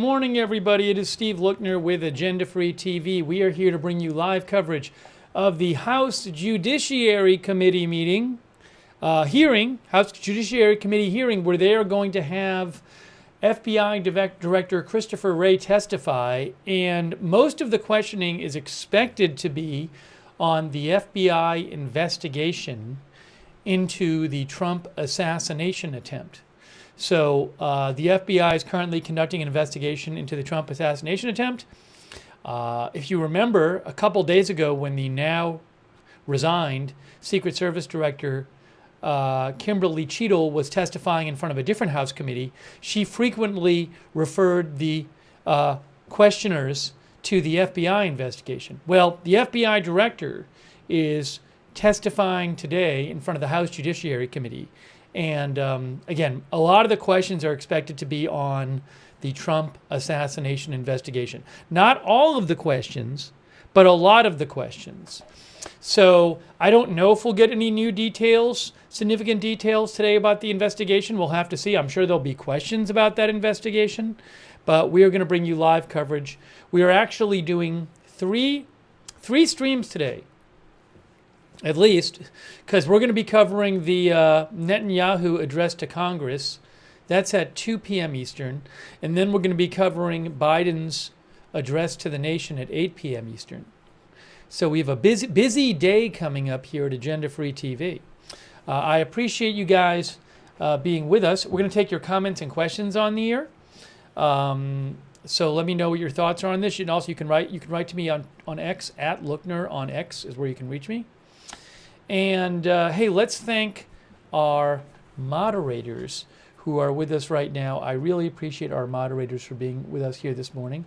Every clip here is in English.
morning, everybody. It is Steve Lookner with Agenda Free TV. We are here to bring you live coverage of the House Judiciary Committee House Judiciary Committee hearing, where they are going to have FBI Director Christopher Wray testify, and most of the questioning is expected to be on the FBI investigation into the Trump assassination attempt. So the FBI is currently conducting an investigation into the Trump assassination attempt. If you remember, a couple days ago when the now resigned Secret Service Director Kimberly Cheadle was testifying in front of a different House committee, she frequently referred the questioners to the FBI investigation. Well, the FBI director is testifying today in front of the House Judiciary Committee. And again, a lot of the questions are expected to be on the Trump assassination investigation. Not all of the questions, but a lot of the questions. So I don't know if we'll get any new details, significant details today about the investigation. We'll have to see. I'm sure there'll be questions about that investigation, but we are going to bring you live coverage. We are actually doing three streams today, at least, because we're going to be covering the Netanyahu address to Congress. That's at 2 p.m. Eastern. And then we're going to be covering Biden's address to the nation at 8 p.m. Eastern. So we have a busy day coming up here at Agenda Free TV. I appreciate you guys being with us. We're going to take your comments and questions on the air. So let me know what your thoughts are on this. And also you can write to me on X, at Lookner on X is where you can reach me. And hey, let's thank our moderators who are with us right now. I really appreciate our moderators for being with us here this morning.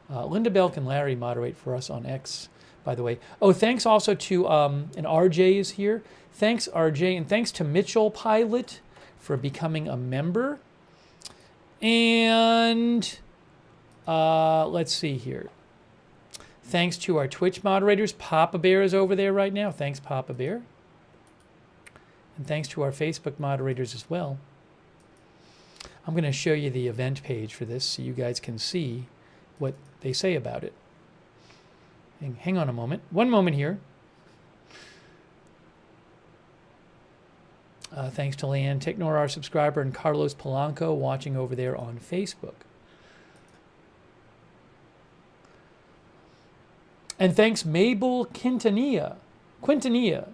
Linda Belk and Larry moderate for us on X, by the way. Oh, thanks also to, and RJ is here. Thanks, RJ, and thanks to Mitchell Pilot for becoming a member. And let's see here. Thanks to our Twitch moderators. Papa Bear is over there right now. Thanks, Papa Bear. And thanks to our Facebook moderators as well. I'm going to show you the event page for this so you guys can see what they say about it. Hang on a moment. One moment here. Thanks to Leanne Ticknor, our subscriber, and Carlos Polanco watching over there on Facebook. And thanks, Mabel Quintanilla,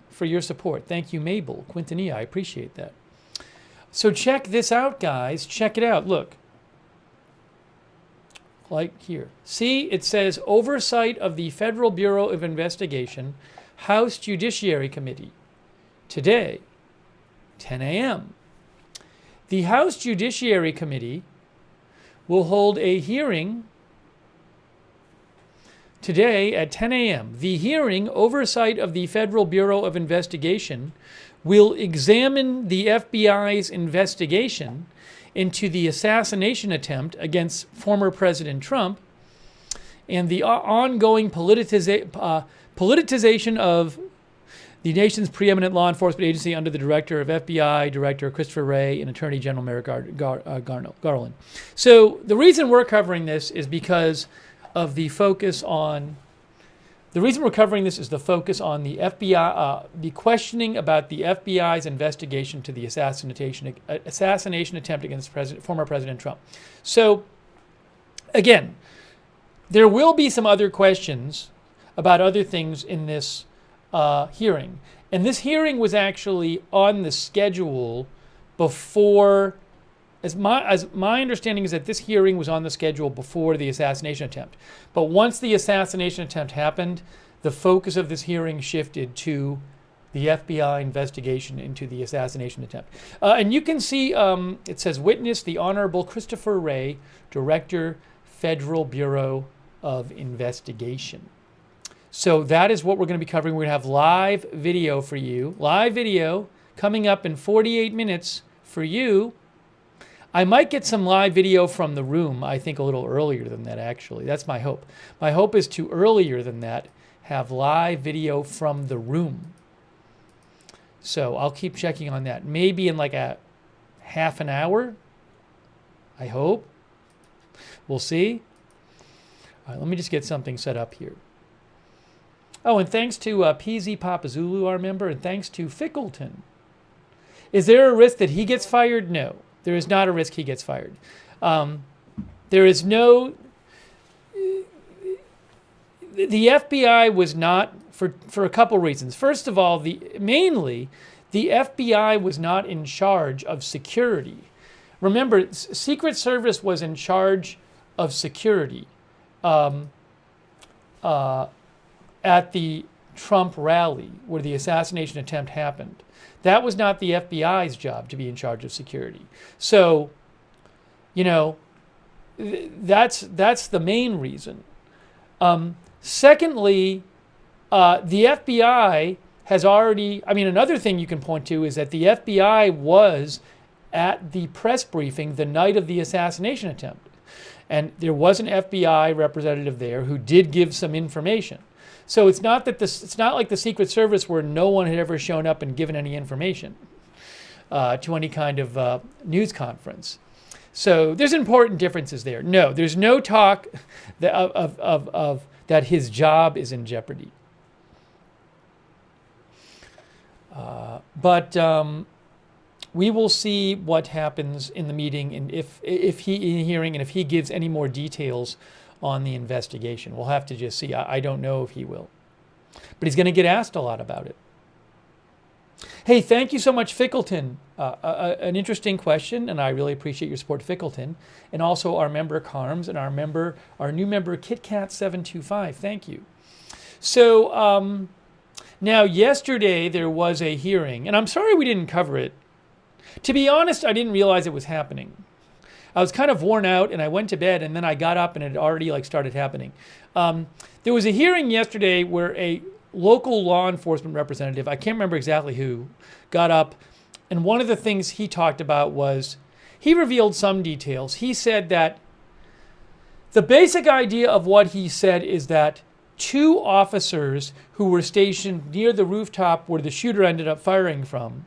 for your support. Thank you, Mabel Quintanilla. I appreciate that. So check this out, guys. Check it out. Look. Like here. See, it says Oversight of the Federal Bureau of Investigation, House Judiciary Committee. Today, 10 a.m. The House Judiciary Committee will hold a hearing today at 10 a.m. The hearing, Oversight of the Federal Bureau of Investigation, will examine the FBI's investigation into the assassination attempt against former President Trump and the ongoing politicization of the nation's preeminent law enforcement agency under the director of FBI Director Christopher Wray and Attorney General Merrick Garland. So the reason we're covering this is because of the focus on, the reason we're covering this is the focus on the FBI, the questioning about the FBI's investigation to the assassination attempt against former President Trump. So, again, there will be some other questions about other things in this hearing. And this hearing was actually on the schedule before, as my understanding is that this hearing was on the schedule before the assassination attempt. But once the assassination attempt happened, the focus of this hearing shifted to the FBI investigation into the assassination attempt. And you can see, it says, witness the Honorable Christopher Wray, Director, Federal Bureau of Investigation. So that is what we're going to be covering. We're going to have live video for you. Live video coming up in 48 minutes for you. I might get some live video from the room, I think a little earlier than that, actually. That's my hope. My hope is to, earlier than that, have live video from the room. So I'll keep checking on that. Maybe in like a half an hour, I hope. We'll see. All right, let me just get something set up here. Oh, and thanks to PZ Papazulu, our member, and thanks to Fickleton. Is there a risk that he gets fired? No, there is not a risk he gets fired. There is no... The FBI was not, for a couple reasons. First of all, mainly, the FBI was not in charge of security. Remember, Secret Service was in charge of security at the Trump rally where the assassination attempt happened. That was not the FBI's job to be in charge of security. So, you know, that's the main reason. Secondly, the FBI has already, I mean, another thing you can point to is that the FBI was at the press briefing the night of the assassination attempt. And there was an FBI representative there who did give some information. So it's not that it's not like the Secret Service where no one had ever shown up and given any information to any kind of news conference. So there's important differences there. No, there's no talk that his job is in jeopardy. But we will see what happens in the meeting and if he in hearing and if he gives any more details on the investigation. We'll have to just see. I don't know if he will. But he's going to get asked a lot about it. Hey, thank you so much, Fickleton. An interesting question, and I really appreciate your support, Fickleton. And also our member, Carms, and our new member, KitKat725. Thank you. So now yesterday there was a hearing, and I'm sorry we didn't cover it. To be honest, I didn't realize it was happening. I was kind of worn out, and I went to bed, and then I got up, and it had already started happening. There was a hearing yesterday where a local law enforcement representative, I can't remember exactly who, got up, and one of the things he talked about was, he revealed some details. He said that the basic idea of what he said is that two officers who were stationed near the rooftop where the shooter ended up firing from,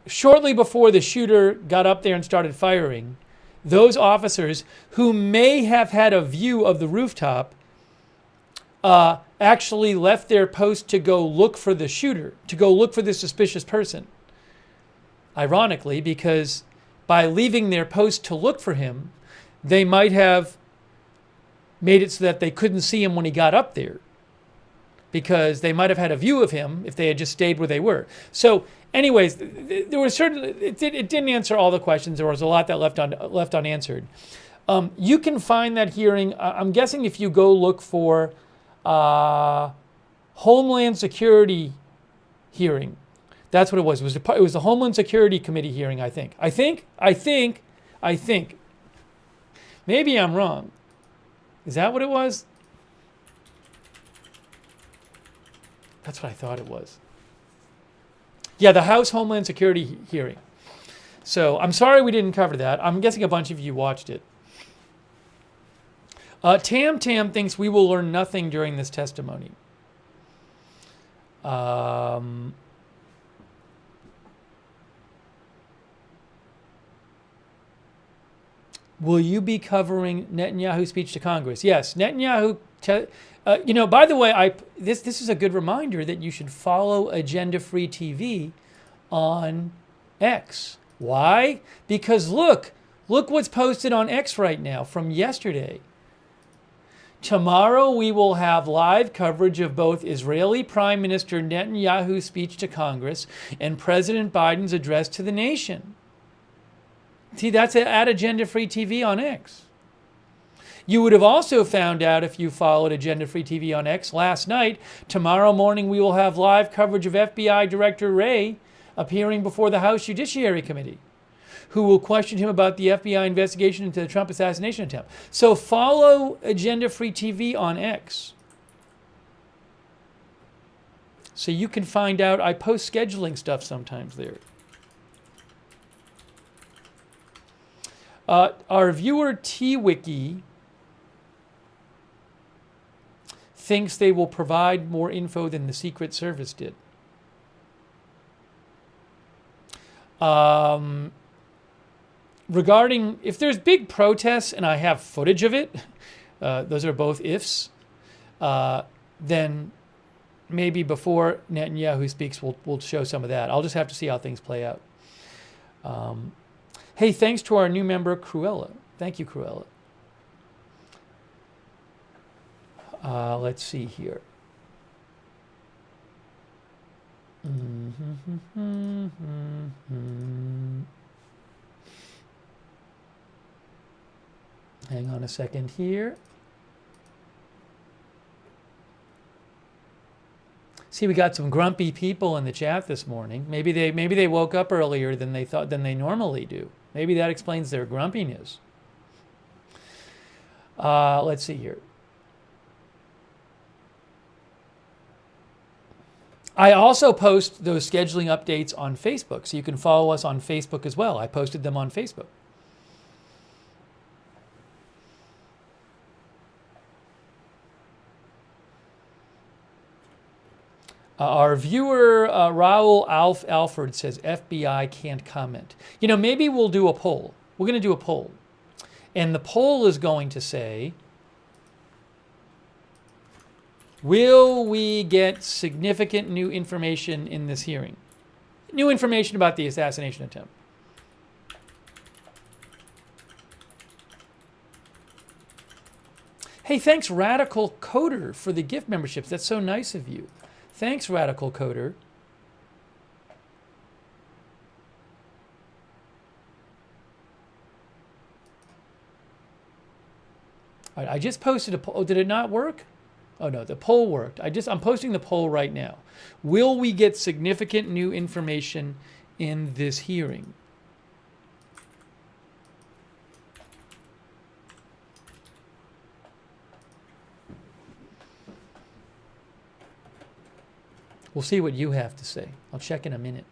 shortly before the shooter got up there and started firing, those officers who may have had a view of the rooftop actually left their post to go look for the shooter, to go look for the suspicious person. Ironically, because by leaving their post to look for him, they might have made it so that they couldn't see him when he got up there, because they might have had a view of him if they had just stayed where they were. So anyways, there were it didn't answer all the questions. There was a lot that left unanswered. You can find that hearing. I'm guessing if you go look for Homeland Security hearing, that's what it was. It was the Homeland Security Committee hearing. I think. Maybe I'm wrong. Is that what it was? That's what I thought it was. Yeah, the House Homeland Security hearing. So I'm sorry we didn't cover that. I'm guessing a bunch of you watched it. Tam thinks we will learn nothing during this testimony. Will you be covering Netanyahu's speech to Congress? Yes, Netanyahu. By the way, this is a good reminder that you should follow Agenda Free TV on X. Why? Because look what's posted on X right now from yesterday. Tomorrow we will have live coverage of both Israeli Prime Minister Netanyahu's speech to Congress and President Biden's address to the nation. See, that's at Agenda Free TV on X. You would have also found out if you followed Agenda Free TV on X last night. Tomorrow morning we will have live coverage of FBI Director Wray appearing before the House Judiciary Committee, who will question him about the FBI investigation into the Trump assassination attempt. So follow Agenda Free TV on X, so you can find out. I post scheduling stuff sometimes there. Our viewer T-Wiki thinks they will provide more info than the Secret Service did. regarding if there's big protests and I have footage of it, those are both ifs, then maybe before Netanyahu speaks, we'll show some of that. I'll just have to see how things play out. Hey, thanks to our new member, Cruella. Thank you, Cruella. Let's see here. Hang on a second here. See, we got some grumpy people in the chat this morning. Maybe they woke up earlier than they normally do. Maybe that explains their grumpiness. Let's see here. I also post those scheduling updates on Facebook, so you can follow us on Facebook as well. I posted them on Facebook. Our viewer, Raul Alfred, says FBI can't comment. You know, maybe we'll do a poll. We're going to do a poll. And the poll is going to say, will we get significant new information in this hearing? New information about the assassination attempt. Hey, thanks, Radical Coder, for the gift memberships. That's so nice of you. Thanks, Radical Coder. I just posted a poll. Oh, did it not work? Oh no, the poll worked. I'm posting the poll right now. Will we get significant new information in this hearing? We'll see what you have to say. I'll check in a minute.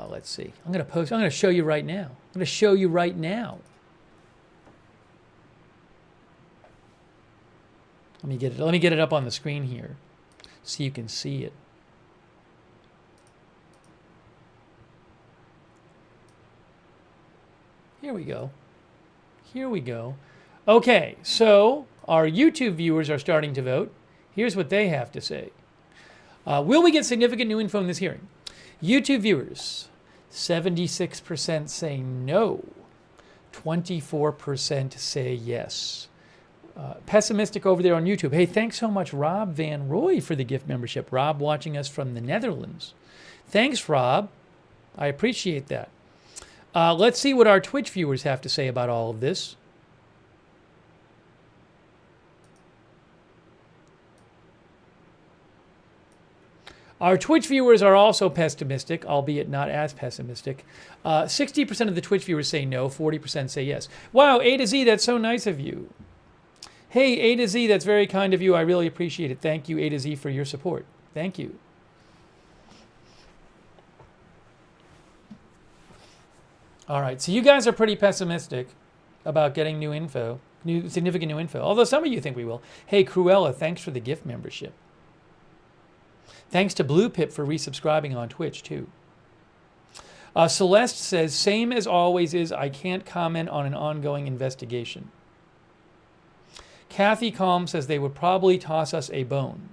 Let's see. I'm going to show you right now. I'm going to show you right now. Let me get it up on the screen here so you can see it. Here we go. Here we go. Okay, so our YouTube viewers are starting to vote. Here's what they have to say. Will we get significant new info in this hearing? YouTube viewers, 76% say no. 24% say yes. Pessimistic over there on YouTube. Hey, thanks so much, Rob Van Roy, for the gift membership. Rob watching us from the Netherlands. Thanks, Rob. I appreciate that. Let's see what our Twitch viewers have to say about all of this. Our Twitch viewers are also pessimistic, albeit not as pessimistic. 60% of the Twitch viewers say no, 40% say yes. Wow, A to Z, that's so nice of you. Hey, A to Z, that's very kind of you. I really appreciate it. Thank you, A to Z, for your support. Thank you. All right, so you guys are pretty pessimistic about getting new info, significant new info, although some of you think we will. Hey, Cruella, thanks for the gift membership. Thanks to Blue Pip for resubscribing on Twitch, too. Celeste says, same as always is, I can't comment on an ongoing investigation. Kathy Calm says they would probably toss us a bone.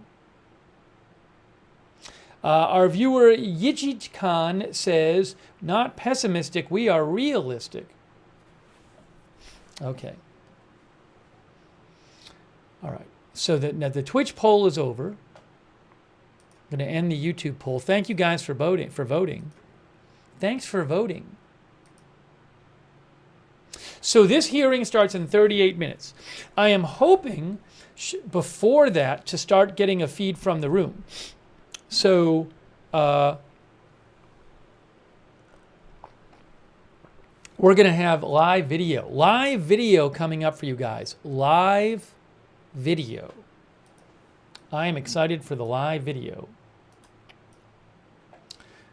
Our viewer Yijit Khan says, not pessimistic, we are realistic. Okay. All right. So now the Twitch poll is over. I'm going to end the YouTube poll. Thank you guys for voting. Thanks for voting. So this hearing starts in 38 minutes. I am hoping before that to start getting a feed from the room. So we're going to have live video coming up for you guys. Live video. I am excited for the live video.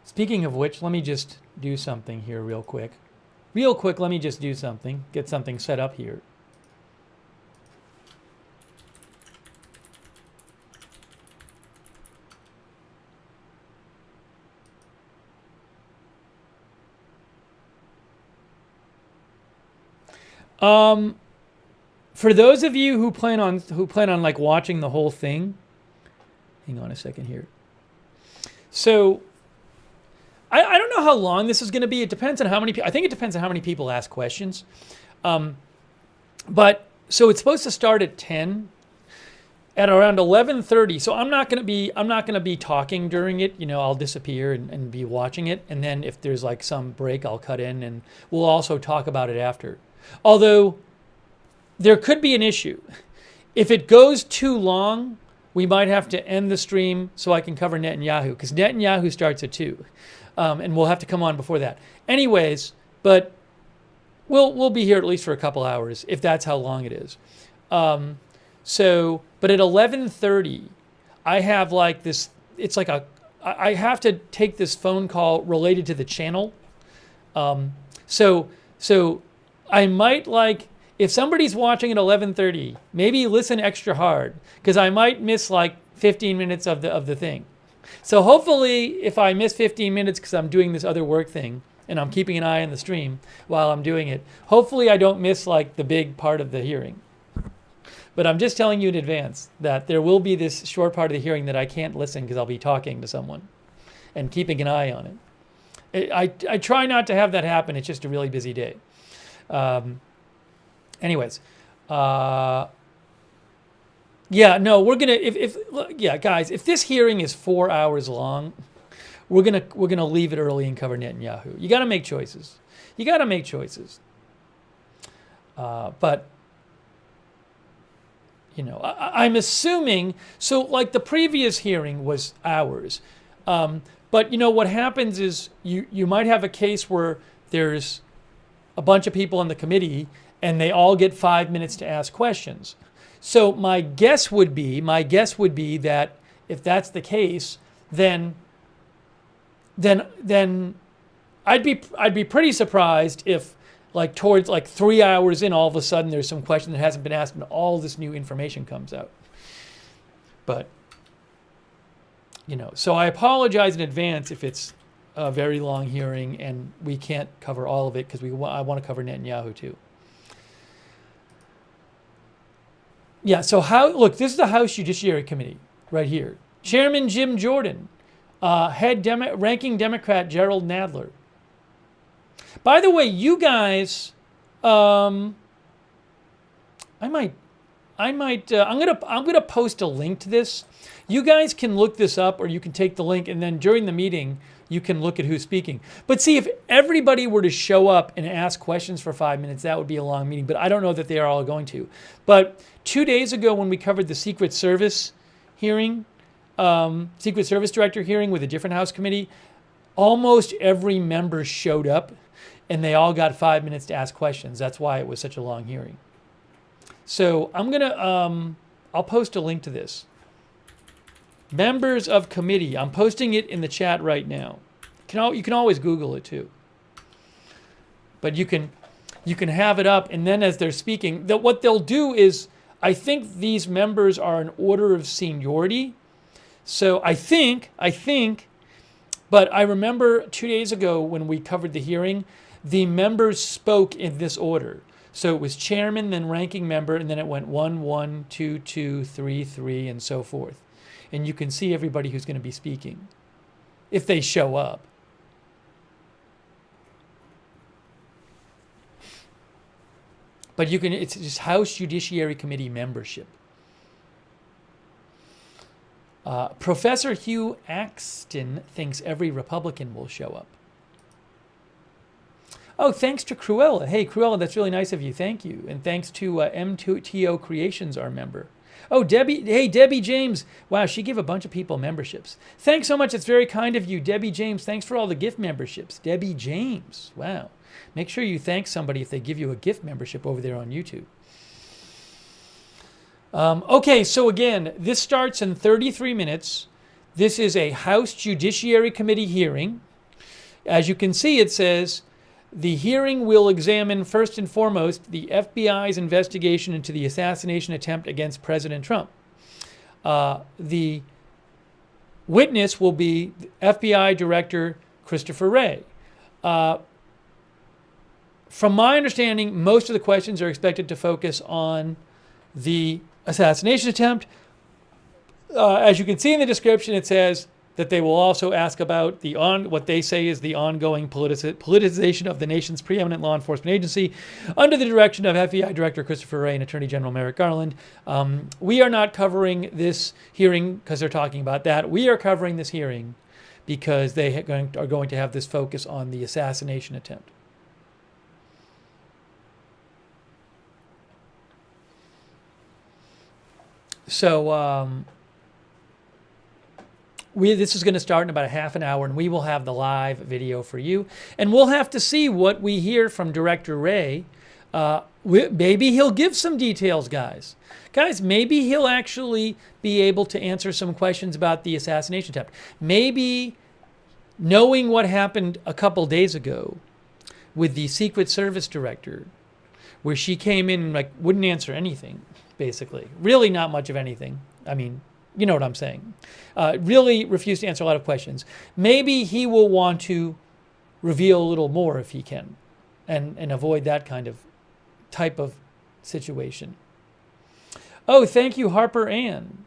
Speaking of which, let me just do something here real quick. Let me just do something. Get something set up here. For those of you who plan on like watching the whole thing, hang on a second here. So I don't know how long this is going to be. It depends on how many people. I think it depends on how many people ask questions. But so it's supposed to start at 10. At around 11:30, so I'm not going to be talking during it. You know, I'll disappear and be watching it, and then if there's like some break, I'll cut in, and we'll also talk about it after. Although there could be an issue if it goes too long. We might have to end the stream so I can cover Netanyahu, because Netanyahu starts at 2, and we'll have to come on before that. Anyways, but we'll be here at least for a couple hours if that's how long it is. But at 11:30, I have like this. It's like I have to take this phone call related to the channel. So I might like, if somebody's watching at 11:30, maybe listen extra hard, because I might miss like 15 minutes of the thing. So hopefully, if I miss 15 minutes because I'm doing this other work thing and I'm keeping an eye on the stream while I'm doing it, hopefully I don't miss like the big part of the hearing. But I'm just telling you in advance that there will be this short part of the hearing that I can't listen because I'll be talking to someone and keeping an eye on it. I try not to have that happen. It's just a really busy day. Anyways, yeah, no, we're gonna guys, if this hearing is 4 hours long, we're gonna leave it early and cover Netanyahu. You got to make choices. You got to make choices. But you know, I'm assuming, so like the previous hearing was hours. But you know, what happens is you might have a case where there's a bunch of people on the committee and they all get 5 minutes to ask questions. So my guess would be that if that's the case, then I'd be pretty surprised if like towards like 3 hours in, all of a sudden there's some question that hasn't been asked and all this new information comes out. But, you know, so I apologize in advance if it's a very long hearing and we can't cover all of it, because I want to cover Netanyahu too. Yeah, so look, this is the House Judiciary Committee right here. Chairman Jim Jordan, ranking Democrat Gerald Nadler. By the way, you guys, I'm gonna post a link to this. You guys can look this up, or you can take the link, and then during the meeting, you can look at who's speaking. But see, if everybody were to show up and ask questions for 5 minutes, that would be a long meeting. But I don't know that they are all going to. But 2 days ago, when we covered the Secret Service hearing, Secret Service Director hearing with a different House committee, almost every member showed up, and they all got 5 minutes to ask questions. That's why it was such a long hearing. So I'll post a link to this. Members of committee. I'm posting it in the chat right now. You can always Google it too. But you can have it up, and then as they're speaking, what they'll do is, I think these members are in order of seniority. So I think, but I remember 2 days ago when we covered the hearing, the members spoke in this order. So it was chairman, then ranking member, and then it went 1, 1, 2, 2, 3, 3, and so forth. And you can see everybody who's going to be speaking, if they show up. But it's just House Judiciary Committee membership. Professor Hugh Axton thinks every Republican will show up. Oh, thanks to Cruella. Hey, Cruella, that's really nice of you. Thank you. And thanks to M2TO Creations, our member. Oh, Debbie. Hey, Debbie James. Wow, she gave a bunch of people memberships. Thanks so much. It's very kind of you, Debbie James. Thanks for all the gift memberships. Debbie James. Wow. Make sure you thank somebody if they give you a gift membership over there on YouTube. Okay, so again, this starts in 33 minutes. This is a House Judiciary Committee hearing. As you can see, it says, the hearing will examine, first and foremost, the FBI's investigation into the assassination attempt against President Trump. The witness will be FBI Director Christopher Wray. from my understanding, most of the questions are expected to focus on the assassination attempt. As you can see in the description, it says that they will also ask about what they say is the ongoing politicization of the nation's preeminent law enforcement agency under the direction of FBI Director Christopher Wray and Attorney General Merrick Garland. We are not covering this hearing because they're talking about that. We are covering this hearing because they are going to have this focus on the assassination attempt. So this is going to start in about a half an hour, and we will have the live video for you. And we'll have to see what we hear from Director Wray. Maybe he'll give some details, guys. Guys, maybe he'll actually be able to answer some questions about the assassination attempt. Maybe knowing what happened a couple days ago with the Secret Service director, where she came in and like wouldn't answer anything, basically. Really not much of anything. I mean, you know what I'm saying. Really refused to answer a lot of questions. Maybe he will want to reveal a little more if he can and avoid that kind of type of situation. Oh, thank you, Harper Ann.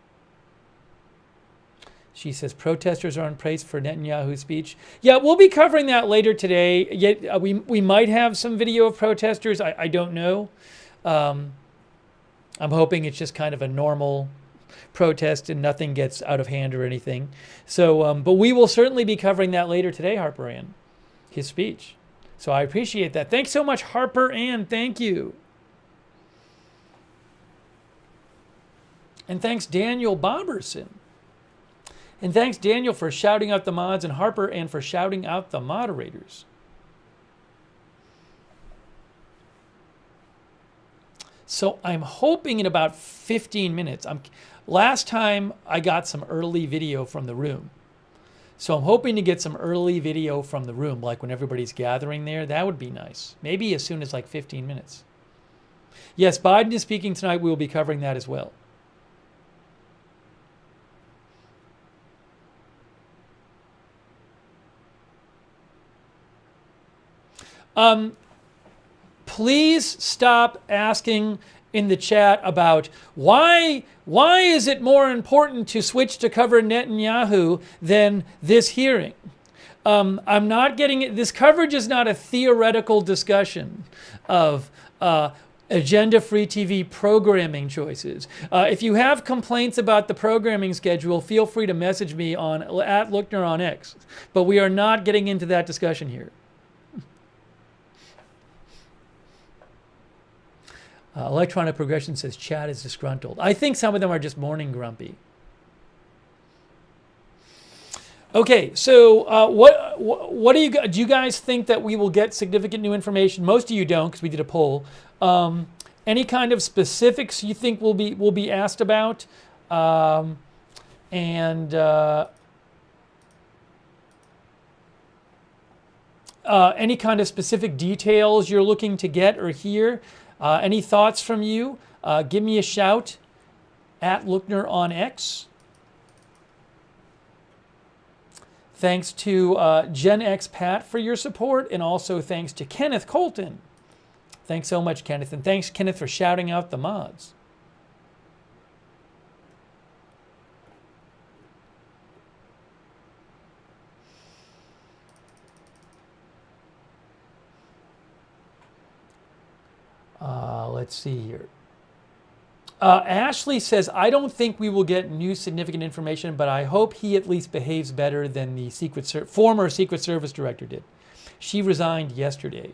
She says protesters are on praise for Netanyahu's speech. Yeah, we'll be covering that later today. Yet we might have some video of protesters. I don't know. I'm hoping it's just kind of a normal protest and nothing gets out of hand or anything. So, but we will certainly be covering that later today, Harper Ann, his speech. So I appreciate that. Thanks so much, Harper Ann. Thank you. And thanks, Daniel Boberson. And thanks, Daniel, for shouting out the mods, and Harper Ann for shouting out the moderators. So I'm hoping in about 15 minutes. Last time I got some early video from the room. So I'm hoping to get some early video from the room, like when everybody's gathering there. That would be nice. Maybe as soon as like 15 minutes. Yes, Biden is speaking tonight. We will be covering that as well. Please stop asking in the chat about why is it more important to switch to cover Netanyahu than this hearing. I'm not getting it. This coverage is not a theoretical discussion of agenda-free TV programming choices. If you have complaints about the programming schedule, feel free to message me on @Lookner on X. But we are not getting into that discussion here. Electronic Progression says chat is disgruntled. I think some of them are just morning grumpy. Okay, so what do you guys think that we will get significant new information? Most of you don't, because we did a poll. Any kind of specifics you think will be asked about, any kind of specific details you're looking to get or hear? Any thoughts from you? Give me a shout @Lookner on X. Thanks to Gen X Pat for your support, and also thanks to Kenneth Colton. Thanks so much, Kenneth, and thanks, Kenneth, for shouting out the mods. Let's see here. Ashley says, I don't think we will get new significant information, but I hope he at least behaves better than the former Secret Service director did. She resigned yesterday.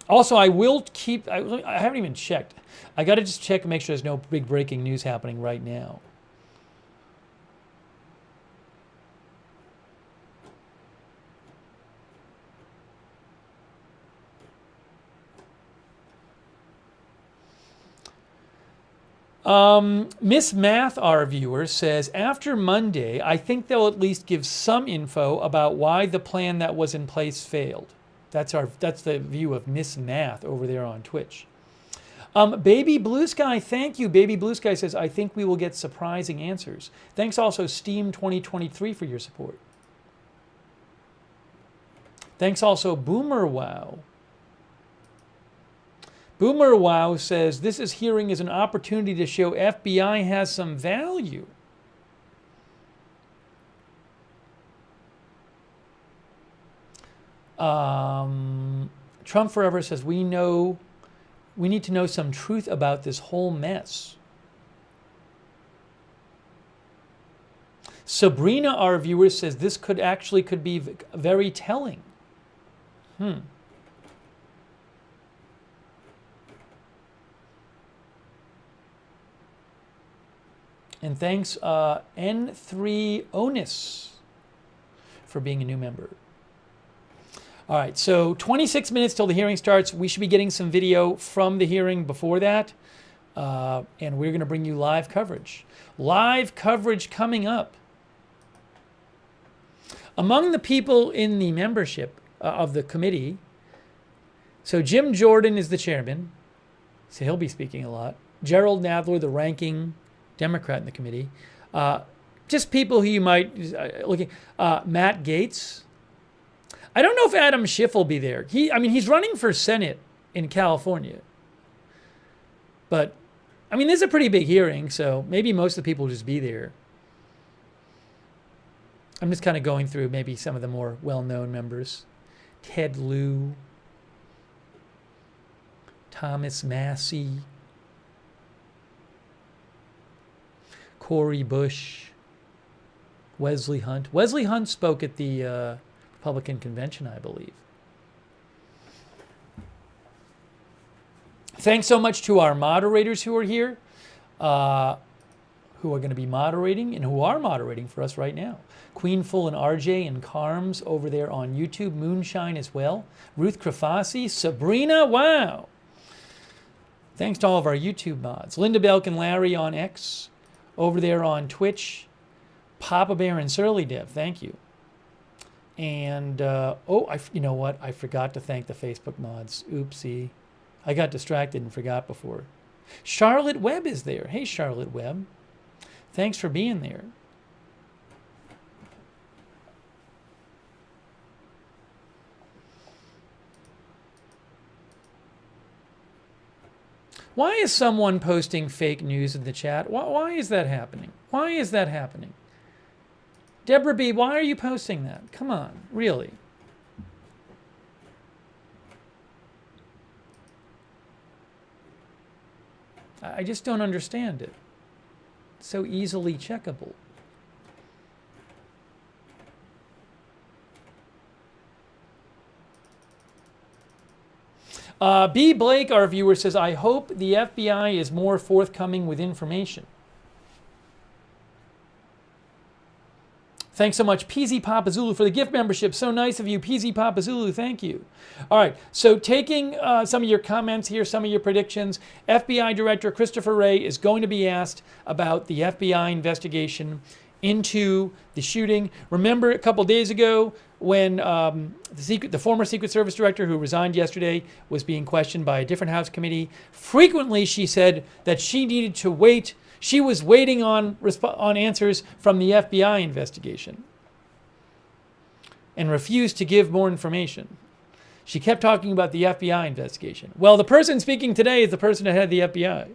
Also, I will keep, I haven't even checked. I got to just check and make sure there's no big breaking news happening right now. Miss Math, our viewer, says, after Monday, I think they'll at least give some info about why the plan that was in place failed. That's the view of Miss Math over there on Twitch. Baby Blue Sky, thank you. Baby Blue Sky says, I think we will get surprising answers. Thanks also Steam 2023 for your support. Thanks also Boomer Wow. Boomer Wow says, this hearing is an opportunity to show FBI has some value. Trump Forever says, we need to know some truth about this whole mess. Sabrina, our viewer, says this could be very telling. And thanks N3 Onus for being a new member. All right, so 26 minutes till the hearing starts. We should be getting some video from the hearing before that. And we're going to bring you live coverage. Live coverage coming up. Among the people in the membership of the committee, so Jim Jordan is the chairman, so he'll be speaking a lot. Gerald Nadler, the ranking Democrat in the committee. Just people who you might look at. Matt Gaetz. I don't know if Adam Schiff will be there. He's running for Senate in California. But, this is a pretty big hearing, so maybe most of the people will just be there. I'm just kind of going through maybe some of the more well-known members. Ted Lieu, Thomas Massey, Cori Bush, Wesley Hunt. Wesley Hunt spoke at the Republican convention, I believe. Thanks so much to our moderators who are here, who are going to be moderating and who are moderating for us right now. Queenful and RJ and Carms over there on YouTube. Moonshine as well. Ruth Krafasi, Sabrina, wow. Thanks to all of our YouTube mods. Linda Belk and Larry on X. Over there on Twitch. Papa Bear and Surly Dev, thank you. And, you know what? I forgot to thank the Facebook mods. Oopsie. I got distracted and forgot before. Charlotte Webb is there. Hey, Charlotte Webb. Thanks for being there. Why is someone posting fake news in the chat? Why is that happening? Why is that happening? Deborah B., why are you posting that? Come on, really. I just don't understand it. It's so easily checkable. B. Blake, our viewer, says, I hope the FBI is more forthcoming with information. Thanks so much, PZ Papa Zulu, for the gift membership. So nice of you, PZ Papa Zulu. Thank you. All right, so taking some of your comments here, some of your predictions, FBI Director Christopher Wray is going to be asked about the FBI investigation into the shooting. Remember a couple days ago when the former Secret Service director who resigned yesterday was being questioned by a different House committee. Frequently, she said that she needed to wait. She was waiting on answers from the FBI investigation and refused to give more information. She kept talking about the FBI investigation. Well, the person speaking today is the person that had the FBI.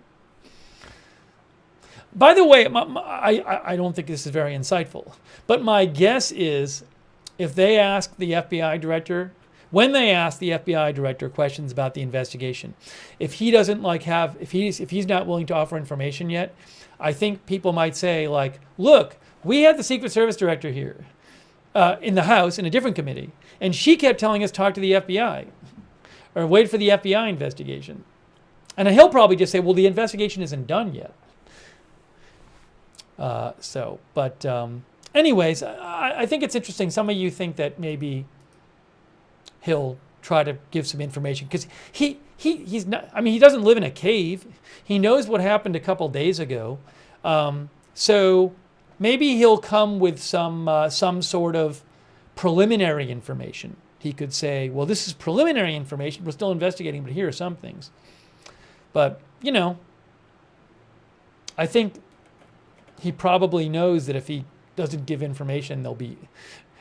By the way, I don't think this is very insightful, but my guess is if they ask the FBI director, when they ask the FBI director questions about the investigation, if he doesn't if he's not willing to offer information yet, I think people might say look, we had the Secret Service director here in the House in a different committee, and she kept telling us talk to the FBI or wait for the FBI investigation. And he'll probably just say, well, the investigation isn't done yet. Anyways, I think it's interesting. Some of you think that maybe he'll try to give some information because he's not. He doesn't live in a cave. He knows what happened a couple days ago, so maybe he'll come with some sort of preliminary information. He could say, "Well, this is preliminary information. We're still investigating, but here are some things." But, you know, I think he probably knows that if he doesn't give information,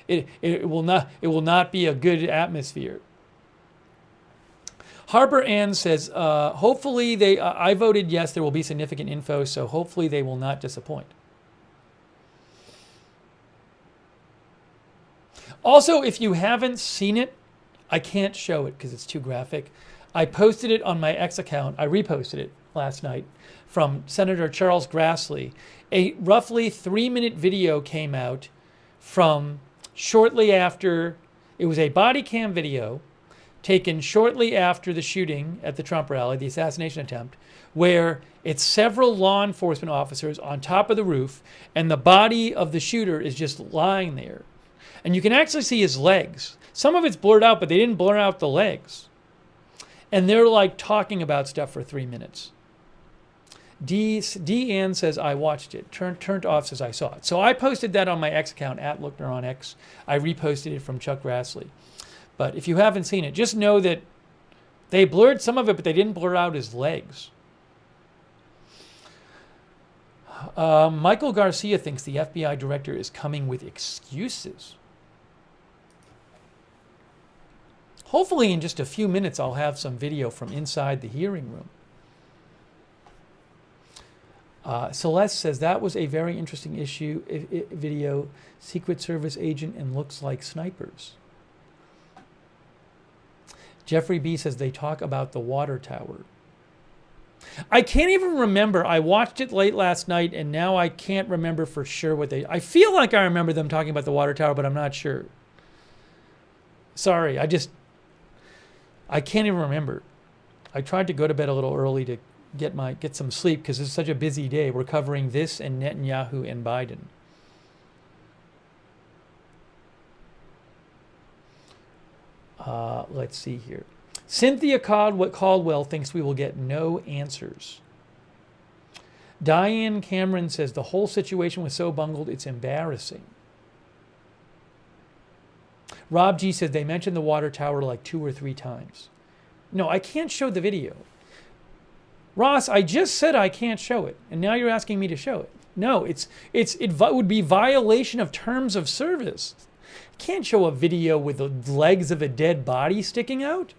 it will not be a good atmosphere. Harper Ann says, hopefully I voted yes, there will be significant info, so hopefully they will not disappoint. Also, if you haven't seen it, I can't show it because it's too graphic. I posted it on my X account. I reposted it last night from Senator Charles Grassley. A roughly 3-minute video came out from shortly after. It was a body cam video taken shortly after the shooting at the Trump rally, the assassination attempt, where it's several law enforcement officers on top of the roof, and the body of the shooter is just lying there. And you can actually see his legs. Some of it's blurred out, but they didn't blur out the legs. And they're like talking about stuff for 3 minutes. Ann says, I watched it. Turned off says, I saw it. So I posted that on my X account, @Lookner on X. I reposted it from Chuck Grassley. But if you haven't seen it, just know that they blurred some of it, but they didn't blur out his legs. Michael Garcia thinks the FBI director is coming with excuses. Hopefully in just a few minutes, I'll have some video from inside the hearing room. Celeste says, that was a very interesting video. Secret Service agent and looks like snipers. Jeffrey B. says, they talk about the water tower. I can't even remember. I watched it late last night, and now I can't remember for sure what I feel like I remember them talking about the water tower, but I'm not sure. Sorry, I can't even remember. I tried to go to bed a little early to get some sleep because it's such a busy day. We're covering this and Netanyahu and Biden. Let's see here. Cynthia Caldwell thinks we will get no answers. Diane Cameron says the whole situation was so bungled, it's embarrassing. Rob G says they mentioned the water tower like 2 or 3 times. No, I can't show the video. Ross, I just said I can't show it, and now you're asking me to show it. No, it would be violation of terms of service. Can't show a video with the legs of a dead body sticking out.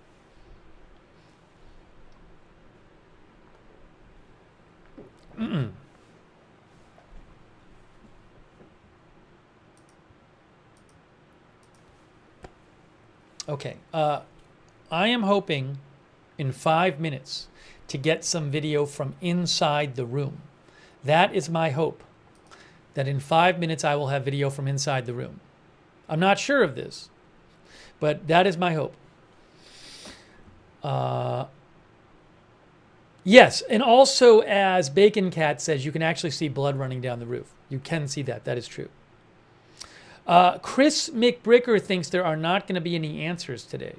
Okay, I am hoping in 5 minutes to get some video from inside the room. That is my hope, that in 5 minutes I will have video from inside the room. I'm not sure of this, but that is my hope. Yes, and also as Bacon Cat says, you can actually see blood running down the roof. You can see that. That is true. Chris McBricker thinks there are not going to be any answers today.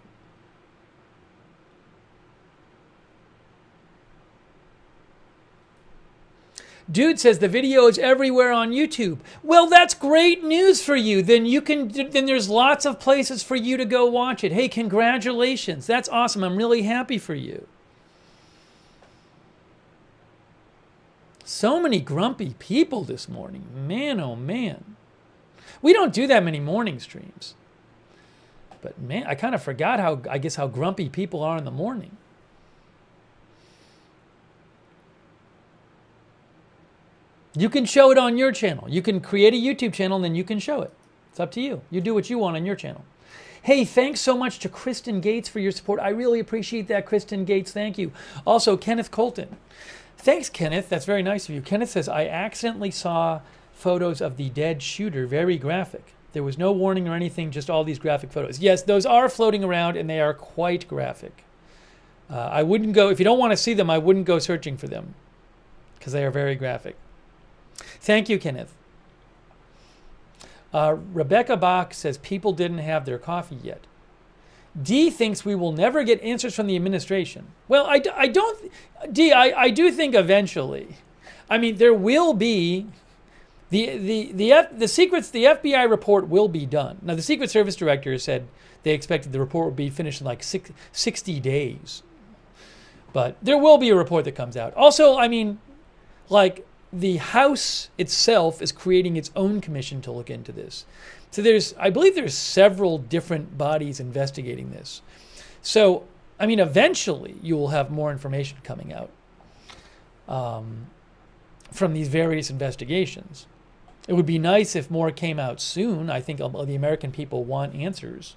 Dude says the video is everywhere on YouTube. Well, that's great news for you. Then there's lots of places for you to go watch it. Hey, congratulations. That's awesome. I'm really happy for you. So many grumpy people this morning. Man, oh man. We don't do that many morning streams. But man, I kind of forgot how grumpy people are in the morning. You can show it on your channel. You can create a YouTube channel and then you can show it. It's up to you. You do what you want on your channel. Hey, thanks so much to Kristen Gates for your support. I really appreciate that, Kristen Gates. Thank you. Also, Kenneth Colton. Thanks, Kenneth. That's very nice of you. Kenneth says, I accidentally saw photos of the dead shooter. Very graphic. There was no warning or anything, just all these graphic photos. Yes, those are floating around and they are quite graphic. I wouldn't go, if you don't want to see them, I wouldn't go searching for them because they are very graphic. Thank you, Kenneth. Rebecca Bach says people didn't have their coffee yet. D thinks we will never get answers from the administration. Well, I do think eventually. I mean, there will be the secrets. The FBI report will be done. Now, the Secret Service director said they expected the report would be finished in like 60 days. But there will be a report that comes out. Also, I mean, like, the House itself is creating its own commission to look into this. So I believe there's several different bodies investigating this. So, I mean, eventually you will have more information coming out from these various investigations. It would be nice if more came out soon. I think the American people want answers.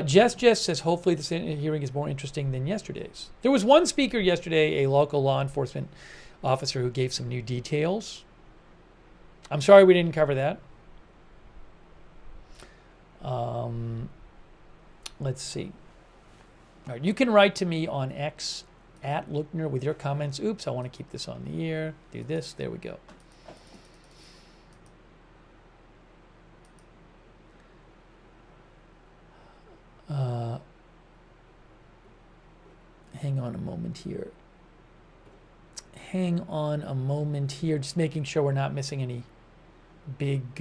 Jess says, hopefully this hearing is more interesting than yesterday's. There was one speaker yesterday, a local law enforcement officer, who gave some new details. I'm sorry we didn't cover that. Let's see. All right, you can write to me on X @Lookner with your comments. Oops, I want to keep this on the air. Do this. There we go. Hang on a moment here. Hang on a moment here. Just making sure we're not missing any big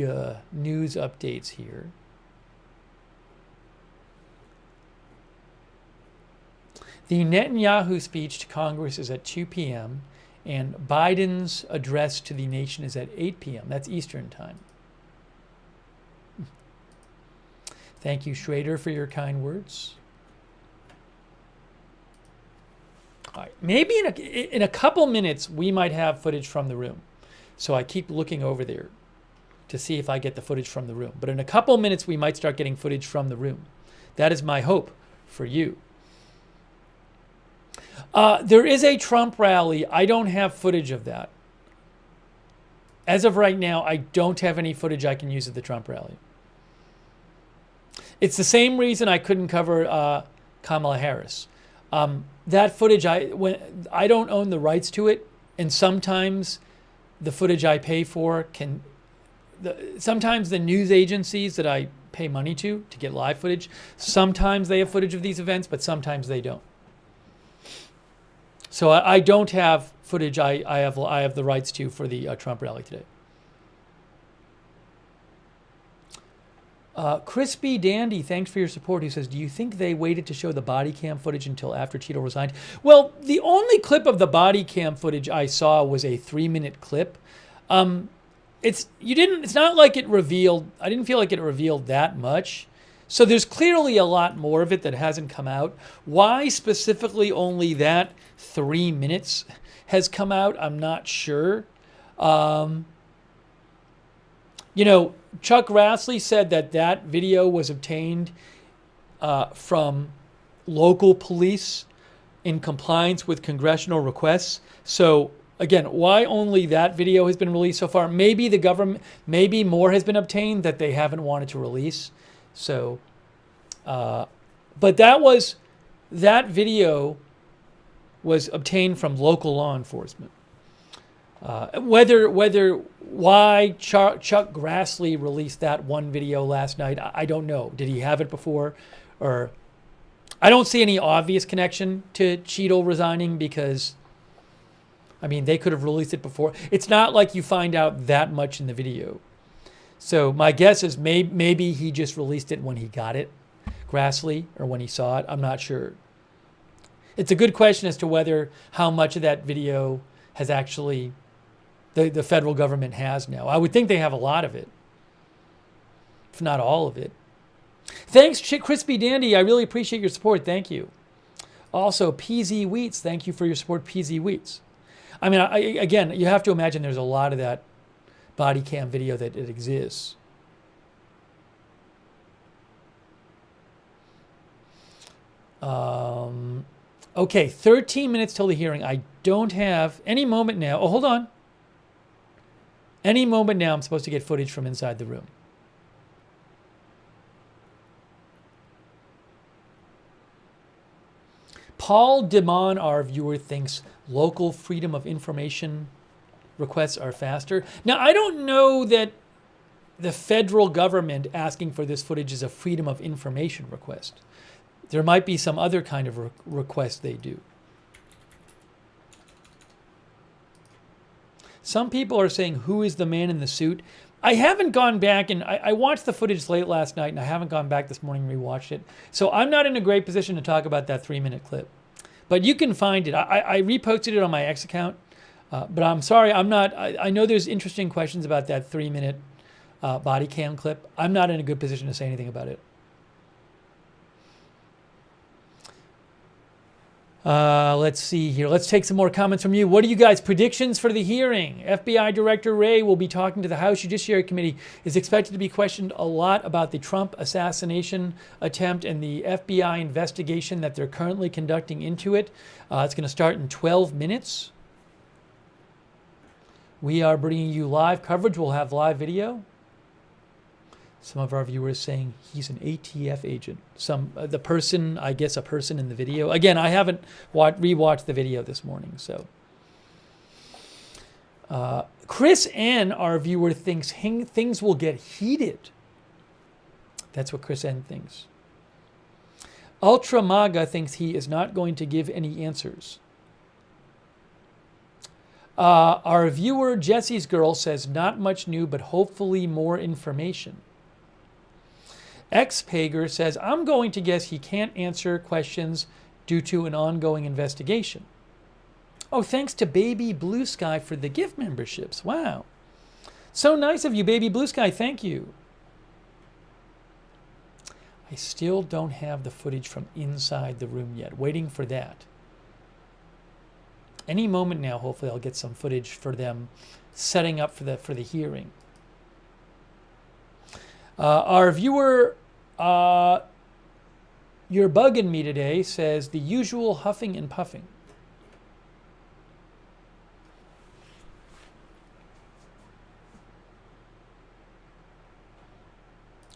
news updates here. The Netanyahu speech to Congress is at 2 p.m. and Biden's address to the nation is at 8 p.m. That's Eastern time. Thank you, Schrader, for your kind words. All right. Maybe in a couple minutes, we might have footage from the room. So I keep looking over there to see if I get the footage from the room. But in a couple minutes, we might start getting footage from the room. That is my hope for you. There is a Trump rally. I don't have footage of that. As of right now, I don't have any footage I can use of the Trump rally. It's the same reason I couldn't cover Kamala Harris. That footage, I don't own the rights to it, and sometimes the footage I pay for sometimes the news agencies that I pay money to get live footage, sometimes they have footage of these events, but sometimes they don't. So I don't have footage I have the rights to for the Trump rally today. Crispy Dandy, thanks for your support. He says, do you think they waited to show the body cam footage until after Cheeto resigned? Well, the only clip of the body cam footage I saw was a 3-minute clip. It's not like it revealed, I didn't feel like it revealed that much. So there's clearly a lot more of it that hasn't come out. Why specifically only that 3 minutes has come out, I'm not sure. Chuck Grassley said that video was obtained from local police in compliance with congressional requests. So again, why only that video has been released so far? Maybe the government, maybe more has been obtained that they haven't wanted to release. So, but that video was obtained from local law enforcement. Why Chuck Grassley released that one video last night, I don't know. Did he have it before? Or I don't see any obvious connection to Cheeto resigning because, I mean, they could have released it before. It's not like you find out that much in the video. So my guess is maybe he just released it when he got it, Grassley, or when he saw it. I'm not sure. It's a good question as to how much of that video has actually the federal government has now. I would think they have a lot of it, if not all of it. Thanks, Crispy Dandy. I really appreciate your support. Thank you. Also, PZ Wheats. Thank you for your support, PZ Wheats. I mean, again, you have to imagine there's a lot of that body cam video that it exists. Okay, 13 minutes till the hearing. I don't have any moment now. Oh, hold on. Any moment now, I'm supposed to get footage from inside the room. Paul Dimon, our viewer, thinks local freedom of information requests are faster. Now, I don't know that the federal government asking for this footage is a freedom of information request. There might be some other kind of request they do. Some people are saying, who is the man in the suit? I haven't gone back, and I watched the footage late last night, and I haven't gone back this morning and rewatched it. So I'm not in a great position to talk about that 3-minute clip. But you can find it. I reposted it on my X account. But I'm sorry, I'm not. I know there's interesting questions about that 3-minute body cam clip. I'm not in a good position to say anything about it. Let's see here. Let's take some more comments from you. What are you guys' predictions for the hearing? FBI Director Wray will be talking to the House Judiciary Committee. Is expected to be questioned a lot about the Trump assassination attempt and the FBI investigation that they're currently conducting into it. It's going to start in 12 minutes. We are bringing you live coverage. We'll have live video. Some of our viewers saying he's an ATF agent. The person, I guess a person in the video. Again, I haven't rewatched the video this morning. So, Chris N., our viewer, thinks things will get heated. That's what Chris N. thinks. Ultra Maga thinks he is not going to give any answers. Our viewer, Jesse's Girl, says not much new, but hopefully more information. X-Pager says, I'm going to guess he can't answer questions due to an ongoing investigation. Oh, thanks to Baby Blue Sky for the gift memberships. Wow. So nice of you, Baby Blue Sky. Thank you. I still don't have the footage from inside the room yet. Waiting for that. Any moment now, hopefully, I'll get some footage for them setting up for the hearing. Our viewer, You're Bugging Me Today, says the usual huffing and puffing.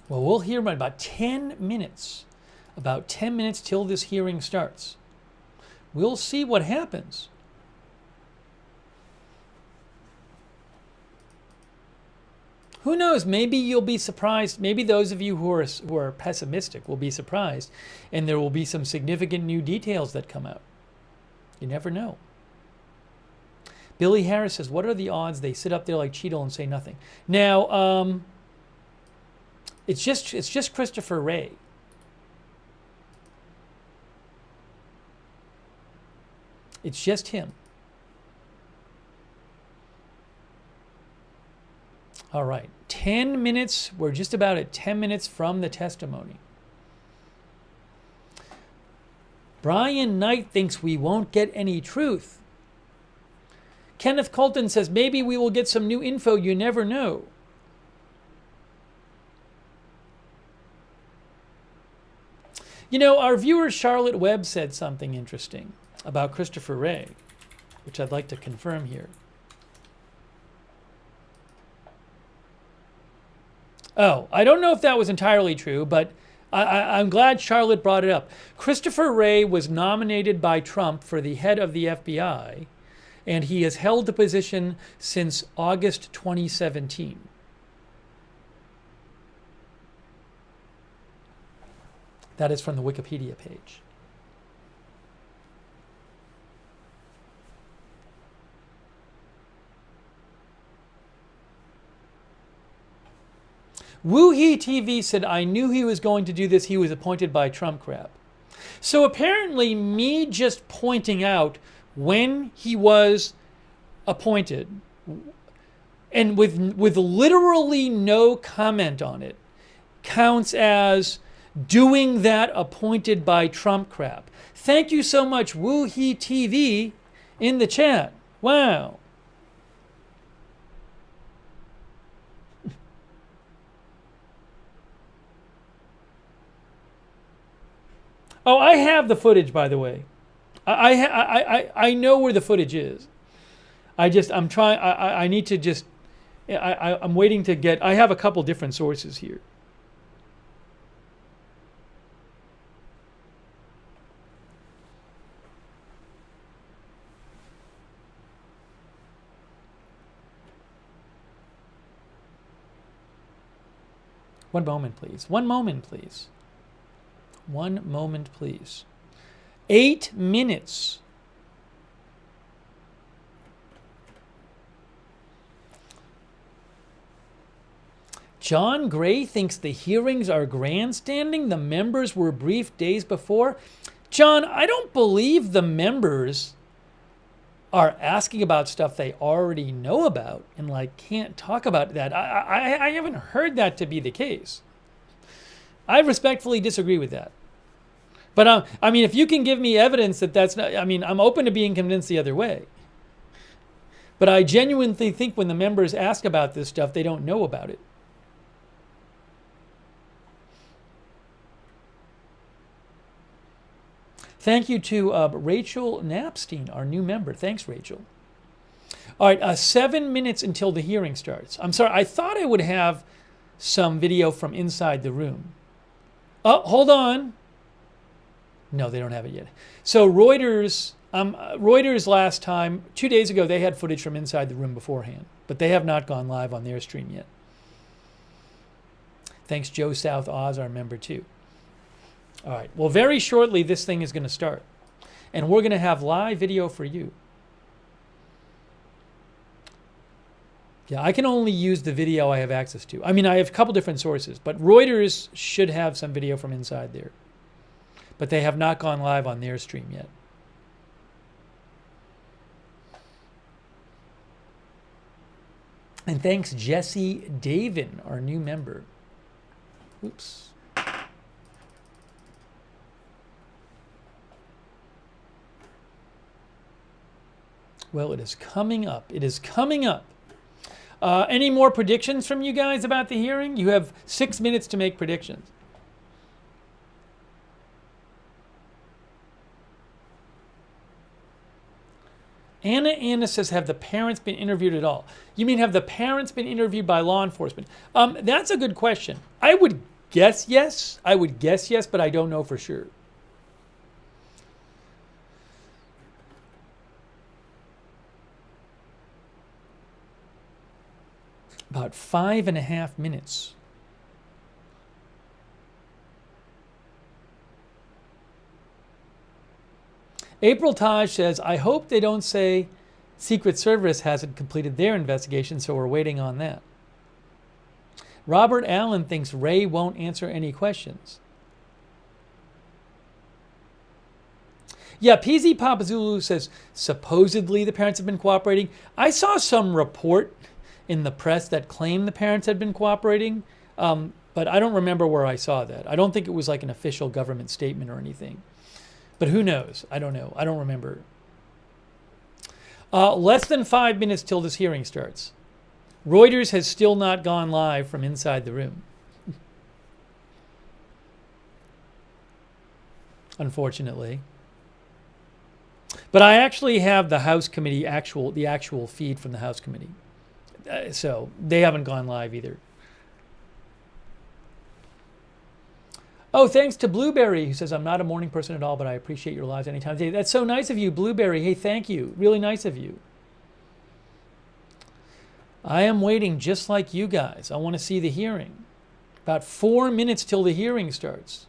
Well, we'll hear in about 10 minutes. About 10 minutes till this hearing starts. We'll see what happens. Who knows? Maybe you'll be surprised. Maybe those of you who are pessimistic will be surprised, and there will be some significant new details that come out. You never know. Billy Harris says, "What are the odds they sit up there like Cheeto and say nothing?" Now, it's just Christopher Wray. It's just him. All right, 10 minutes. We're just about at 10 minutes from the testimony. Brian Knight thinks we won't get any truth. Kenneth Colton says, maybe we will get some new info. You never know. You know, our viewer Charlotte Webb said something interesting about Christopher Wray, which I'd like to confirm here. Oh, I don't know if that was entirely true, but I'm glad Charlotte brought it up. Christopher Wray was nominated by Trump for the head of the FBI, and he has held the position since August 2017. That is from the Wikipedia page. Woohee TV said, I knew he was going to do this. He was appointed by Trump crap. So apparently me just pointing out when he was appointed and with literally no comment on it counts as doing that appointed by Trump crap. Thank you so much, Woohee TV, in the chat. Wow. Oh, I have the footage, by the way. I know where the footage is. I'm trying. I need to just. I'm waiting to get. I have a couple different sources here. One moment, please. One moment, please. One moment, please. 8 minutes. John Gray thinks the hearings are grandstanding. The members were briefed days before. John, I don't believe the members are asking about stuff they already know about and like can't talk about that. I haven't heard that to be the case. I respectfully disagree with that. But I mean, if you can give me evidence that that's not, I mean, I'm open to being convinced the other way. But I genuinely think when the members ask about this stuff, they don't know about it. Thank you to Rachel Napstein, our new member. Thanks, Rachel. All right, 7 minutes until the hearing starts. I'm sorry, I thought I would have some video from inside the room. Oh, hold on. No, they don't have it yet. So Reuters last time, 2 days ago, they had footage from inside the room beforehand, but they have not gone live on their stream yet. Thanks, Joe South Oz, our member too. All right, well, very shortly, this thing is going to start, and we're going to have live video for you. Yeah, I can only use the video I have access to. I mean, I have a couple different sources, but Reuters should have some video from inside there. But they have not gone live on their stream yet. And thanks, Jesse Davin, our new member. Oops. Well, it is coming up. It is coming up. Any more predictions from you guys about the hearing? You have 6 minutes to make predictions. Anna says, have the parents been interviewed at all? You mean have the parents been interviewed by law enforcement? That's a good question. I would guess yes. I would guess yes, but I don't know for sure. About 5.5 minutes. April Taj says, I hope they don't say Secret Service hasn't completed their investigation, so we're waiting on that. Robert Allen thinks Wray won't answer any questions. Yeah, PZ Papazulu says, supposedly the parents have been cooperating. I saw some report in the press that claimed the parents had been cooperating, but I don't remember where I saw that. I don't think it was like an official government statement or anything. But who knows? I don't know. I don't remember. Less than 5 minutes till this hearing starts. Reuters has still not gone live from inside the room. Unfortunately. But I actually have the House Committee, the actual feed from the House Committee. So they haven't gone live either. Oh, thanks to Blueberry, who says, I'm not a morning person at all, but I appreciate your lives anytime. That's so nice of you, Blueberry. Hey, thank you. Really nice of you. I am waiting just like you guys. I want to see the hearing. About 4 minutes till the hearing starts.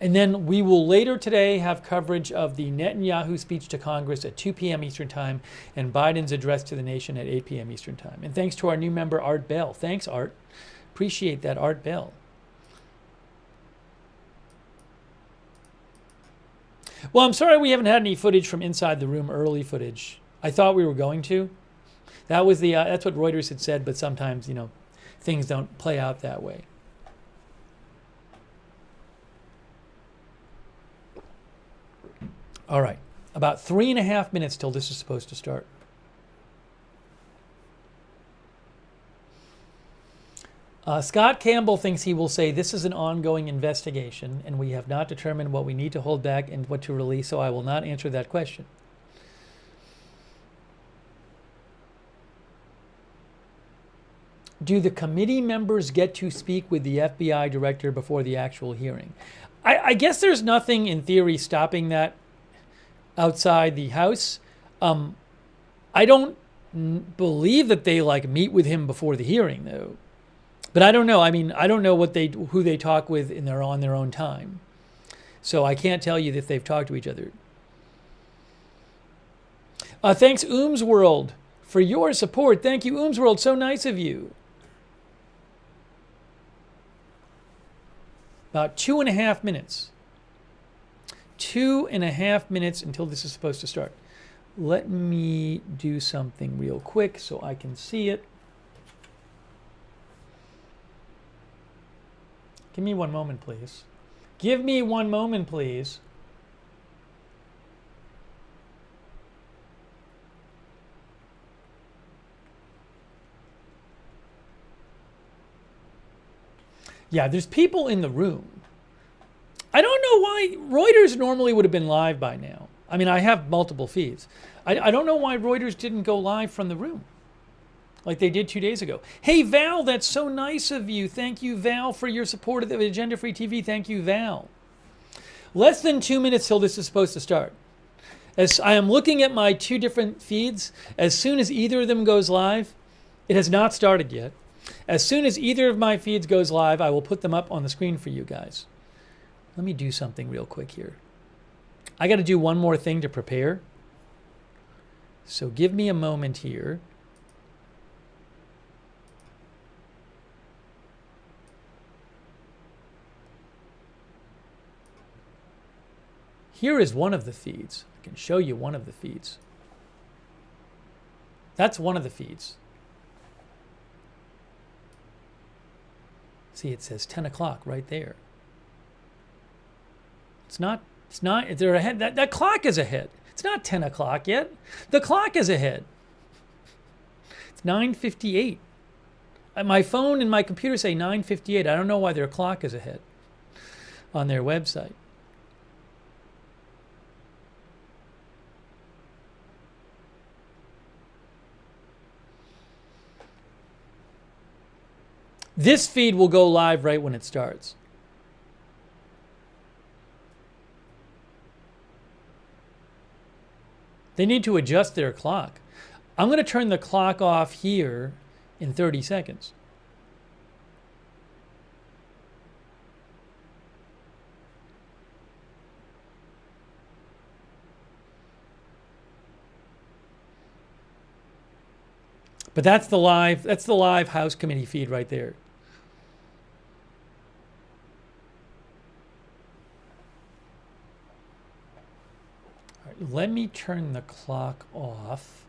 And then we will later today have coverage of the Netanyahu speech to Congress at 2 p.m. Eastern Time and Biden's address to the nation at 8 p.m. Eastern Time. And thanks to our new member, Art Bell. Thanks, Art. Appreciate that, Art Bell. Well, I'm sorry we haven't had any footage from inside the room, early footage. I thought we were going to. That was the that's what Reuters had said, but sometimes, you know, things don't play out that way. All right, about 3.5 minutes till this is supposed to start. Scott Campbell thinks he will say this is an ongoing investigation and we have not determined what we need to hold back and what to release, so I will not answer that question. Do the committee members get to speak with the FBI director before the actual hearing? I guess there's nothing in theory stopping that outside the House. I don't believe that they like meet with him before the hearing, though. But I don't know. I mean, I don't know what who they talk with on their own time. So I can't tell you if they've talked to each other. Thanks, World, for your support. Thank you, World. So nice of you. About 2.5 minutes. 2.5 minutes until this is supposed to start. Let me do something real quick so I can see it. Give me 1 moment, please. Give me 1 moment, please. Yeah, there's people in the room. I don't know why Reuters normally would have been live by now. I mean, I have multiple feeds. I don't know why Reuters didn't go live from the room like they did 2 days ago. Hey, Val, that's so nice of you. Thank you, Val, for your support of the Agenda Free TV. Thank you, Val. Less than 2 minutes till this is supposed to start. As I am looking at my 2 different feeds, as soon as either of them goes live, it has not started yet. As soon as either of my feeds goes live, I will put them up on the screen for you guys. Let me do something real quick here. I got to do one more thing to prepare. So give me a moment here. Here is one of the feeds. I can show you one of the feeds. That's one of the feeds. See, it says 10 o'clock right there. It's not, they're ahead. That clock is ahead. It's not 10 o'clock yet. The clock is ahead. It's 9:58. My phone and my computer say 9:58. I don't know why their clock is ahead on their website. This feed will go live right when it starts. They need to adjust their clock. I'm going to turn the clock off here in 30 seconds. But that's the live House Committee feed right there. Let me turn the clock off.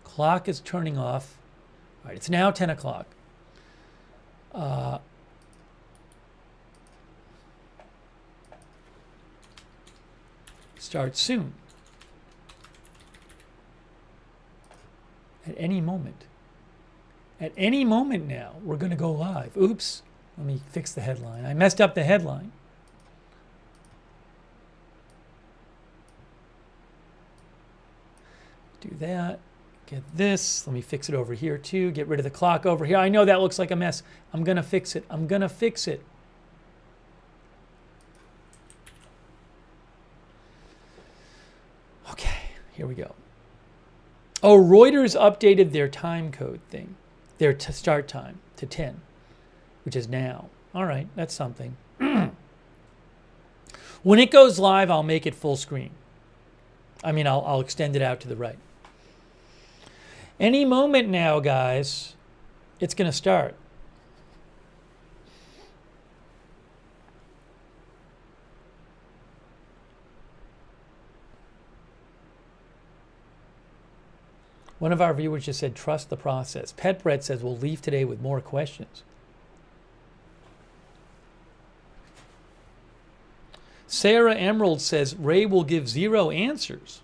Clock is turning off. All right, it's now 10 o'clock. Start soon. At any moment. At any moment now, we're going to go live. Oops. Let me fix the headline. I messed up the headline. Do that. Get this. Let me fix it over here too. Get rid of the clock over here. I know that looks like a mess. I'm going to fix it. I'm going to fix it. Okay, here we go. Oh, Reuters updated their time code thing, their start time to 10, which is now. All right, that's something. When it goes live, I'll make it full screen. I mean, I'll extend it out to the right. Any moment now, guys, it's going to start. One of our viewers just said, trust the process. Pet Brett says, we'll leave today with more questions. Sarah Emerald says, Ray will give 0 answers.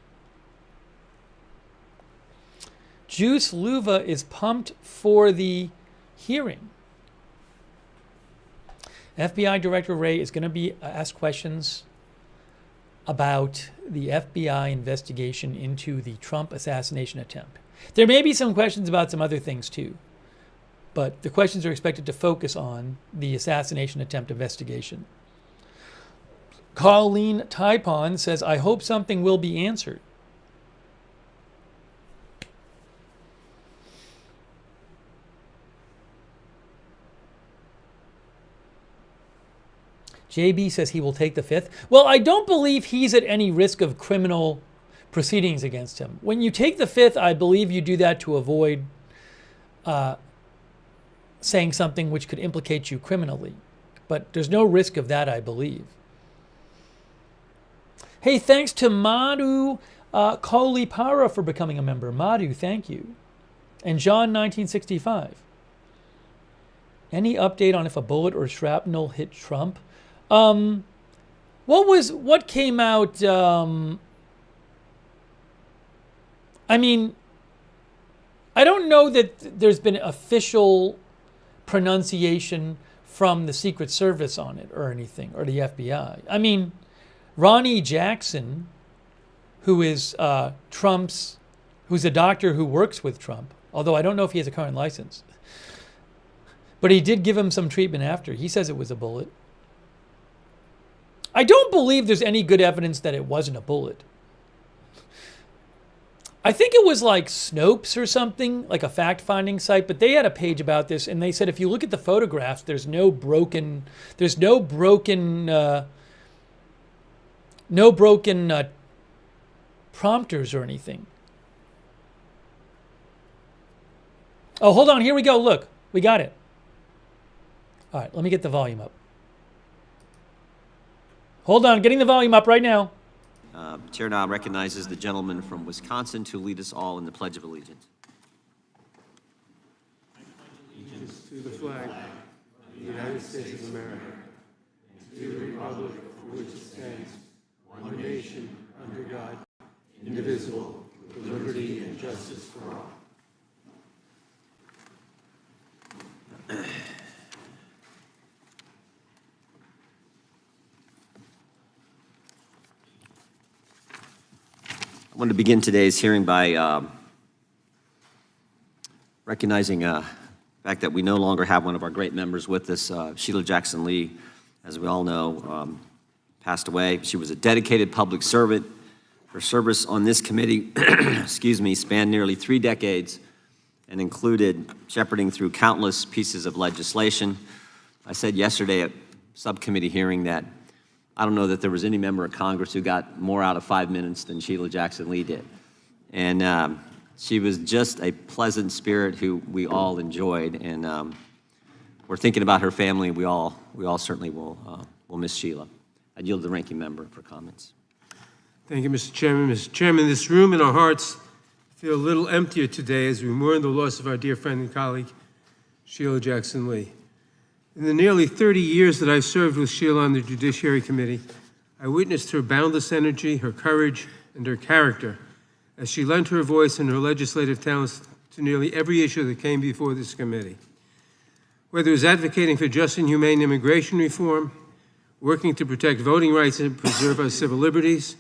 Juice Luva is pumped for the hearing. FBI Director Wray is going to be asked questions about the FBI investigation into the Trump assassination attempt. There may be some questions about some other things too, but the questions are expected to focus on the assassination attempt investigation. Colleen Typon says, I hope something will be answered. JB says he will take the Fifth. Well, I don't believe he's at any risk of criminal proceedings against him. When you take the Fifth, I believe you do that to avoid saying something which could implicate you criminally. But there's no risk of that, I believe. Hey, thanks to Madhu Kolipara for becoming a member. Madhu, thank you. And John 1965. Any update on if a bullet or shrapnel hit Trump? What came out? I mean, I don't know that there's been official pronunciation from the Secret Service on it or anything, or the FBI. I mean, Ronnie Jackson, who is who's a doctor who works with Trump, although I don't know if he has a current license, but he did give him some treatment after. He says it was a bullet. I don't believe there's any good evidence that it wasn't a bullet. I think it was like Snopes or something, like a fact-finding site, but they had a page about this, and they said if you look at the photographs, there's no broken prompters or anything. Oh, hold on, here we go. Look, we got it. All right, let me get the volume up. Hold on, getting the volume up right now. Chair now recognizes the gentleman from Wisconsin to lead us all in the Pledge of Allegiance. Allegiance to the flag of the United States of America, and to the republic for which it stands, one nation, under God, indivisible, with liberty and justice for all. I want to begin today's hearing by recognizing the fact that we no longer have one of our great members with us. Sheila Jackson Lee, as we all know, passed away. She was a dedicated public servant. Her service on this committee, spanned nearly 3 decades and included shepherding through countless pieces of legislation. I said yesterday at subcommittee hearing that I don't know that there was any member of Congress who got more out of 5 minutes than Sheila Jackson Lee did. And she was just a pleasant spirit who we all enjoyed. And we're thinking about her family. We all certainly will miss Sheila. I yield to the ranking member for comments. Thank you, Mr. Chairman. Mr. Chairman, this room and our hearts feel a little emptier today as we mourn the loss of our dear friend and colleague, Sheila Jackson Lee. In the nearly 30 years that I served with Sheila on the Judiciary Committee, I witnessed her boundless energy, her courage, and her character as she lent her voice and her legislative talents to nearly every issue that came before this committee. Whether it was advocating for just and humane immigration reform, working to protect voting rights and preserve our civil liberties,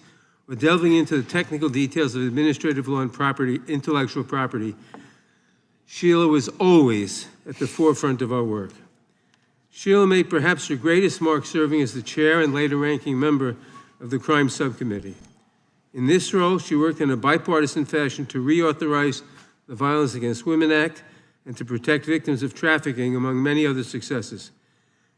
or delving into the technical details of administrative law and intellectual property, Sheila was always at the forefront of our work. Sheila made perhaps her greatest mark serving as the chair and later ranking member of the Crime Subcommittee. In this role, she worked in a bipartisan fashion to reauthorize the Violence Against Women Act and to protect victims of trafficking, among many other successes.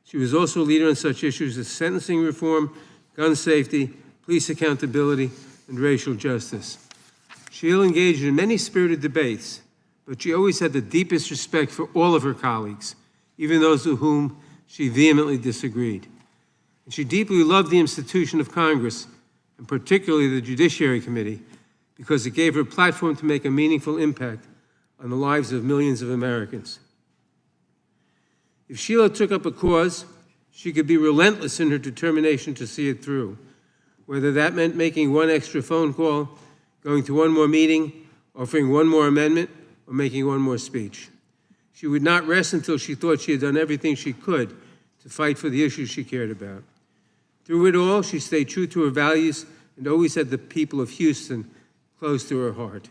She was also a leader on such issues as sentencing reform, gun safety, police accountability, and racial justice. Sheila engaged in many spirited debates, but she always had the deepest respect for all of her colleagues, even those with whom she vehemently disagreed. And she deeply loved the institution of Congress, and particularly the Judiciary Committee, because it gave her a platform to make a meaningful impact on the lives of millions of Americans. If Sheila took up a cause, she could be relentless in her determination to see it through, whether that meant making one extra phone call, going to one more meeting, offering one more amendment, or making one more speech. She would not rest until she thought she had done everything she could to fight for the issues she cared about. Through it all, she stayed true to her values and always had the people of Houston close to her heart.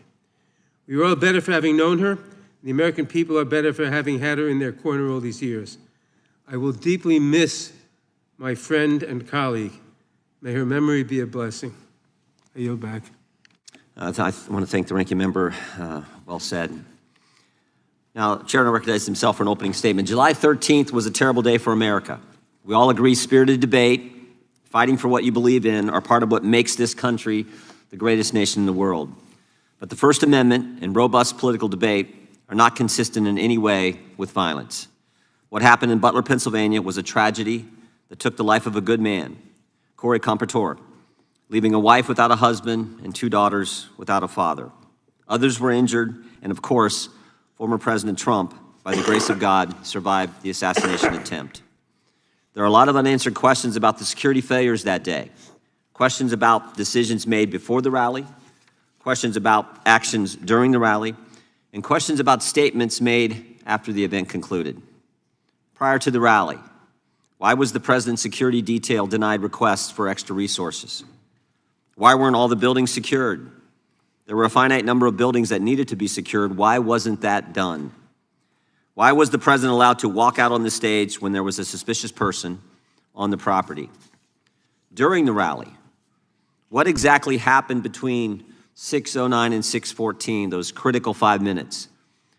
We are all better for having known her. The American people are better for having had her in their corner all these years. I will deeply miss my friend and colleague. May her memory be a blessing. I yield back. I want to thank the ranking member. Well said. Now, Chair now recognizes himself for an opening statement. July 13th was a terrible day for America. We all agree spirited debate, fighting for what you believe in, are part of what makes this country the greatest nation in the world. But the First Amendment and robust political debate are not consistent in any way with violence. What happened in Butler, Pennsylvania was a tragedy that took the life of a good man, Corey Compertor, leaving a wife without a husband and 2 daughters without a father. Others were injured, and of course, former President Trump, by the grace of God, survived the assassination attempt. There are a lot of unanswered questions about the security failures that day, questions about decisions made before the rally, questions about actions during the rally, and questions about statements made after the event concluded. Prior to the rally, why was the president's security detail denied requests for extra resources? Why weren't all the buildings secured? There were a finite number of buildings that needed to be secured. Why wasn't that done? Why was the president allowed to walk out on the stage when there was a suspicious person on the property? During the rally, what exactly happened between 6:09 and 6:14, those critical 5 minutes?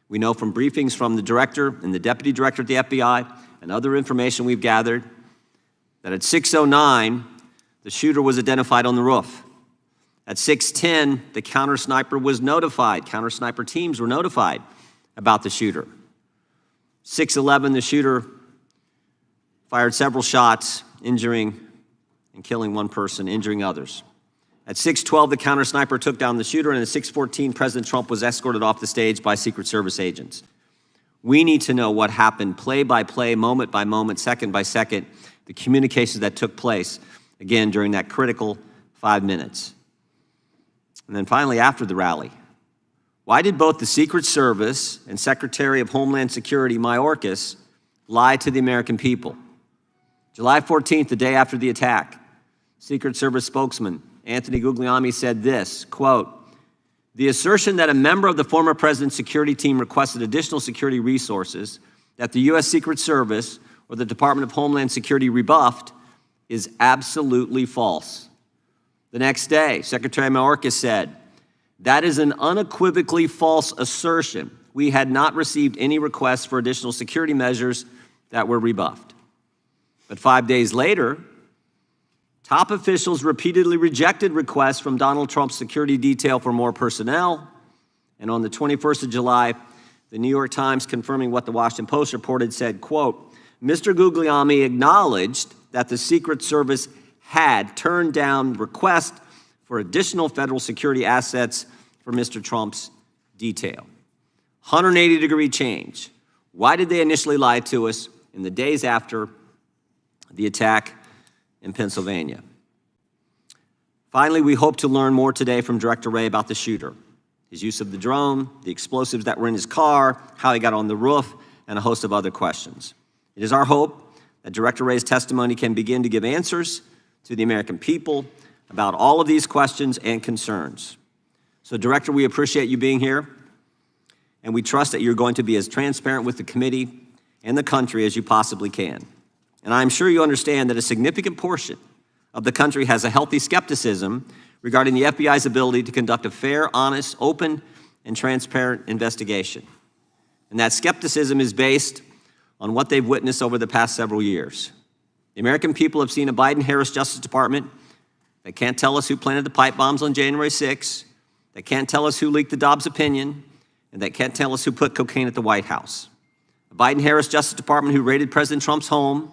We know from briefings from the director and the deputy director at the FBI and other information we've gathered that at 6:09, the shooter was identified on the roof. At 6:10, the counter sniper was notified. Counter sniper teams were notified about the shooter. 6:11, the shooter fired several shots, injuring and killing one person, injuring others. At 6:12, the counter sniper took down the shooter, and at 6:14, President Trump was escorted off the stage by Secret Service agents. We need to know what happened play by play, moment by moment, second by second, the communications that took place, again, during that critical 5 minutes. And then finally, after the rally, why did both the Secret Service and Secretary of Homeland Security, Mayorkas, lie to the American people? July 14th, the day after the attack, Secret Service spokesman Anthony Guglielmi said this, quote, "The assertion that a member of the former president's security team requested additional security resources that the U.S. Secret Service or the Department of Homeland Security rebuffed is absolutely false." The next day, Secretary Mayorkas said, "That is an unequivocally false assertion. We had not received any requests for additional security measures that were rebuffed." But 5 days later, top officials repeatedly rejected requests from Donald Trump's security detail for more personnel. And on the 21st of July, the New York Times, confirming what the Washington Post reported, said, quote, "Mr. Guglielmi acknowledged that the Secret Service had turned down requests for additional federal security assets for Mr. Trump's detail." 180-degree change. Why did they initially lie to us in the days after the attack in Pennsylvania? Finally, we hope to learn more today from Director Wray about the shooter, his use of the drone, the explosives that were in his car, how he got on the roof, and a host of other questions. It is our hope that Director Wray's testimony can begin to give answers to the American people about all of these questions and concerns. So, Director, we appreciate you being here, and we trust that you're going to be as transparent with the committee and the country as you possibly can. And I'm sure you understand that a significant portion of the country has a healthy skepticism regarding the FBI's ability to conduct a fair, honest, open, and transparent investigation. And that skepticism is based on what they've witnessed over the past several years. The American people have seen a Biden-Harris Justice Department that can't tell us who planted the pipe bombs on January 6th, that can't tell us who leaked the Dobbs opinion, and that can't tell us who put cocaine at the White House. A Biden-Harris Justice Department who raided President Trump's home,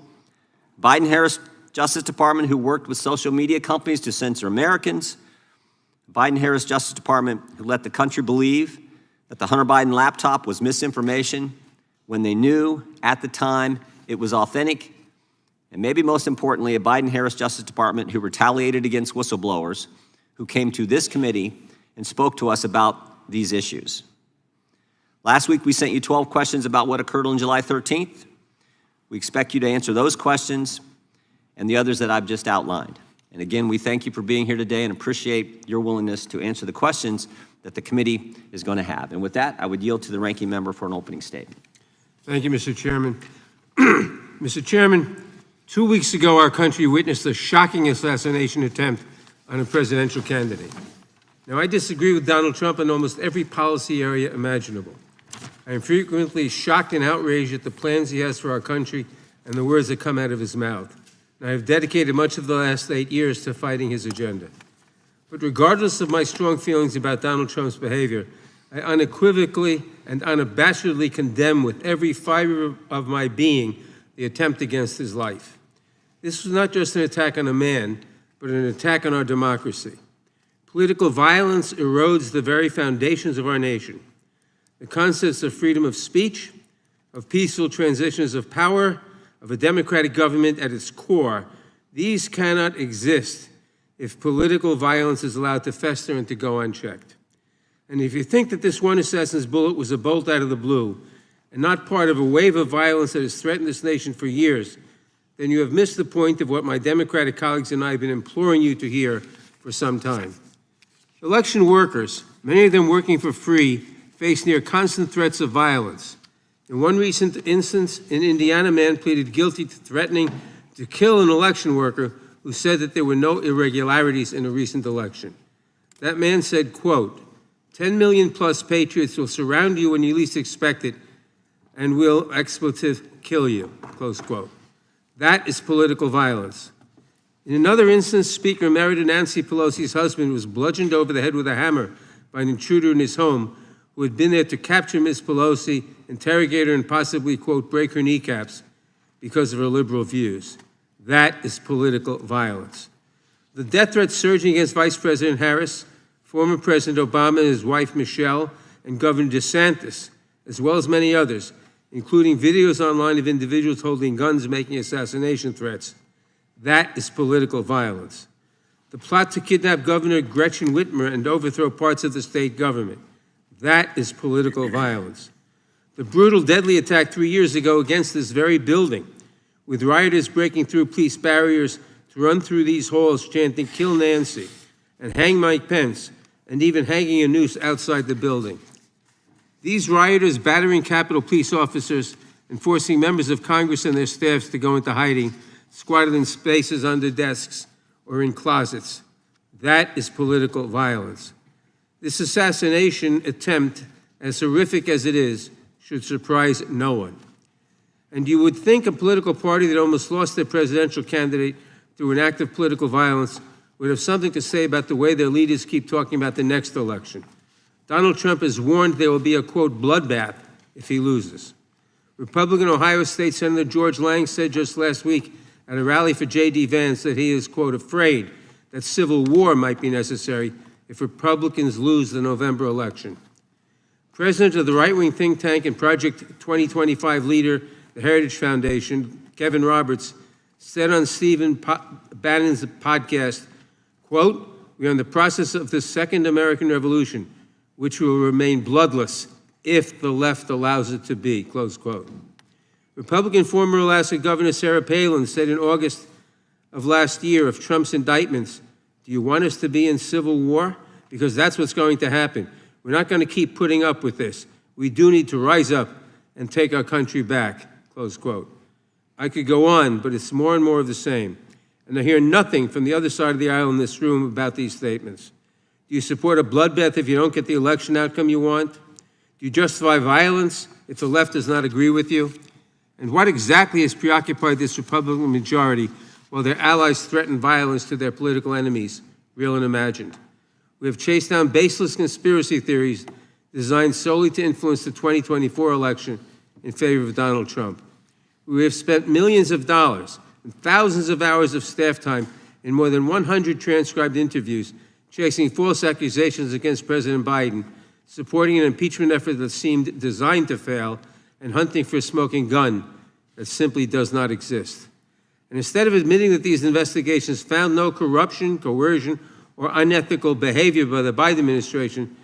Biden-Harris Justice Department who worked with social media companies to censor Americans, Biden-Harris Justice Department who let the country believe that the Hunter Biden laptop was misinformation when they knew at the time it was authentic, and maybe most importantly, a Biden-Harris Justice Department who retaliated against whistleblowers who came to this committee and spoke to us about these issues. Last week, we sent you 12 questions about what occurred on July 13th. We expect you to answer those questions and the others that I've just outlined. And again, we thank you for being here today and appreciate your willingness to answer the questions that the committee is going to have. And with that, I would yield to the ranking member for an opening statement. Thank you, Mr. Chairman. Mr. Chairman, 2 weeks ago, our country witnessed a shocking assassination attempt on a presidential candidate. Now, I disagree with Donald Trump in almost every policy area imaginable. I am frequently shocked and outraged at the plans he has for our country and the words that come out of his mouth. And I have dedicated much of the last 8 years to fighting his agenda. But regardless of my strong feelings about Donald Trump's behavior, I unequivocally and unabashedly condemn with every fiber of my being the attempt against his life. This was not just an attack on a man, but an attack on our democracy. Political violence erodes the very foundations of our nation. The concepts of freedom of speech, of peaceful transitions of power, of a democratic government at its core, these cannot exist if political violence is allowed to fester and to go unchecked. And if you think that this one assassin's bullet was a bolt out of the blue and not part of a wave of violence that has threatened this nation for years, then you have missed the point of what my Democratic colleagues and I have been imploring you to hear for some time. Election workers, many of them working for free, face near constant threats of violence. In one recent instance, an Indiana man pleaded guilty to threatening to kill an election worker who said that there were no irregularities in a recent election. That man said, quote, 10 million plus patriots will surround you when you least expect it and will expletive kill you, close quote. That is political violence. In another instance, Speaker Emerita Nancy Pelosi's husband was bludgeoned over the head with a hammer by an intruder in his home who had been there to capture Ms. Pelosi, interrogate her, and possibly, quote, break her kneecaps because of her liberal views. That is political violence. The death threats surging against Vice President Harris, former President Obama and his wife Michelle, and Governor DeSantis, as well as many others, including videos online of individuals holding guns making assassination threats. That is political violence. The plot to kidnap Governor Gretchen Whitmer and overthrow parts of the state government. That is political violence. The brutal, deadly attack 3 years ago against this very building, with rioters breaking through police barriers to run through these halls chanting, "Kill Nancy," and "Hang Mike Pence," and even hanging a noose outside the building. These rioters battering Capitol Police officers and forcing members of Congress and their staffs to go into hiding, squatted in spaces under desks or in closets. That is political violence. This assassination attempt, as horrific as it is, should surprise no one. And you would think a political party that almost lost their presidential candidate through an act of political violence would have something to say about the way their leaders keep talking about the next election. Donald Trump has warned there will be a, quote, bloodbath if he loses. Republican Ohio State Senator George Lang said just last week at a rally for J.D. Vance that he is, quote, afraid that civil war might be necessary if Republicans lose the November election. President of the right-wing think tank and Project 2025 leader, the Heritage Foundation, Kevin Roberts, said on Stephen Bannon's podcast, quote, "We are in the process of the second American Revolution, which will remain bloodless if the left allows it to be," close quote. Republican former Alaska Governor Sarah Palin said in August of last year of Trump's indictments, "Do you want us to be in civil war? Because that's what's going to happen. We're not going to keep putting up with this. We do need to rise up and take our country back," close quote. I could go on, but it's more and more of the same. And I hear nothing from the other side of the aisle in this room about these statements. Do you support a bloodbath if you don't get the election outcome you want? Do you justify violence if the left does not agree with you? And what exactly has preoccupied this Republican majority while their allies threaten violence to their political enemies, real and imagined? We have chased down baseless conspiracy theories designed solely to influence the 2024 election in favor of Donald Trump. We have spent millions of dollars and thousands of hours of staff time in more than 100 transcribed interviews chasing false accusations against President Biden, supporting an impeachment effort that seemed designed to fail, and hunting for a smoking gun that simply does not exist. And instead of admitting that these investigations found no corruption, coercion, or unethical behavior by the Biden administration,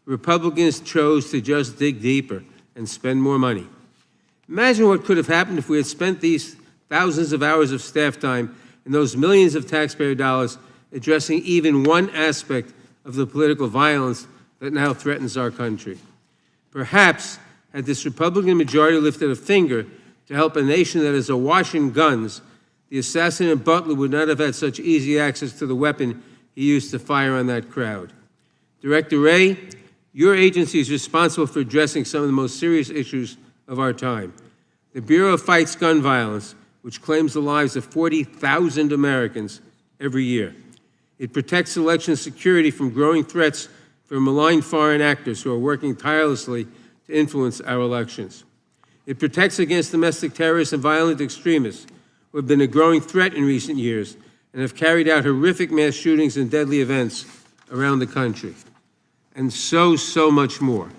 Republicans chose to just dig deeper and spend more money. Imagine what could have happened if we had spent these thousands of hours of staff time and those millions of taxpayer dollars addressing even one aspect of the political violence that now threatens our country. Perhaps, had this Republican majority lifted a finger to help a nation that is awash in guns, the assassin in Butler would not have had such easy access to the weapon he used to fire on that crowd. Director Wray, your agency is responsible for addressing some of the most serious issues of our time. The Bureau fights gun violence, which claims the lives of 40,000 Americans every year. It protects election security from growing threats from malign foreign actors who are working tirelessly to influence our elections. It protects against domestic terrorists and violent extremists who have been a growing threat in recent years and have carried out horrific mass shootings and deadly events around the country. And so much more.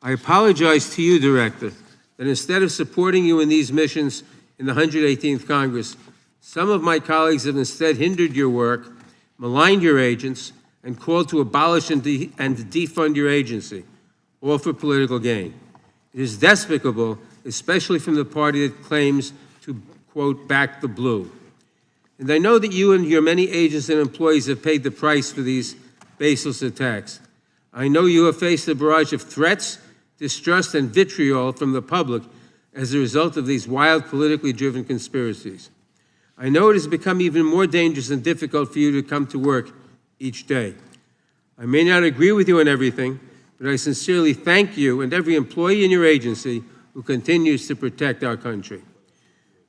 I apologize to you, Director, that instead of supporting you in these missions in the 118th Congress, some of my colleagues have instead hindered your work, maligned your agents, and called to abolish and defund your agency, all for political gain. It is despicable, especially from the party that claims to, quote, back the blue. And I know that you and your many agents and employees have paid the price for these baseless attacks. I know you have faced a barrage of threats, distrust, and vitriol from the public as a result of these wild, politically driven conspiracies. I know it has become even more dangerous and difficult for you to come to work each day. I may not agree with you on everything, but I sincerely thank you and every employee in your agency who continues to protect our country.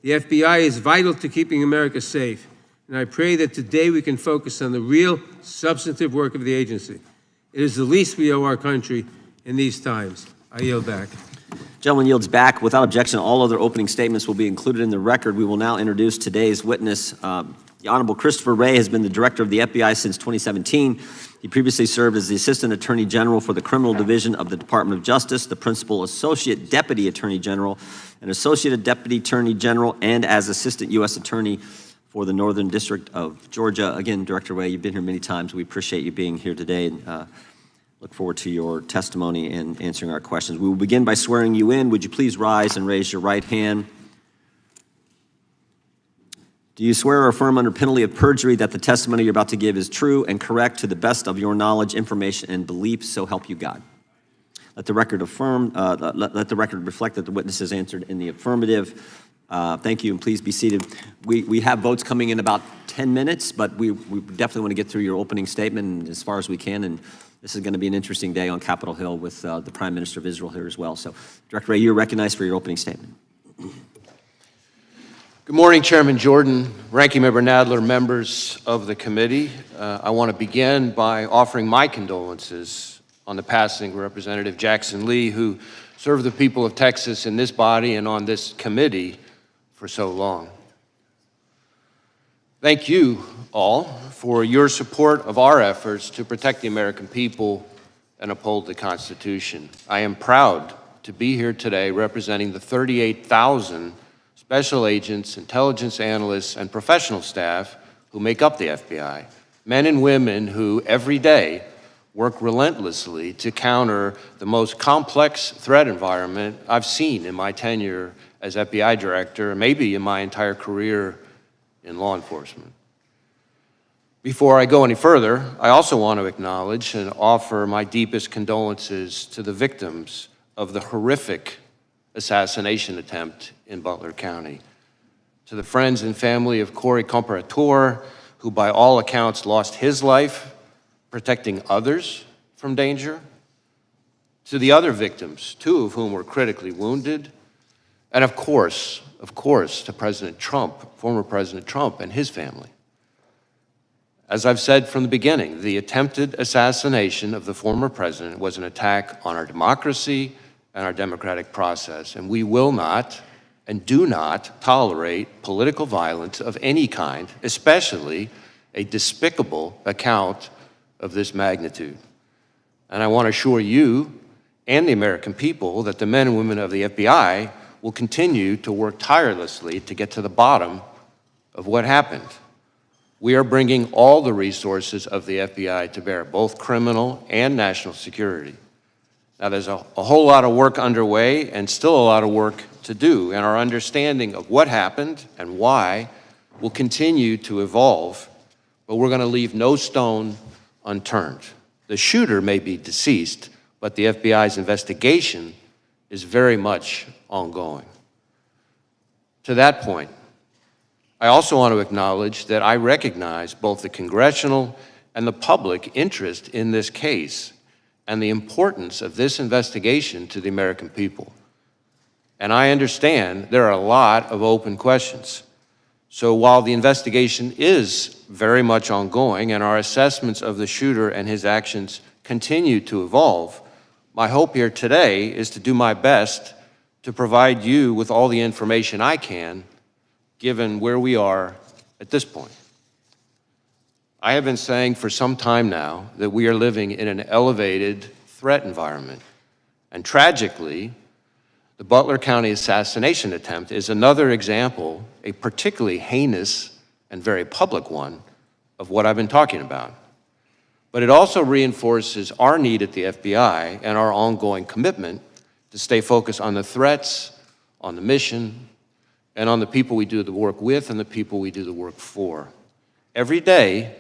The FBI is vital to keeping America safe, and I pray that today we can focus on the real, substantive work of the agency. It is the least we owe our country in these times. I yield back. Gentleman yields back. Without objection, all other opening statements will be included in the record. We will now introduce today's witness. The Honorable Christopher Wray has been the Director of the FBI since 2017. He previously served as the Assistant Attorney General for the Criminal Division of the Department of Justice, the Principal Associate Deputy Attorney General, and Associate Deputy Attorney General, and as Assistant U.S. Attorney for the Northern District of Georgia. Again, Director Wray, you've been here many times. We appreciate you being here today, and look forward to your testimony and answering our questions. We will begin by swearing you in. Would you please rise and raise your right hand? Do you swear or affirm under penalty of perjury that the testimony you're about to give is true and correct to the best of your knowledge, information, and belief, so help you God? Let the record let the record reflect that the witness has answered in the affirmative. Thank you, and please be seated. We have votes coming in about 10 minutes, but we definitely want to get through your opening statement as far as we can, and this is going to be an interesting day on Capitol Hill with the Prime Minister of Israel here as well. So, Director Wray, you're recognized for your opening statement. Good morning, Chairman Jordan, Ranking Member Nadler, members of the committee. I want to begin by offering my condolences on the passing of Representative Jackson Lee, who served the people of Texas in this body and on this committee for so long. Thank you all for your support of our efforts to protect the American people and uphold the Constitution. I am proud to be here today representing the 38,000 special agents, intelligence analysts, and professional staff who make up the FBI, men and women who every day work relentlessly to counter the most complex threat environment I've seen in my tenure as FBI Director, and maybe in my entire career in law enforcement. Before I go any further, I also want to acknowledge and offer my deepest condolences to the victims of the horrific assassination attempt in Butler County, to the friends and family of Corey Comparator, who by all accounts lost his life protecting others from danger, to the other victims, two of whom were critically wounded, and of course, to President Trump, former President Trump and his family. As I've said from the beginning, the attempted assassination of the former president was an attack on our democracy and our democratic process, and we will not and do not tolerate political violence of any kind, especially a despicable account of this magnitude. And I want to assure you and the American people that the men and women of the FBI will continue to work tirelessly to get to the bottom of what happened. We are bringing all the resources of the FBI to bear, both criminal and national security. Now, there's a whole lot of work underway and still a lot of work to do, and our understanding of what happened and why will continue to evolve, but we're going to leave no stone unturned. The shooter may be deceased, but the FBI's investigation is very much ongoing. To that point, I also want to acknowledge that I recognize both the congressional and the public interest in this case and the importance of this investigation to the American people. And I understand there are a lot of open questions. So while the investigation is very much ongoing and our assessments of the shooter and his actions continue to evolve, my hope here today is to do my best to provide you with all the information I can, given where we are at this point. I have been saying for some time now that we are living in an elevated threat environment. And tragically, the Butler County assassination attempt is another example, a particularly heinous and very public one, of what I've been talking about. But it also reinforces our need at the FBI and our ongoing commitment to stay focused on the threats, on the mission, and on the people we do the work with and the people we do the work for. Every day,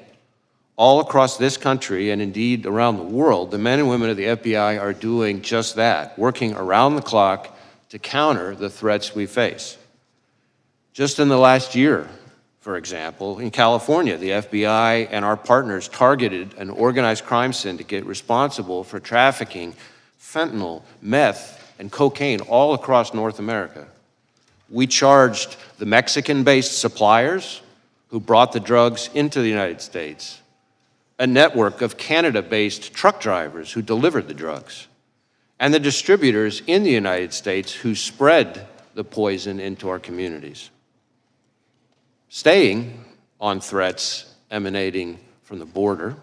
all across this country and indeed around the world, the men and women of the FBI are doing just that, working around the clock to counter the threats we face. Just in the last year, for example, in California, the FBI and our partners targeted an organized crime syndicate responsible for trafficking fentanyl, meth, and cocaine all across North America. We charged the Mexican-based suppliers who brought the drugs into the United States, a network of Canada-based truck drivers who delivered the drugs, and the distributors in the United States who spread the poison into our communities. Staying on threats emanating from the border,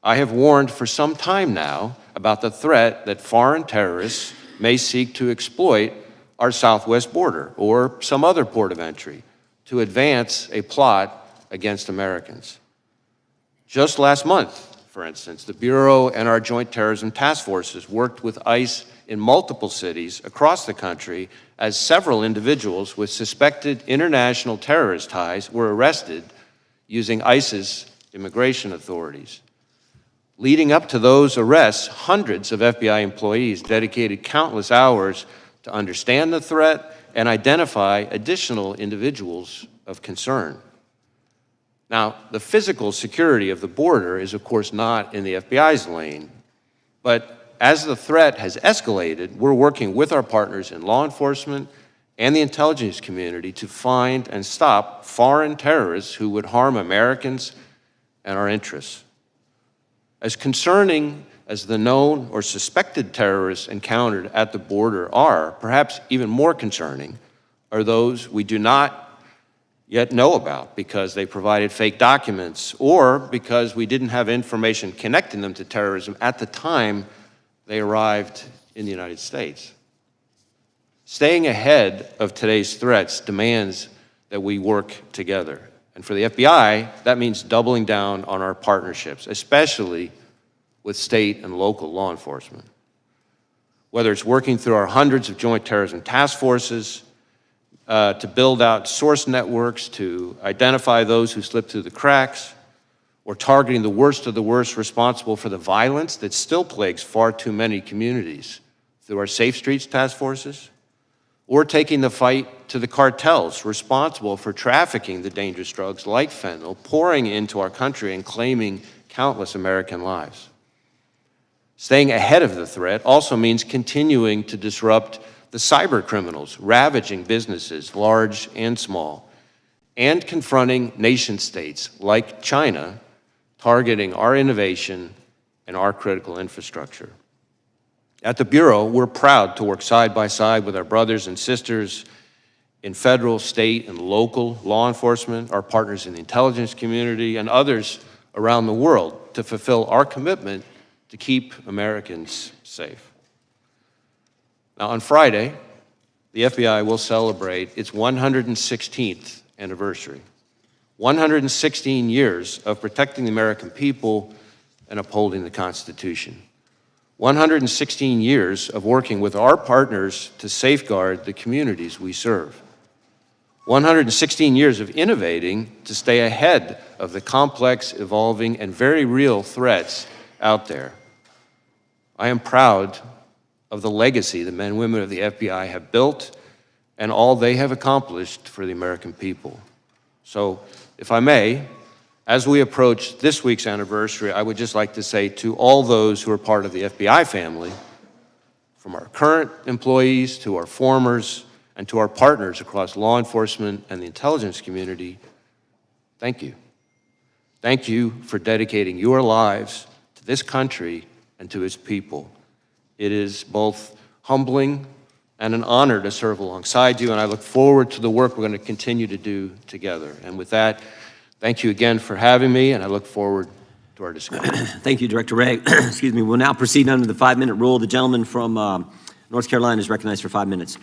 I have warned for some time now about the threat that foreign terrorists may seek to exploit our southwest border or some other port of entry to advance a plot against Americans. Just last month, for instance, the Bureau and our Joint Terrorism Task Forces worked with ICE in multiple cities across the country as several individuals with suspected international terrorist ties were arrested using ICE's immigration authorities. Leading up to those arrests, hundreds of FBI employees dedicated countless hours to understand the threat and identify additional individuals of concern. Now, the physical security of the border is, of course, not in the FBI's lane, but as the threat has escalated, we're working with our partners in law enforcement and the intelligence community to find and stop foreign terrorists who would harm Americans and our interests. As concerning as the known or suspected terrorists encountered at the border are, perhaps even more concerning are those we do not yet know about because they provided fake documents or because we didn't have information connecting them to terrorism at the time they arrived in the United States. Staying ahead of today's threats demands that we work together. And for the FBI, that means doubling down on our partnerships, especially with state and local law enforcement. Whether it's working through our hundreds of joint terrorism task forces, to build out source networks to identify those who slip through the cracks, or targeting the worst of the worst responsible for the violence that still plagues far too many communities through our Safe Streets task forces, or taking the fight to the cartels responsible for trafficking the dangerous drugs like fentanyl, pouring into our country and claiming countless American lives. Staying ahead of the threat also means continuing to disrupt the cyber criminals ravaging businesses, large and small, and confronting nation states like China, targeting our innovation and our critical infrastructure. At the Bureau, we're proud to work side by side with our brothers and sisters in federal, state, and local law enforcement, our partners in the intelligence community, and others around the world to fulfill our commitment to keep Americans safe. Now, on Friday, the FBI will celebrate its 116th anniversary. 116 years of protecting the American people and upholding the Constitution. 116 years of working with our partners to safeguard the communities we serve. 116 years of innovating to stay ahead of the complex, evolving, and very real threats out there. I am proud of the legacy the men and women of the FBI have built and all they have accomplished for the American people. So, if I may, as we approach this week's anniversary, I would just like to say to all those who are part of the FBI family, from our current employees to our formers, And to our partners across law enforcement and the intelligence community, thank you. Thank you for dedicating your lives to this country and to its people. It is both humbling and an honor to serve alongside you, and I look forward to the work we're going to continue to do together. And with that, thank you again for having me, and I look forward to our discussion. Thank you, Director Wray. Excuse me. We'll now proceed under the 5-minute rule. The gentleman from North Carolina is recognized for 5 minutes.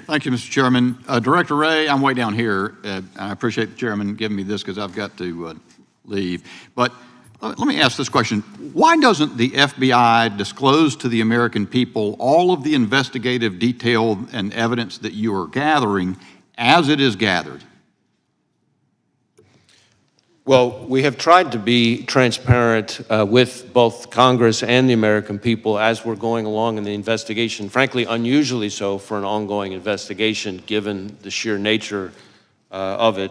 Thank you, Mr. Chairman. Director Wray, I'm way down here, and I appreciate the chairman giving me this because I've got to leave. But let me ask this question. Why doesn't the FBI disclose to the American people all of the investigative detail and evidence that you are gathering as it is gathered? Well, we have tried to be transparent with both Congress and the American people as we're going along in the investigation, frankly, unusually so for an ongoing investigation, given the sheer nature of it.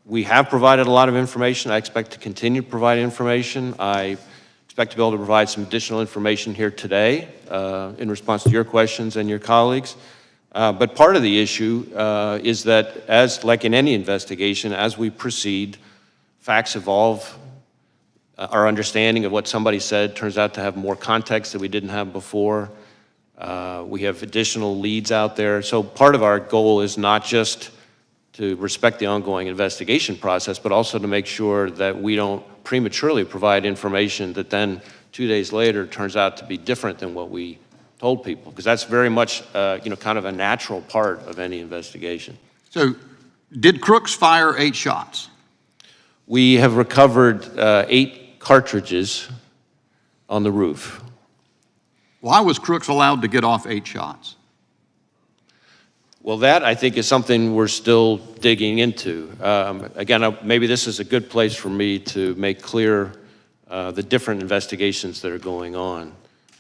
We have provided a lot of information. I expect to continue to provide information. I expect to be able to provide some additional information here today in response to your questions and your colleagues. But part of the issue is that, as like in any investigation, as we proceed, facts evolve. Our understanding of what somebody said turns out to have more context that we didn't have before. We have additional leads out there. So part of our goal is not just to respect the ongoing investigation process, but also to make sure that we don't prematurely provide information that then 2 days later turns out to be different than what we told people, because that's very much, kind of a natural part of any investigation. So, did Crooks fire 8 shots? We have recovered 8 cartridges on the roof. Why was Crooks allowed to get off 8 shots? Well, that, I think, is something we're still digging into. Again, maybe this is a good place for me to make clear the different investigations that are going on.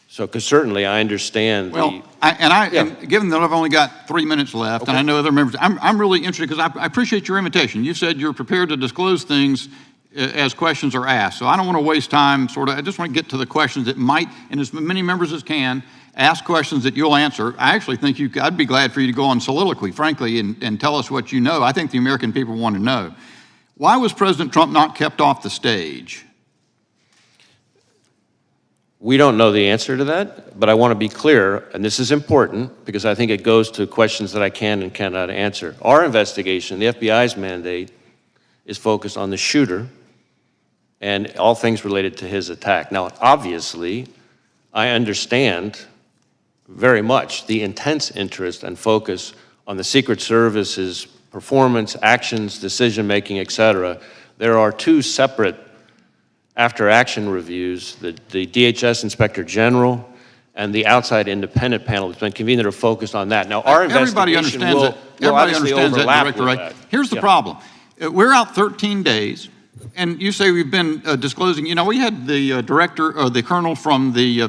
So, because certainly I understand and given that I've only got 3 minutes left, and I know other members, I'm really interested because I appreciate your invitation. You said you're prepared to disclose things as questions are asked. So I don't want to waste time, I just want to get to the questions that might, and as many members as can, ask questions that you'll answer. I actually think I'd be glad for you to go on soliloquy, frankly, and tell us what you know. I think the American people want to know. Why was President Trump not kept off the stage? We don't know the answer to that, but I want to be clear, and this is important because I think it goes to questions that I can and cannot answer. Our investigation, the FBI's mandate, is focused on the shooter and all things related to his attack. Now, obviously, I understand very much the intense interest and focus on the Secret Service's performance, actions, decision-making, et cetera. There are 2 separate after-action reviews, the DHS Inspector General and the outside independent panel that's been convened that are focused on that. Now, our investigation will obviously overlap with that. Here's the problem. We're out 13 days, and you say we've been disclosing. You know, we had the director, or the colonel from the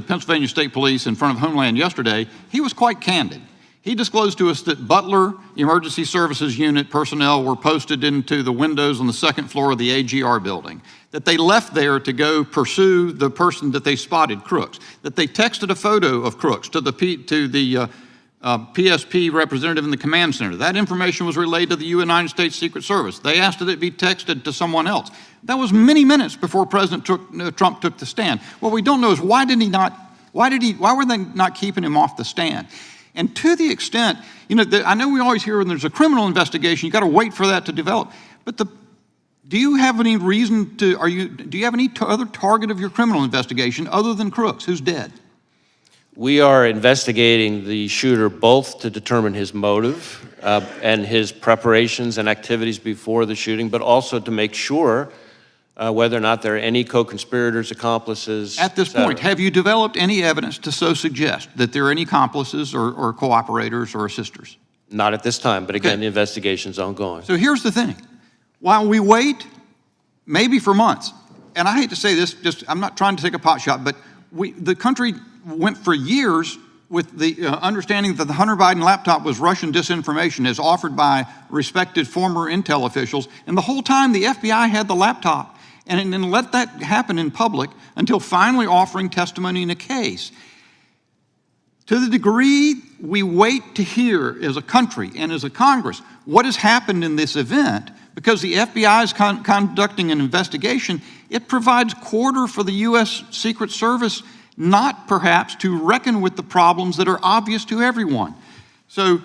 Pennsylvania State Police in front of Homeland yesterday. He was quite candid. He disclosed to us that Butler Emergency Services Unit personnel were posted into the windows on the 2nd floor of the AGR building, that they left there to go pursue the person that they spotted, Crooks, that they texted a photo of Crooks to the PSP representative in the command center. That information was relayed to the United States Secret Service. They asked that it be texted to someone else. That was many minutes before President Trump took the stand. What we don't know is why were they not keeping him off the stand? And to the extent, I know we always hear when there's a criminal investigation, you got to wait for that to develop. But do you have any reason do you have any other target of your criminal investigation other than Crooks, who's dead? We are investigating the shooter both to determine his motive and his preparations and activities before the shooting, but also to make sure whether or not there are any co-conspirators, accomplices. At this point, have you developed any evidence to so suggest that there are any accomplices or cooperators or assisters? Not at this time, but again, the investigation's ongoing. So here's the thing. While we wait, maybe for months, and I hate to say this, I'm not trying to take a pot shot, but the country went for years with the understanding that the Hunter Biden laptop was Russian disinformation as offered by respected former intel officials, and the whole time the FBI had the laptop and then let that happen in public until finally offering testimony in a case. To the degree we wait to hear as a country and as a Congress what has happened in this event, because the FBI is conducting an investigation, it provides quarter for the U.S. Secret Service not perhaps to reckon with the problems that are obvious to everyone. So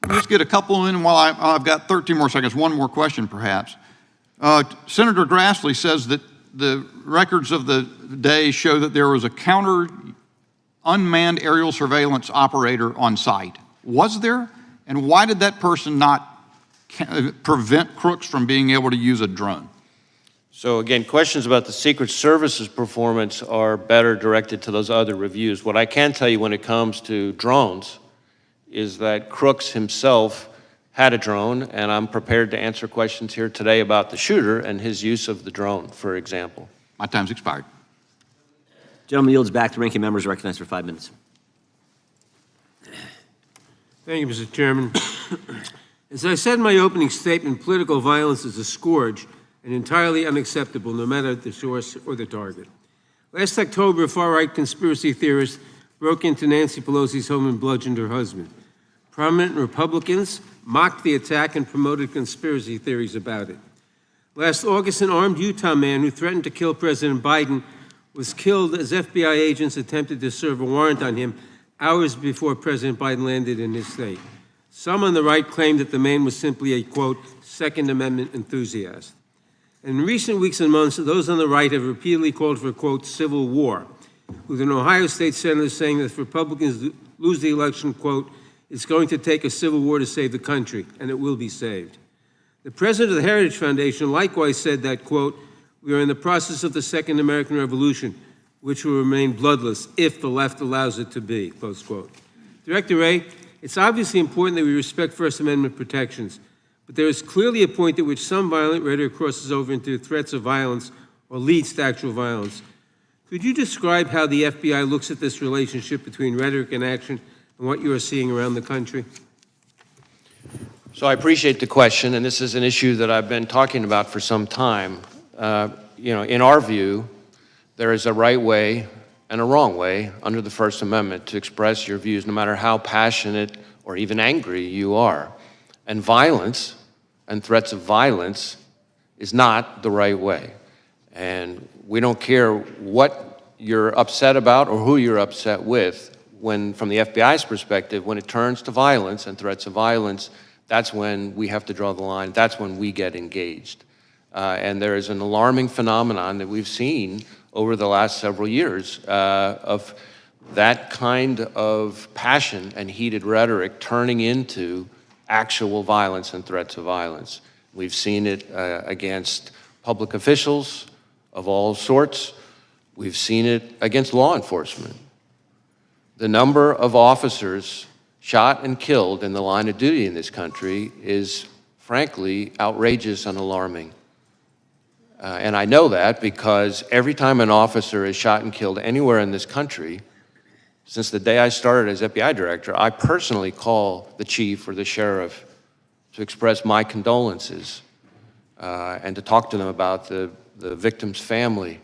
let's get a couple in while I've got 13 more seconds. One more question perhaps. Senator Grassley says that the records of the day show that there was a counter unmanned aerial surveillance operator on site. Was there? And why did that person not prevent crooks from being able to use a drone? So again, questions about the Secret Service's performance are better directed to those other reviews. What I can tell you when it comes to drones is that Crooks himself had a drone, and I'm prepared to answer questions here today about the shooter and his use of the drone, for example. My time's expired. Gentleman yields back. The ranking member is recognized for 5 minutes. Thank you, Mr. Chairman. As I said in my opening statement, political violence is a scourge and entirely unacceptable, no matter the source or the target. Last October, far-right conspiracy theorists broke into Nancy Pelosi's home and bludgeoned her husband. Prominent Republicans mocked the attack and promoted conspiracy theories about it. Last August, an armed Utah man who threatened to kill President Biden was killed as FBI agents attempted to serve a warrant on him hours before President Biden landed in his state. Some on the right claimed that the man was simply a, quote, Second Amendment enthusiast. And in recent weeks and months, those on the right have repeatedly called for, quote, civil war, with an Ohio state senator saying that if Republicans lose the election, quote, it's going to take a civil war to save the country, and it will be saved. The president of the Heritage Foundation likewise said that, quote, we are in the process of the Second American Revolution, which will remain bloodless if the left allows it to be, close quote. Director Wray, it's obviously important that we respect First Amendment protections, but there is clearly a point at which some violent rhetoric crosses over into threats of violence or leads to actual violence. Could you describe how the FBI looks at this relationship between rhetoric and action and what you are seeing around the country? So I appreciate the question, and this is an issue that I've been talking about for some time. In our view, there is a right way and a wrong way under the First Amendment to express your views, no matter how passionate or even angry you are. And violence and threats of violence is not the right way. And we don't care what you're upset about or who you're upset with. When, from the FBI's perspective, when it turns to violence and threats of violence, that's when we have to draw the line. That's when we get engaged. And there is an alarming phenomenon that we've seen over the last several years of that kind of passion and heated rhetoric turning into actual violence and threats of violence. We've seen it against public officials of all sorts. We've seen it against law enforcement. The number of officers shot and killed in the line of duty in this country is, frankly, outrageous and alarming. And I know that because every time an officer is shot and killed anywhere in this country, since the day I started as FBI director, I personally call the chief or the sheriff to express my condolences and to talk to them about the victim's family.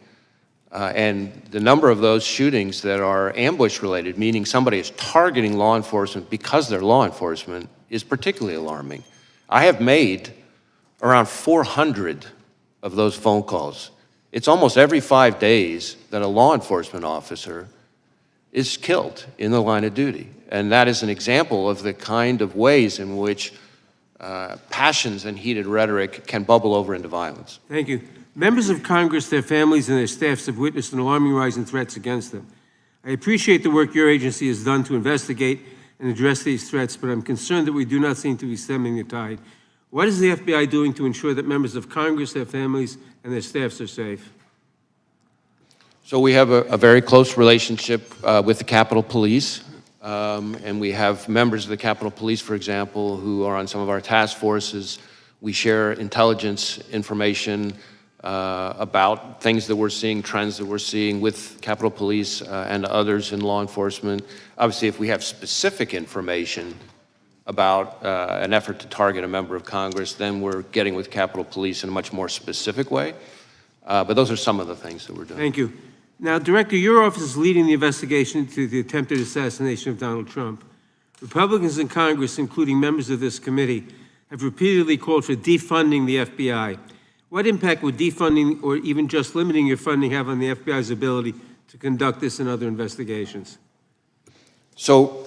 And the number of those shootings that are ambush-related, meaning somebody is targeting law enforcement because they're law enforcement, is particularly alarming. I have made around 400 of those phone calls. It's almost every 5 days that a law enforcement officer is killed in the line of duty. And that is an example of the kind of ways in which passions and heated rhetoric can bubble over into violence. Thank you. Members of Congress, their families, and their staffs have witnessed an alarming rise in threats against them. I appreciate the work your agency has done to investigate and address these threats, but I'm concerned that we do not seem to be stemming the tide. What is the FBI doing to ensure that members of Congress, their families, and their staffs are safe? So we have a very close relationship with the Capitol Police, and we have members of the Capitol Police, for example, who are on some of our task forces. We share intelligence information about things that we're seeing, trends that we're seeing with Capitol Police and others in law enforcement. Obviously, if we have specific information about an effort to target a member of Congress, then we're getting with Capitol Police in a much more specific way. But those are some of the things that we're doing. Thank you. Now, Director, your office is leading the investigation into the attempted assassination of Donald Trump. Republicans in Congress, including members of this committee, have repeatedly called for defunding the FBI. What impact would defunding or even just limiting your funding have on the FBI's ability to conduct this and other investigations? So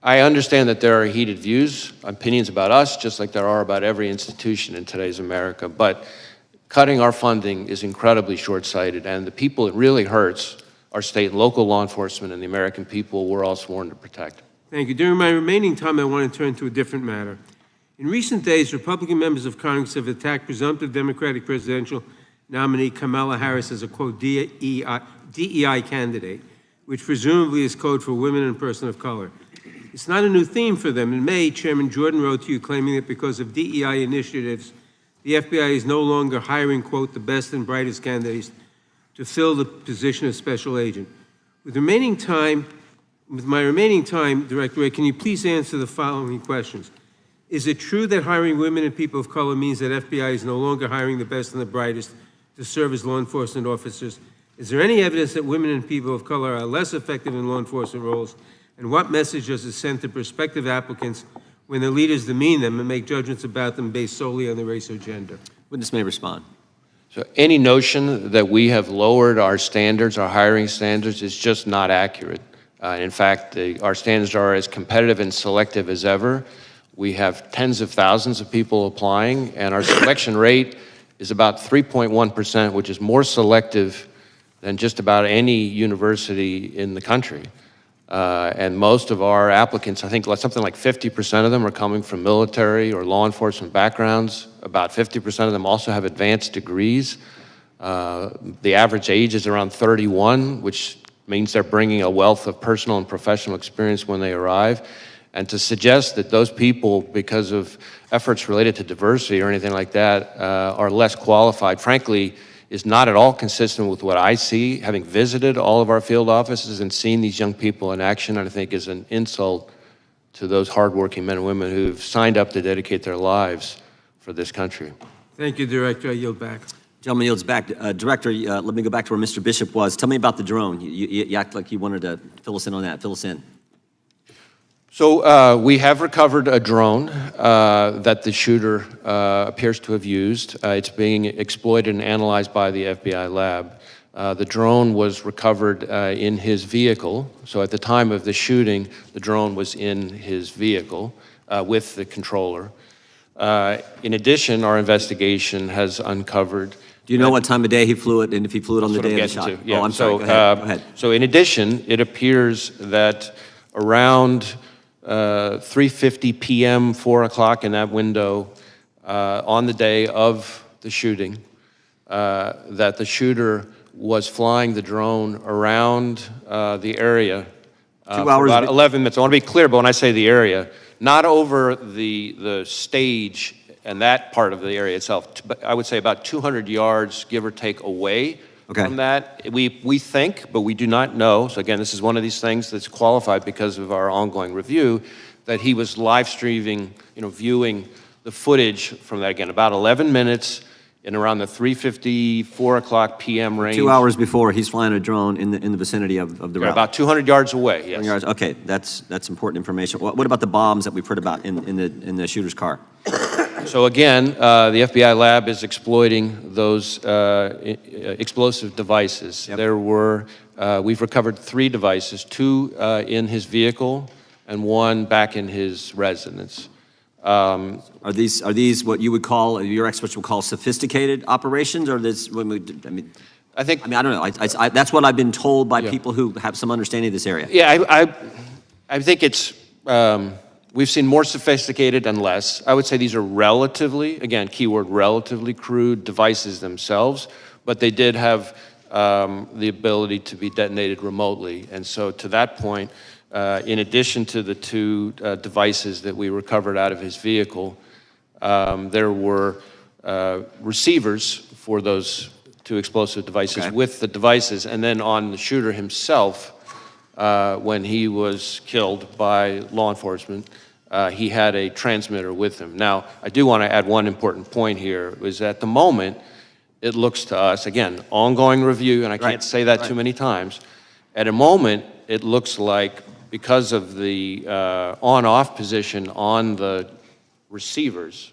I understand that there are heated views, opinions about us, just like there are about every institution in today's America, but cutting our funding is incredibly short-sighted, and the people it really hurts are state and local law enforcement and the American people we're all sworn to protect. Thank you. During my remaining time, I want to turn to a different matter. In recent days, Republican members of Congress have attacked presumptive Democratic presidential nominee Kamala Harris as a, quote, DEI candidate, which presumably is code for women and person of color. It's not a new theme for them. In May, Chairman Jordan wrote to you claiming that because of DEI initiatives, the FBI is no longer hiring, quote, the best and brightest candidates to fill the position of special agent. With my remaining time, Director Wray, can you please answer the following questions? Is it true that hiring women and people of color means that FBI is no longer hiring the best and the brightest to serve as law enforcement officers? Is there any evidence that women and people of color are less effective in law enforcement roles? And what message does it send to prospective applicants when their leaders demean them and make judgments about them based solely on their race or gender? Witness may respond. So any notion that we have lowered our standards, our hiring standards, is just not accurate. In fact, our standards are as competitive and selective as ever. We have tens of thousands of people applying, and our selection rate is about 3.1%, which is more selective than just about any university in the country. And most of our applicants, I think something like 50% of them are coming from military or law enforcement backgrounds. About 50% of them also have advanced degrees. The average age is around 31, which means they're bringing a wealth of personal and professional experience when they arrive. And to suggest that those people, because of efforts related to diversity or anything like that, are less qualified, frankly, is not at all consistent with what I see, having visited all of our field offices and seen these young people in action. And I think is an insult to those hardworking men and women who've signed up to dedicate their lives for this country. Thank you, Director. I yield back. Gentleman yields back. Director, let me go back to where Mr. Bishop was. Tell me about the drone. You act like you wanted to fill us in on that. Fill us in. So we have recovered a drone that the shooter appears to have used. It's being exploited and analyzed by the FBI lab. The drone was recovered in his vehicle. So at the time of the shooting, the drone was in his vehicle with the controller. In addition, our investigation has uncovered. Do you know what time of day he flew it, and if he flew it on the day of the shot? Yeah. Oh, I'm sorry. Go ahead. Go ahead. So in addition, it appears that around 3:50 p.m., 4 o'clock in that window, on the day of the shooting, that the shooter was flying the drone around the area 2 hours. for about 11 minutes. I want to be clear, but when I say the area, not over the stage and that part of the area itself, but I would say about 200 yards, give or take, away from that. We think, but we do not know, so again, this is one of these things that's qualified because of our ongoing review, that he was live streaming, viewing the footage from that, again, about 11 minutes in around the 3:50, 4 o'clock p.m. range. 2 hours before, he's flying a drone in the vicinity of the route. About 200 yards away, yes. Yards. Okay, that's important information. What about the bombs that we've heard about in the shooter's car? So again, the FBI lab is exploiting those explosive devices. Yep. There were, we've recovered 3 devices, 2 in his vehicle and 1 back in his residence. Are these what you would call, your experts would call sophisticated operations, or this? I don't know. That's what I've been told by people who have some understanding of this area. Yeah, I think it's. We've seen more sophisticated and less. I would say these are relatively, again, keyword relatively crude devices themselves, but they did have the ability to be detonated remotely. And so to that point, in addition to the 2 devices that we recovered out of his vehicle, there were receivers for those 2 explosive devices with the devices. And then on the shooter himself, when he was killed by law enforcement, he had a transmitter with him. Now, I do want to add one important point here, is at the moment, it looks to us, again, ongoing review, and I can't say that too many times. At a moment, it looks like because of the on-off position on the receivers,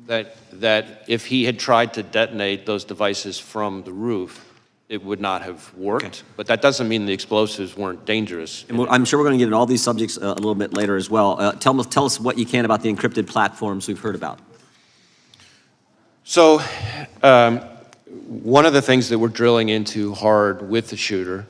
that if he had tried to detonate those devices from the roof, it would not have worked. Okay. But that doesn't mean the explosives weren't dangerous. And I'm sure we're going to get into all these subjects a little bit later as well. Tell us what you can about the encrypted platforms we've heard about. So one of the things that we're drilling into hard with the shooter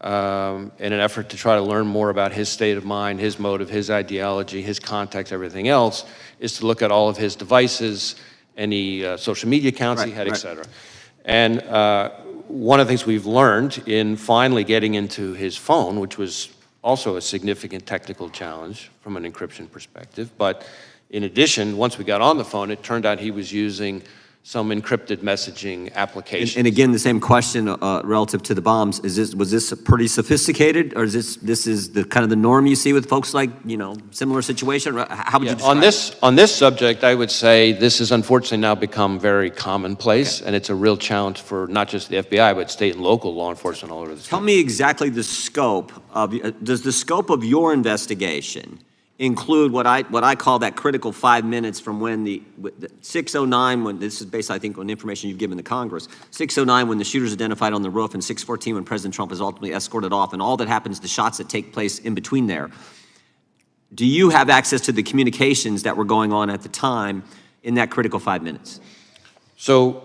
in an effort to try to learn more about his state of mind, his motive, his ideology, his context, everything else, is to look at all of his devices, any social media accounts he had, et cetera. And one of the things we've learned in finally getting into his phone, which was also a significant technical challenge from an encryption perspective, but in addition, once we got on the phone, it turned out he was using some encrypted messaging applications. And again, the same question relative to the bombs. Was this pretty sophisticated, or is this is the kind of the norm you see with folks like, similar situation? How would you describe on this subject, I would say this has unfortunately now become very commonplace, and it's a real challenge for not just the FBI, but state and local law enforcement all over the state. Tell me exactly the scope of, does the scope of your investigation include what I call that critical 5 minutes from when the 6:09, when this is based, I think, on information you've given to Congress, 6:09 when the shooter's identified on the roof, and 6:14 when President Trump is ultimately escorted off, and all that happens, the shots that take place in between there. Do you have access to the communications that were going on at the time in that critical 5 minutes? So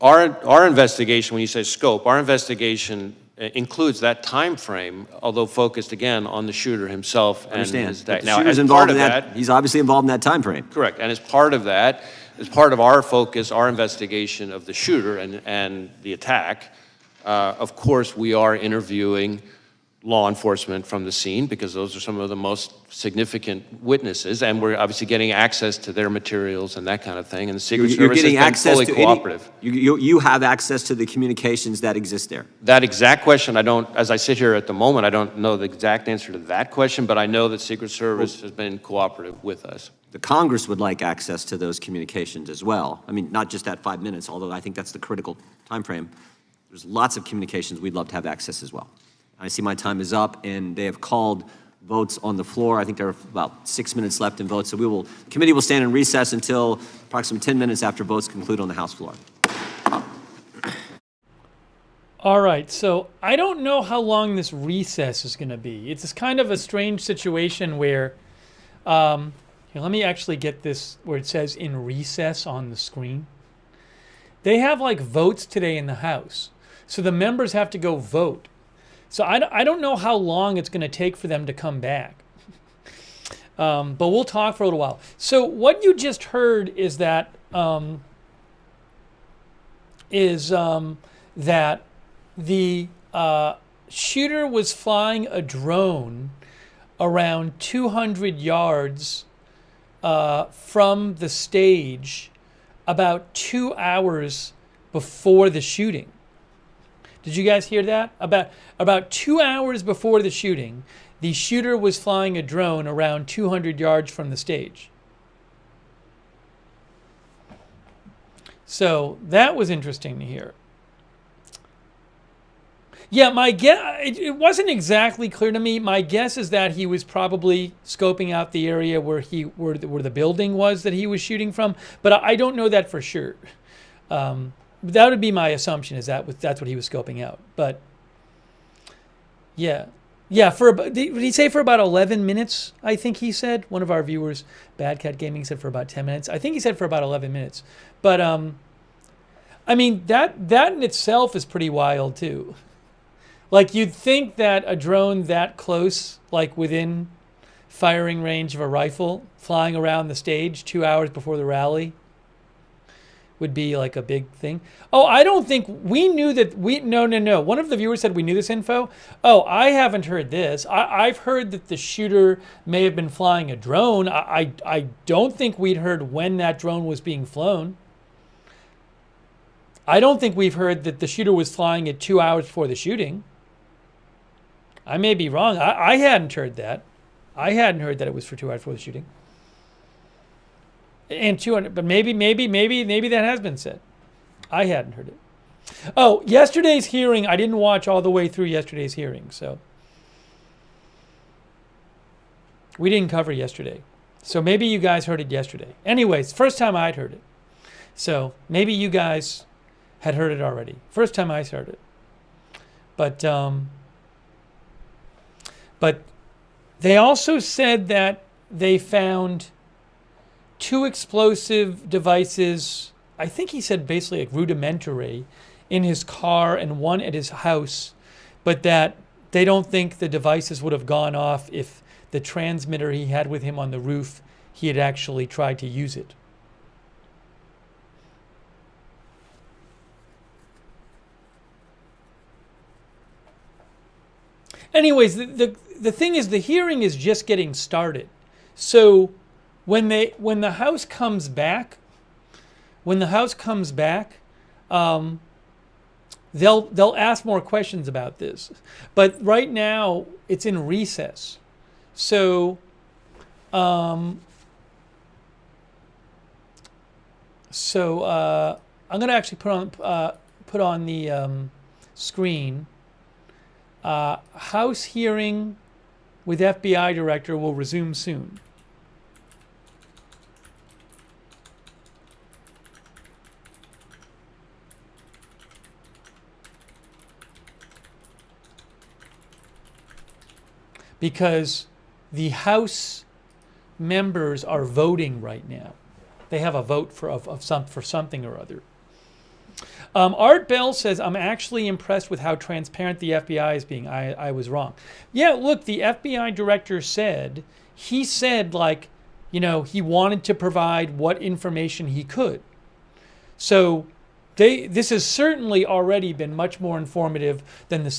our investigation, when you say scope, our investigation includes that time frame, although focused again on the shooter himself and his day. Now, as part of that, he's obviously involved in that time frame. Correct, and as part of that, as part of our focus, our investigation of the shooter and the attack, of course, we are interviewing law enforcement from the scene because those are some of the most significant witnesses, and we're obviously getting access to their materials and that kind of thing. And the Secret Service has been fully cooperative. You have access to the communications that exist there. That exact question, as I sit here at the moment, I don't know the exact answer to that question, but I know that Secret Service has been cooperative with us. The Congress would like access to those communications as well. I mean, not just that 5 minutes, although I think that's the critical time frame. There's lots of communications we'd love to have access as well. I see my time is up, and they have called votes on the floor. I think there are about 6 minutes left in votes, so the committee will stand in recess until approximately 10 minutes after votes conclude on the House floor. All right, so I don't know how long this recess is going to be. It's kind of a strange situation where, here, let me actually get this where it says in recess on the screen. They have like votes today in the House, so the members have to go vote. So I don't know how long it's going to take for them to come back. But we'll talk for a little while. So what you just heard is that the shooter was flying a drone around 200 yards from the stage about 2 hours before the shooting. Did you guys hear that? About 2 hours before the shooting, the shooter was flying a drone around 200 yards from the stage. So that was interesting to hear. Yeah, my guess, it wasn't exactly clear to me. My guess is that he was probably scoping out the area where the building was that he was shooting from, but I don't know that for sure. That would be my assumption, is that's what he was scoping out. But yeah, did he say for about 11 minutes? I think he said. One of our viewers, Bad Cat Gaming, said for about 10 minutes. I think he said for about 11 minutes. But I mean, that in itself is pretty wild too. Like, you'd think that a drone that close, like within firing range of a rifle, flying around the stage 2 hours before the rally, would be like a big thing. Oh, I don't think we knew that. No. One of the viewers said we knew this info. Oh, I haven't heard this. I've heard that the shooter may have been flying a drone. I don't think we'd heard when that drone was being flown. I don't think we've heard that the shooter was flying it 2 hours before the shooting. I may be wrong. I hadn't heard that. I hadn't heard that it was for 2 hours before the shooting. And 200, but maybe that has been said. I hadn't heard it. Oh, yesterday's hearing, I didn't watch all the way through yesterday's hearing, so we didn't cover yesterday. So maybe you guys heard it yesterday. Anyways, first time I'd heard it. So maybe you guys had heard it already. First time I heard it. But they also said that they found 2 explosive devices, I think he said basically like rudimentary, in his car and 1 at his house, but that they don't think the devices would have gone off if the transmitter he had with him on the roof, he had actually tried to use it. Anyways, the thing is, the hearing is just getting started. So when the House comes back, they'll ask more questions about this. But right now it's in recess. So I'm going to actually put on the screen. House hearing with FBI Director will resume soon. Because the House members are voting right now. They have a vote for something or other. Art Bell says, I'm actually impressed with how transparent the FBI is being. I was wrong. Yeah, look, the FBI director said, like, you know, he wanted to provide what information he could. So this has certainly already been much more informative than the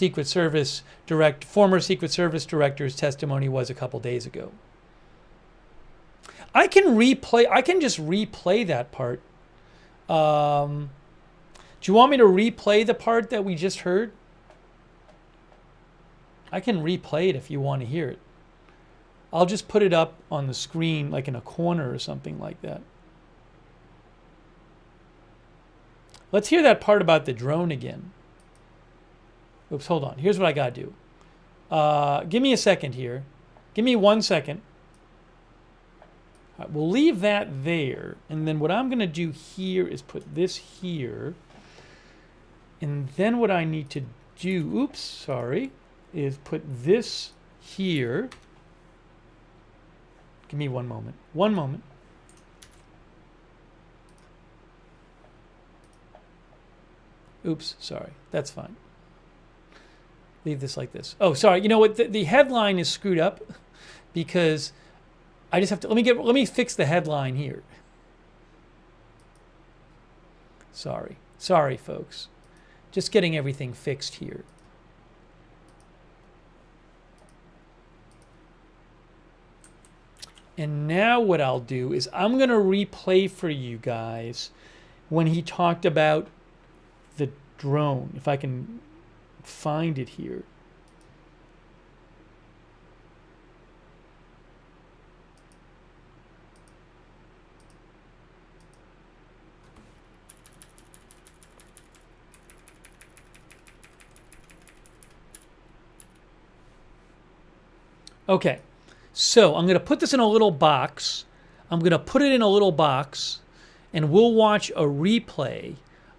former Secret Service director's testimony was a couple days ago. I can just replay that part. Do you want me to replay the part that we just heard? I can replay it if you want to hear it. I'll just put it up on the screen like in a corner or something like that. Let's hear that part about the drone again. Oops, hold on. Here's what I got to do. Give me a second here. Give me 1 second. All right, we'll leave that there. And then what I'm going to do here is put this here. And then what I need to do, is put this here. Give me 1 moment. 1 moment. Oops, sorry. That's fine. Leave this like this. Oh, sorry. You know what? The headline is screwed up because I just have to, let me fix the headline here. Sorry, folks. Just getting everything fixed here. And now what I'll do is I'm going to replay for you guys when he talked about the drone, if I can find it here. Okay, so I'm going to put this in a little box. I'm going to put it in a little box, and we'll watch a replay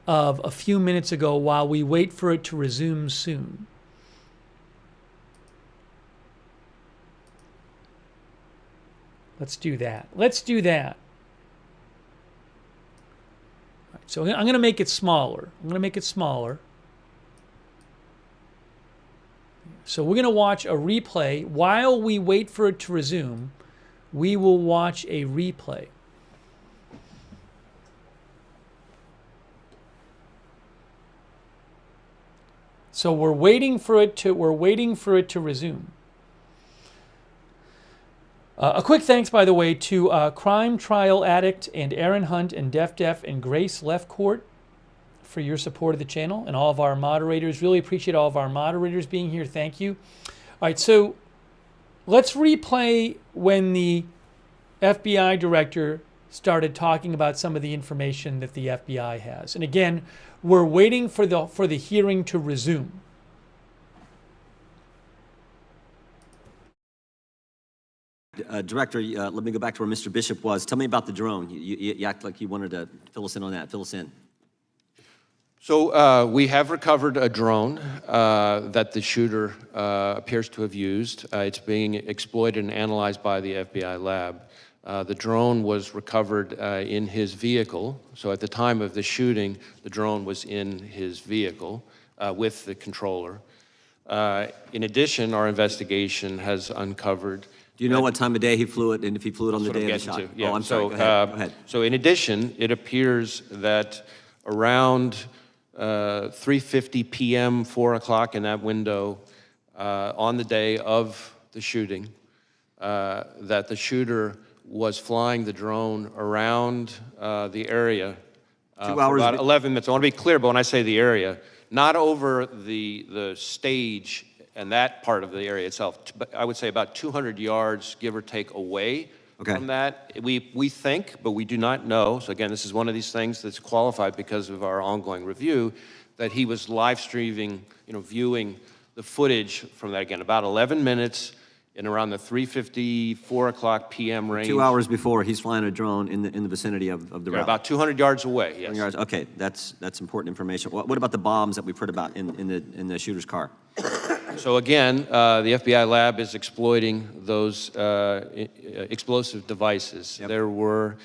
of a few minutes ago while we wait for it to resume soon. Let's do that. Let's do that. All right, so I'm going to make it smaller. I'm going to make it smaller. So we're going to watch a replay. While we wait for it to resume, we will watch a replay. So we're waiting for it to resume. A quick thanks, by the way, to Crime Trial Addict and Aaron Hunt and Def and Grace Lefcourt for your support of the channel, and all of our moderators. Really appreciate all of our moderators being here. Thank you. All right, so let's replay when the FBI director started talking about some of the information that the FBI has. And again, we're waiting for the hearing to resume. Director, let me go back to where Mr. Bishop was. Tell me about the drone. You act like you wanted to fill us in on that. Fill us in. So we have recovered a drone that the shooter appears to have used. It's being exploited and analyzed by the FBI lab. The drone was recovered in his vehicle. So at the time of the shooting, the drone was in his vehicle with the controller. In addition, our investigation has uncovered. Do you know what time of day he flew it, and if he flew it on the day of the shot? Yeah. Oh, I'm sorry. Go ahead. Go ahead. So in addition, it appears that around 3:50 p.m., 4 o'clock in that window on the day of the shooting, that the shooter was flying the drone around the area 2 hours. For about 11 minutes. I want to be clear, but when I say the area, not over the stage and that part of the area itself, but I would say about 200 yards, give or take, away from that. We think, but we do not know, so again, this is one of these things that's qualified because of our ongoing review, that he was live streaming, viewing the footage from that, again, about 11 minutes in around the 3:50, 4 o'clock p.m. range. 2 hours before, he's flying a drone in the vicinity of the route. About 200 yards away, yes. Yards. Okay, that's important information. What about the bombs that we've heard about in the shooter's car? So again, the FBI lab is exploiting those explosive devices. Yep. There were,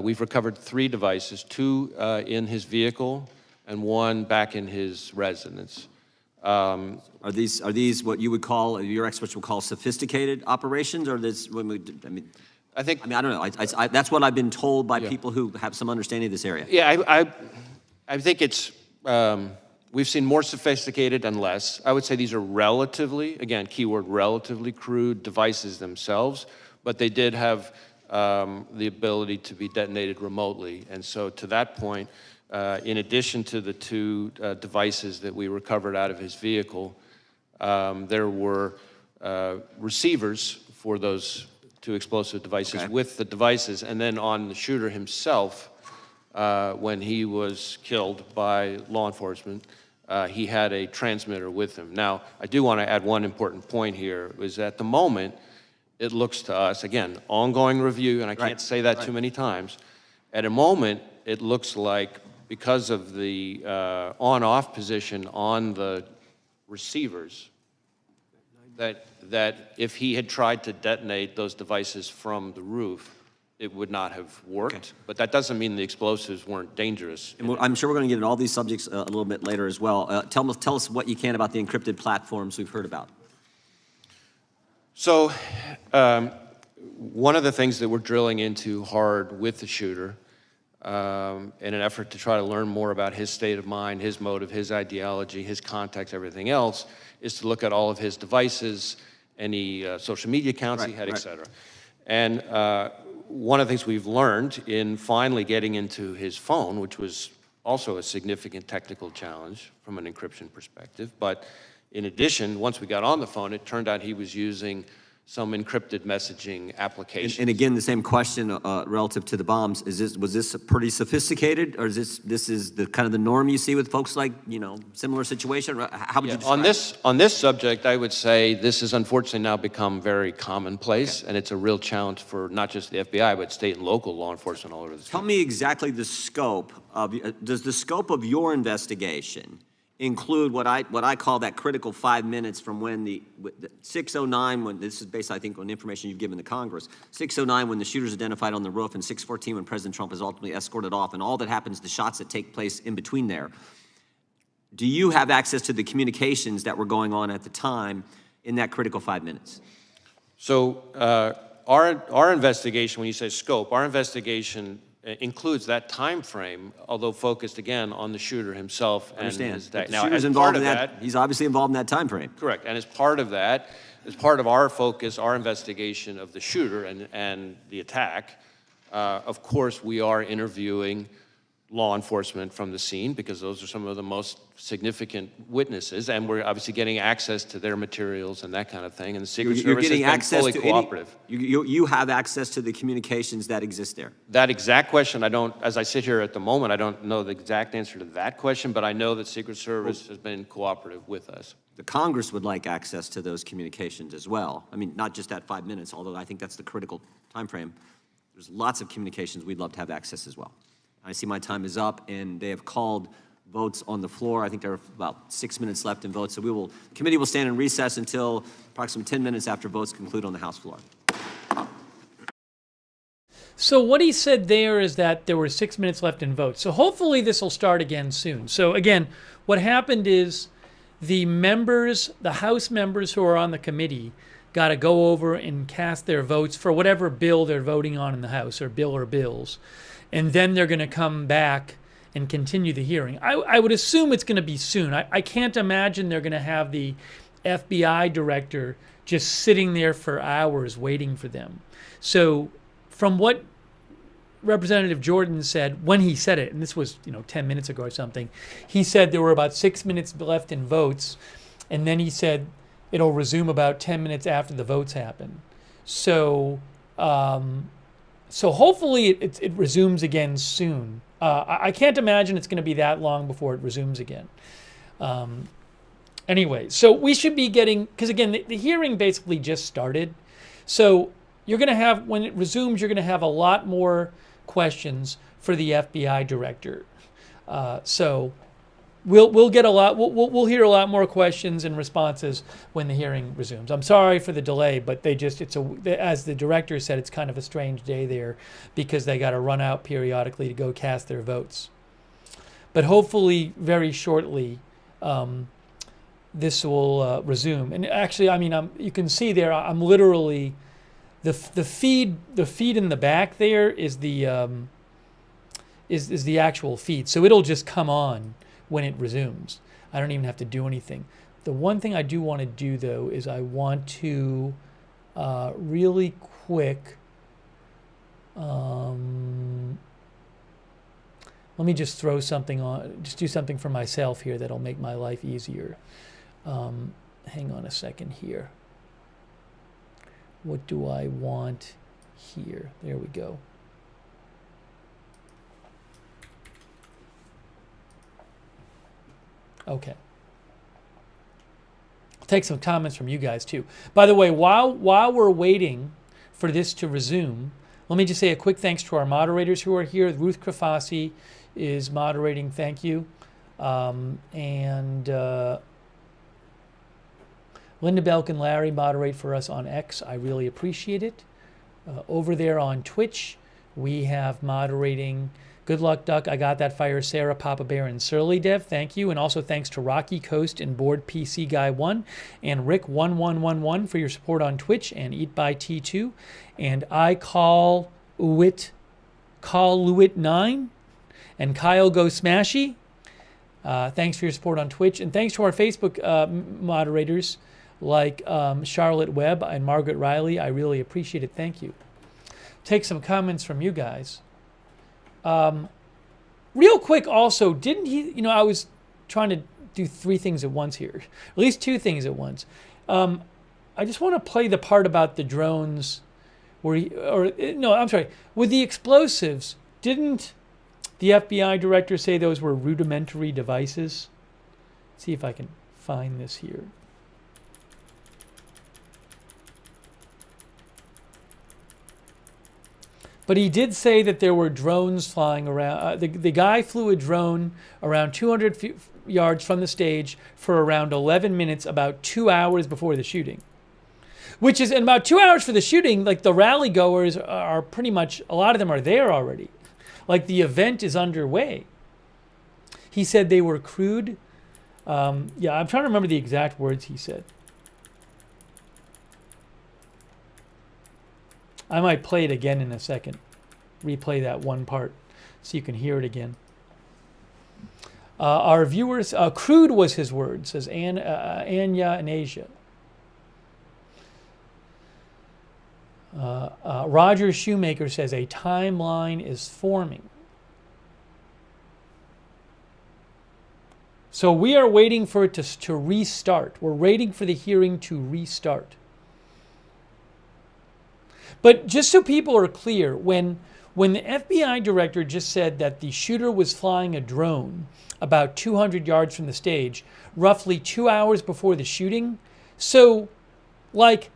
we've recovered 3 devices, 2 in his vehicle and 1 back in his residence. Are these what you would call, your experts would call sophisticated operations, or this? I don't know. That's what I've been told by people who have some understanding of this area. Yeah, I think it's. We've seen more sophisticated and less. I would say these are relatively, again, keyword relatively crude devices themselves, but they did have the ability to be detonated remotely. And so to that point, in addition to the 2 devices that we recovered out of his vehicle, there were receivers for those 2 explosive devices with the devices, and then on the shooter himself, when he was killed by law enforcement, he had a transmitter with him. Now, I do want to add one important point here, is at the moment, it looks to us, again, ongoing review, and I can't say that too many times, at a moment, it looks like because of the on-off position on the receivers, that if he had tried to detonate those devices from the roof, it would not have worked. But that doesn't mean the explosives weren't dangerous. And I'm sure we're going to get into all these subjects a little bit later as well. Tell us what you can about the encrypted platforms we've heard about. So one of the things that we're drilling into hard with the shooter in an effort to try to learn more about his state of mind, his motive, his ideology, his context, everything else, is to look at all of his devices, any social media accounts he had, et cetera. And one of the things we've learned in finally getting into his phone, which was also a significant technical challenge from an encryption perspective, but in addition, once we got on the phone, it turned out he was using some encrypted messaging applications. And again, the same question relative to the bombs. Was this pretty sophisticated, or is this is the kind of the norm you see with folks like, similar situation? How would you describe on this subject, I would say this has unfortunately now become very commonplace, and it's a real challenge for not just the FBI, but state and local law enforcement all over the state. Tell me exactly the scope of, does the scope of your investigation include what I call that critical 5 minutes from when the 6:09, when this is based, I think, on information you've given to Congress, 6:09 when the shooter's identified on the roof, and 6:14 when President Trump is ultimately escorted off, and all that happens, the shots that take place in between there. Do you have access to the communications that were going on at the time in that critical 5 minutes? So our investigation, when you say scope, our investigation includes that time frame, although focused again on the shooter himself and his day. Now, as part of that, he's obviously involved in that time frame. Correct, and as part of that, as part of our focus, our investigation of the shooter and the attack, of course, we are interviewing law enforcement from the scene, because those are some of the most significant witnesses, and we're obviously getting access to their materials and that kind of thing. And the Secret Service has been fully cooperative. You have access to the communications that exist there? That exact question, I don't, as I sit here at the moment, I don't know the exact answer to that question, but I know that Secret Service has been cooperative with us. The Congress would like access to those communications as well. I mean, not just that 5 minutes, although I think that's the critical time frame. There's lots of communications we'd love to have access as well. I see my time is up, and they have called votes on the floor. I think there are about 6 minutes left in votes, so the committee will stand in recess until approximately 10 minutes after votes conclude on the House floor. So what he said there is that there were 6 minutes left in votes. So hopefully this will start again soon. So again, what happened is the members, the House members who are on the committee, got to go over and cast their votes for whatever bill they're voting on in the House, or bill or bills. And then they're going to come back and continue the hearing. I would assume it's going to be soon. I can't imagine they're going to have the FBI director just sitting there for hours waiting for them. So from what Representative Jordan said, when he said it, and this was 10 minutes ago or something, he said there were about 6 minutes left in votes, and then he said it'll resume about 10 minutes after the votes happen. So so hopefully it resumes again soon. I can't imagine it's going to be that long before it resumes again. Anyway, so we should be getting, because again, the hearing basically just started. So you're going to have, when it resumes, you're going to have a lot more questions for the FBI director. So we'll get a lot, we'll hear a lot more questions and responses when the hearing resumes. I'm sorry for the delay, but as the director said, it's kind of a strange day there because they got to run out periodically to go cast their votes. But hopefully very shortly, this will resume. And actually, I mean, you can see there, I'm literally, the feed in the back there is the is the actual feed. So it'll just come on when it resumes. I don't even have to do anything. The one thing I do want to do, though, is I want to really quick, let me just throw something on, just do something for myself here that'll make my life easier. Hang on a second here. What do I want here? There we go. Okay. I'll take some comments from you guys too. By the way, while we're waiting for this to resume, let me just say a quick thanks to our moderators who are here. Ruth Krafasi is moderating. Thank you. Linda Belk and Larry moderate for us on X. I really appreciate it. Over there on Twitch, we have moderating Good Luck Duck, I Got That Fire, Sarah, Papa Bear, and Surly Dev. Thank you. And also thanks to Rocky Coast and Board PC Guy 1 and Rick1111 for your support on Twitch, and Eat by T2. And I Call Luit 9 and Kyle Go Smashy. Thanks for your support on Twitch. And thanks to our Facebook moderators like Charlotte Webb and Margaret Riley. I really appreciate it. Thank you. Take some comments from you guys. Real quick also, didn't he, I was trying to do 3 things at once here, at least 2 things at once. I just want to play the part about the drones where with the explosives, didn't the FBI director say those were rudimentary devices? Let's see if I can find this here. But he did say that there were drones flying around. The guy flew a drone around 200 yards from the stage for around 11 minutes, about 2 hours before the shooting. Which is, in about 2 hours for the shooting, like the rally goers are pretty much, a lot of them are there already. Like the event is underway. He said they were crude. I'm trying to remember the exact words he said. I might play it again in a second. Replay that one part so you can hear it again. Our viewers, crude was his word, says Anya in Asia. Roger Shoemaker says a timeline is forming. So we are waiting for it to restart. We're waiting for the hearing to restart. But just so people are clear, when the FBI director just said that the shooter was flying a drone about 200 yards from the stage, roughly 2 hours before the shooting, so like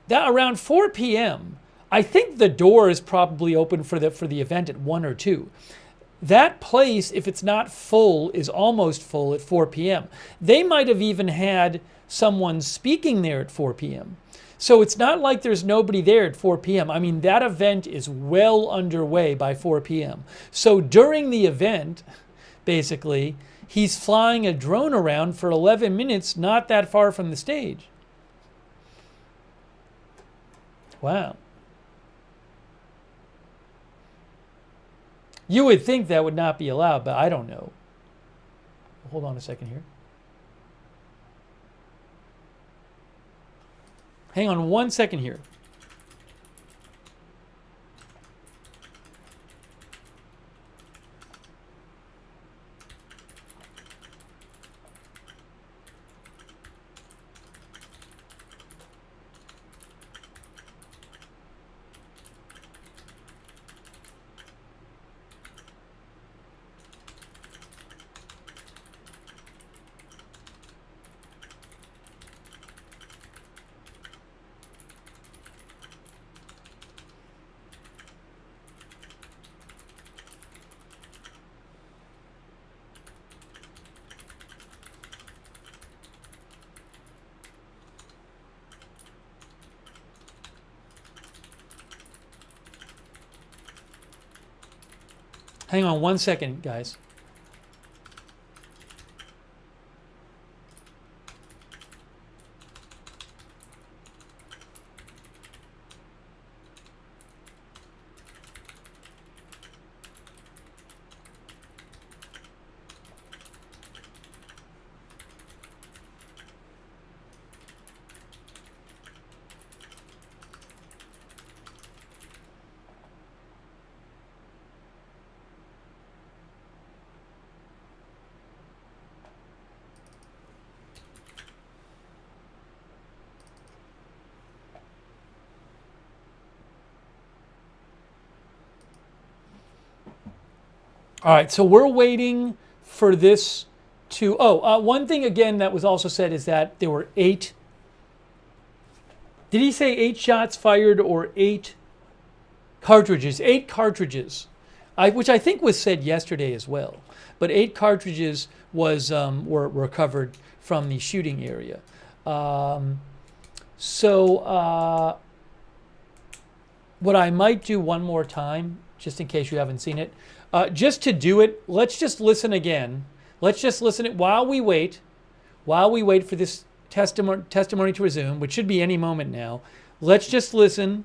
that around 4 p.m., I think the door is probably open for the event at 1 or 2. That place, if it's not full, is almost full at 4 p.m. They might have even had someone speaking there at 4 p.m. So it's not like there's nobody there at 4 p.m. I mean, that event is well underway by 4 p.m. So during the event, basically, he's flying a drone around for 11 minutes, not that far from the stage. Wow. You would think that would not be allowed, but I don't know. Hold on a second here. Hang on 1 second here. Hang on 1 second, guys. All right, so we're waiting for this to... one thing again that was also said is that there were 8... Did he say 8 shots fired or 8 cartridges? 8 cartridges, which I think was said yesterday as well. But 8 cartridges were recovered from the shooting area. What I might do one more time, just in case you haven't seen it, just to do it, let's just listen again. Let's just listen while we wait for this testimony to resume, which should be any moment now. Let's just listen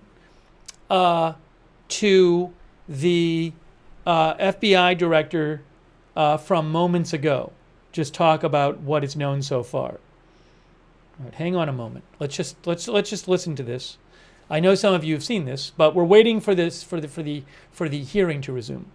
to the FBI director from moments ago. Just talk about what is known so far. All right, hang on a moment. Let's just listen to this. I know some of you have seen this, but we're waiting for this for the hearing to resume.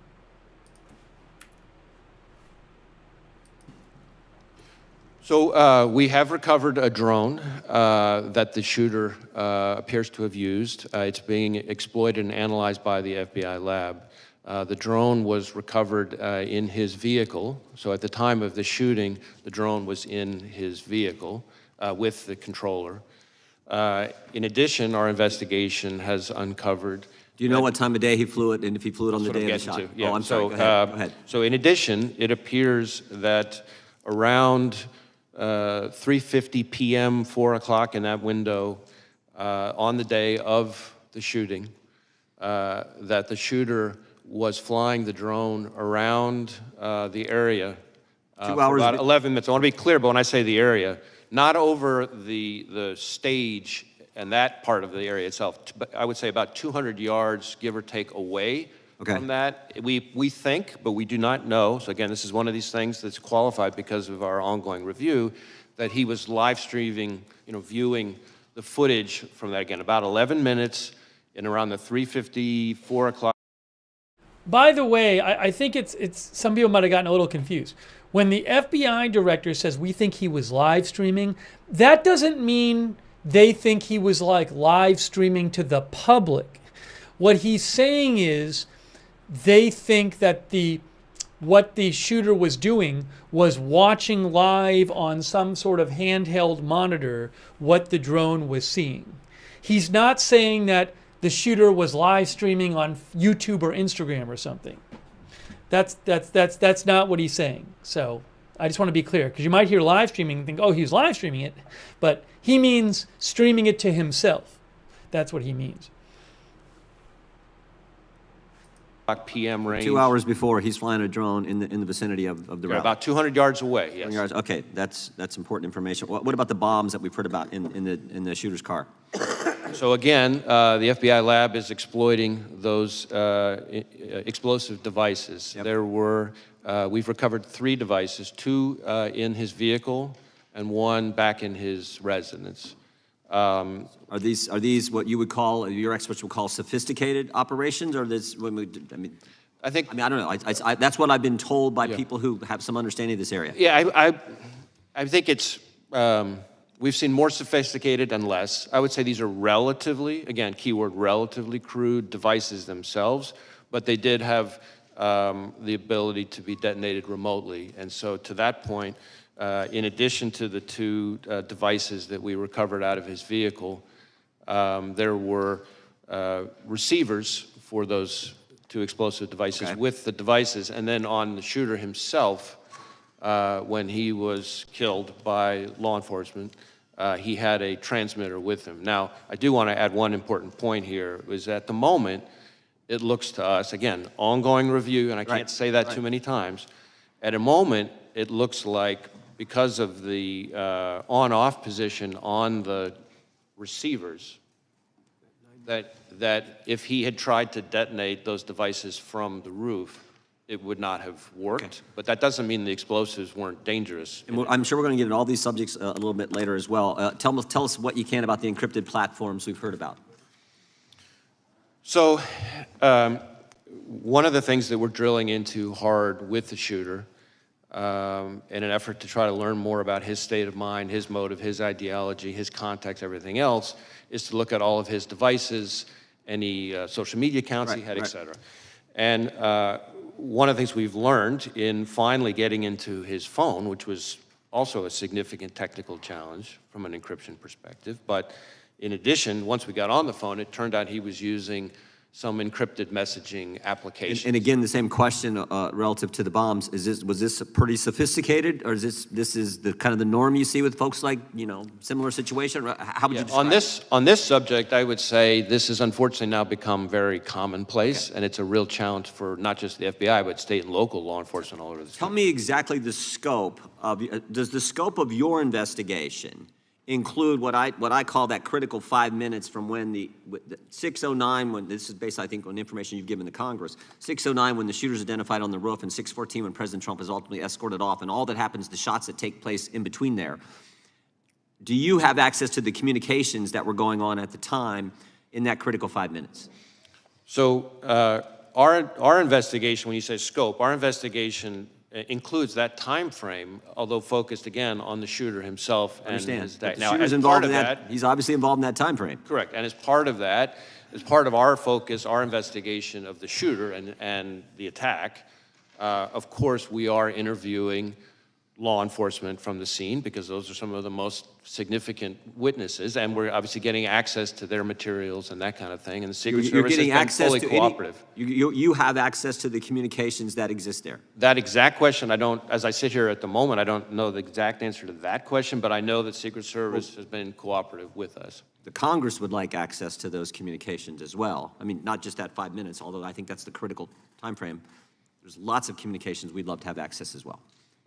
So we have recovered a drone that the shooter appears to have used. It's being exploited and analyzed by the FBI lab. The drone was recovered in his vehicle. So at the time of the shooting, the drone was in his vehicle with the controller. In addition, our investigation has uncovered... Do you know what time of day he flew it, and if he flew it on the day of the shot? Yeah. Oh, I'm sorry. Go ahead. So in addition, it appears that around 3:50 p.m., 4 o'clock in that window, on the day of the shooting, that the shooter was flying the drone around the area 2 for hours. about 11 minutes. I want to be clear, but when I say the area, not over the stage and that part of the area itself, but I would say about 200 yards, give or take, away from that. We think, but we do not know, so again, this is one of these things that's qualified because of our ongoing review, that he was live streaming, viewing the footage from that, again, about 11 minutes in around the 3:50, 4 o'clock. By the way, I think it's some people might have gotten a little confused. When the FBI director says we think he was live streaming, that doesn't mean they think he was like live streaming to the public. What he's saying is they think that what the shooter was doing was watching live on some sort of handheld monitor what the drone was seeing. He's not saying that the shooter was live streaming on YouTube or Instagram or something. That's not what he's saying. So I just want to be clear, because you might hear live streaming and think, oh, he was live streaming it, but he means streaming it to himself. That's what he means. PM range. 2 hours before, he's flying a drone in the vicinity of the route. About 200 yards away, yes. 200 yards. Okay, that's important information. What about the bombs that we've heard about in the shooter's car? So again, the FBI lab is exploiting those explosive devices. Yep. There were, we've recovered 3 devices, 2 in his vehicle and 1 back in his residence. Are these what you would call, your experts would call sophisticated operations, or this? I don't know. That's what I've been told by people who have some understanding of this area. Yeah, I think it's we've seen more sophisticated and less. I would say these are relatively, again, keyword relatively crude devices themselves, but they did have the ability to be detonated remotely, and so to that point. In addition to the 2 devices that we recovered out of his vehicle, there were receivers for those 2 explosive devices with the devices. And then on the shooter himself, when he was killed by law enforcement, he had a transmitter with him. Now, I do want to add one important point here, is at the moment, it looks to us, again, ongoing review, and I can't say that too many times, at a moment, it looks like because of the on-off position on the receivers, that if he had tried to detonate those devices from the roof, it would not have worked. Okay. But that doesn't mean the explosives weren't dangerous. And I'm sure we're going to get into all these subjects a little bit later as well. Tell us what you can about the encrypted platforms we've heard about. So one of the things that we're drilling into hard with the shooter in an effort to try to learn more about his state of mind, his motive, his ideology, his context, everything else, is to look at all of his devices, any social media accounts he had, et cetera. And one of the things we've learned in finally getting into his phone, which was also a significant technical challenge from an encryption perspective, but in addition, once we got on the phone, it turned out he was using some encrypted messaging applications. And again, the same question relative to the bombs: was this pretty sophisticated, or is this is the kind of the norm you see with folks like similar situation? How would you describe on this subject? I would say this has unfortunately now become very commonplace, and it's a real challenge for not just the FBI but state and local law enforcement all over the country. Tell me exactly the scope of does the scope of your investigation include what I call that critical 5 minutes from when the 6:09, when this is based, I think, on information you've given to Congress, 6:09 when the shooter's identified on the roof, and 6:14 when President Trump is ultimately escorted off, and all that happens, the shots that take place in between there. Do you have access to the communications that were going on at the time in that critical 5 minutes? So our investigation, when you say scope, our investigation includes that time frame, although focused again on the shooter himself and his dad. Now, as part of that, he's obviously involved in that time frame. Correct, and as part of that, as part of our focus, our investigation of the shooter and the attack, of course, we are interviewing law enforcement from the scene because those are some of the most significant witnesses, and we're obviously getting access to their materials and that kind of thing. And the Secret Service has been fully cooperative. You have access to the communications that exist there. That exact question, I don't. As I sit here at the moment, I don't know the exact answer to that question, but I know that Secret Service has been cooperative with us. The Congress would like access to those communications as well. I mean, not just that 5 minutes, although I think that's the critical time frame. There's lots of communications we'd love to have access as well.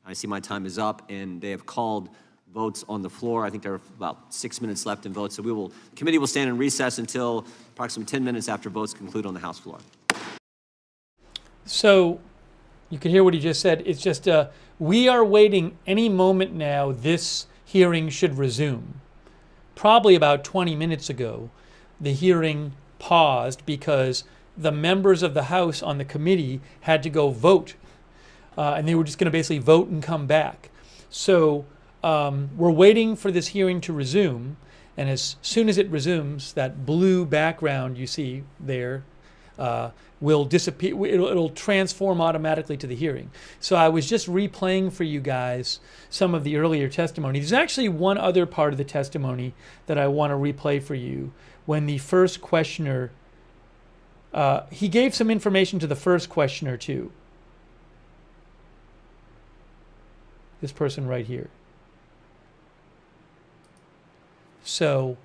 I see my time is up, and they have called votes on the floor. I think there are about 6 minutes left in votes, so the committee will stand in recess until approximately 10 minutes after votes conclude on the House floor. So you can hear what he just said. It's just we are waiting any moment now. This hearing should resume. Probably about 20 minutes ago, the hearing paused because the members of the House on the committee had to go vote and they were just going to basically vote and come back. So we're waiting for this hearing to resume, and as soon as it resumes, that blue background you see there will disappear. It'll transform automatically to the hearing. So I was just replaying for you guys some of the earlier testimony. There's actually one other part of the testimony that I want to replay for you. When the first questioner, he gave some information to the first questioner too. This person right here. So,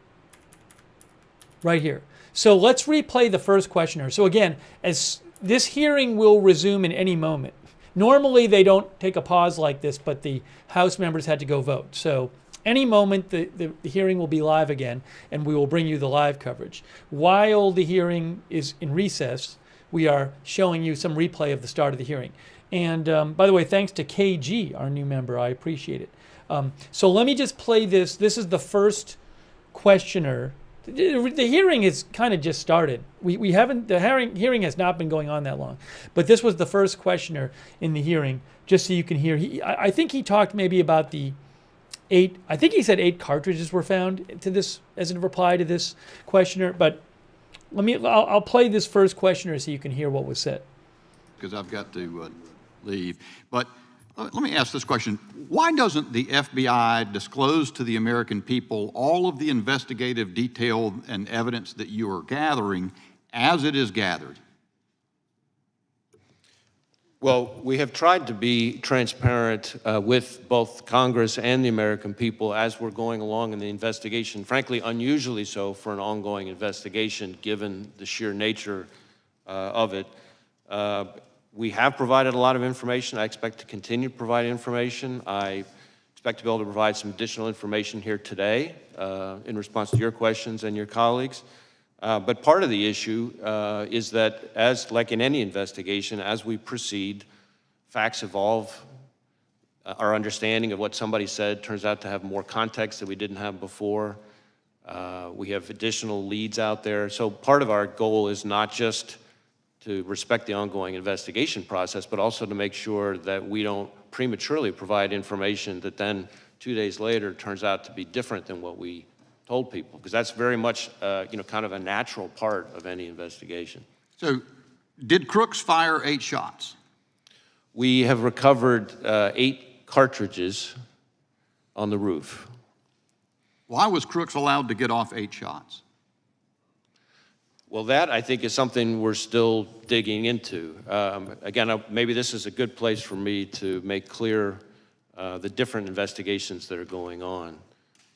right here. So let's replay the first questioner. So again, as this hearing will resume in any moment. Normally they don't take a pause like this, but the House members had to go vote. So any moment the hearing will be live again, and we will bring you the live coverage. While the hearing is in recess, we are showing you some replay of the start of the hearing. And by the way, thanks to KG, our new member. I appreciate it. So let me just play this. This is the first questioner. The hearing is kind of just started. We haven't, the hearing has not been going on that long. But this was the first questioner in the hearing, just so you can hear. I think he talked maybe about the 8, I think he said 8 cartridges were found to this, as a reply to this questioner. But I'll play this first questioner so you can hear what was said. Because I've got to leave. But let me ask this question. Why doesn't the FBI disclose to the American people all of the investigative detail and evidence that you are gathering as it is gathered? Well, we have tried to be transparent with both Congress and the American people as we're going along in the investigation, frankly, unusually so for an ongoing investigation, given the sheer nature of it. We have provided a lot of information. I expect to continue to provide information. I expect to be able to provide some additional information here today in response to your questions and your colleagues. But part of the issue is that, as like in any investigation, as we proceed, facts evolve. Our understanding of what somebody said turns out to have more context that we didn't have before. We have additional leads out there. So part of our goal is not just to respect the ongoing investigation process, but also to make sure that we don't prematurely provide information that then 2 days later turns out to be different than what we told people, because that's very much, kind of a natural part of any investigation. So, did Crooks fire 8 shots? We have recovered 8 cartridges on the roof. Why was Crooks allowed to get off 8 shots? Well, that, I think, is something we're still digging into. Again, maybe this is a good place for me to make clear the different investigations that are going on.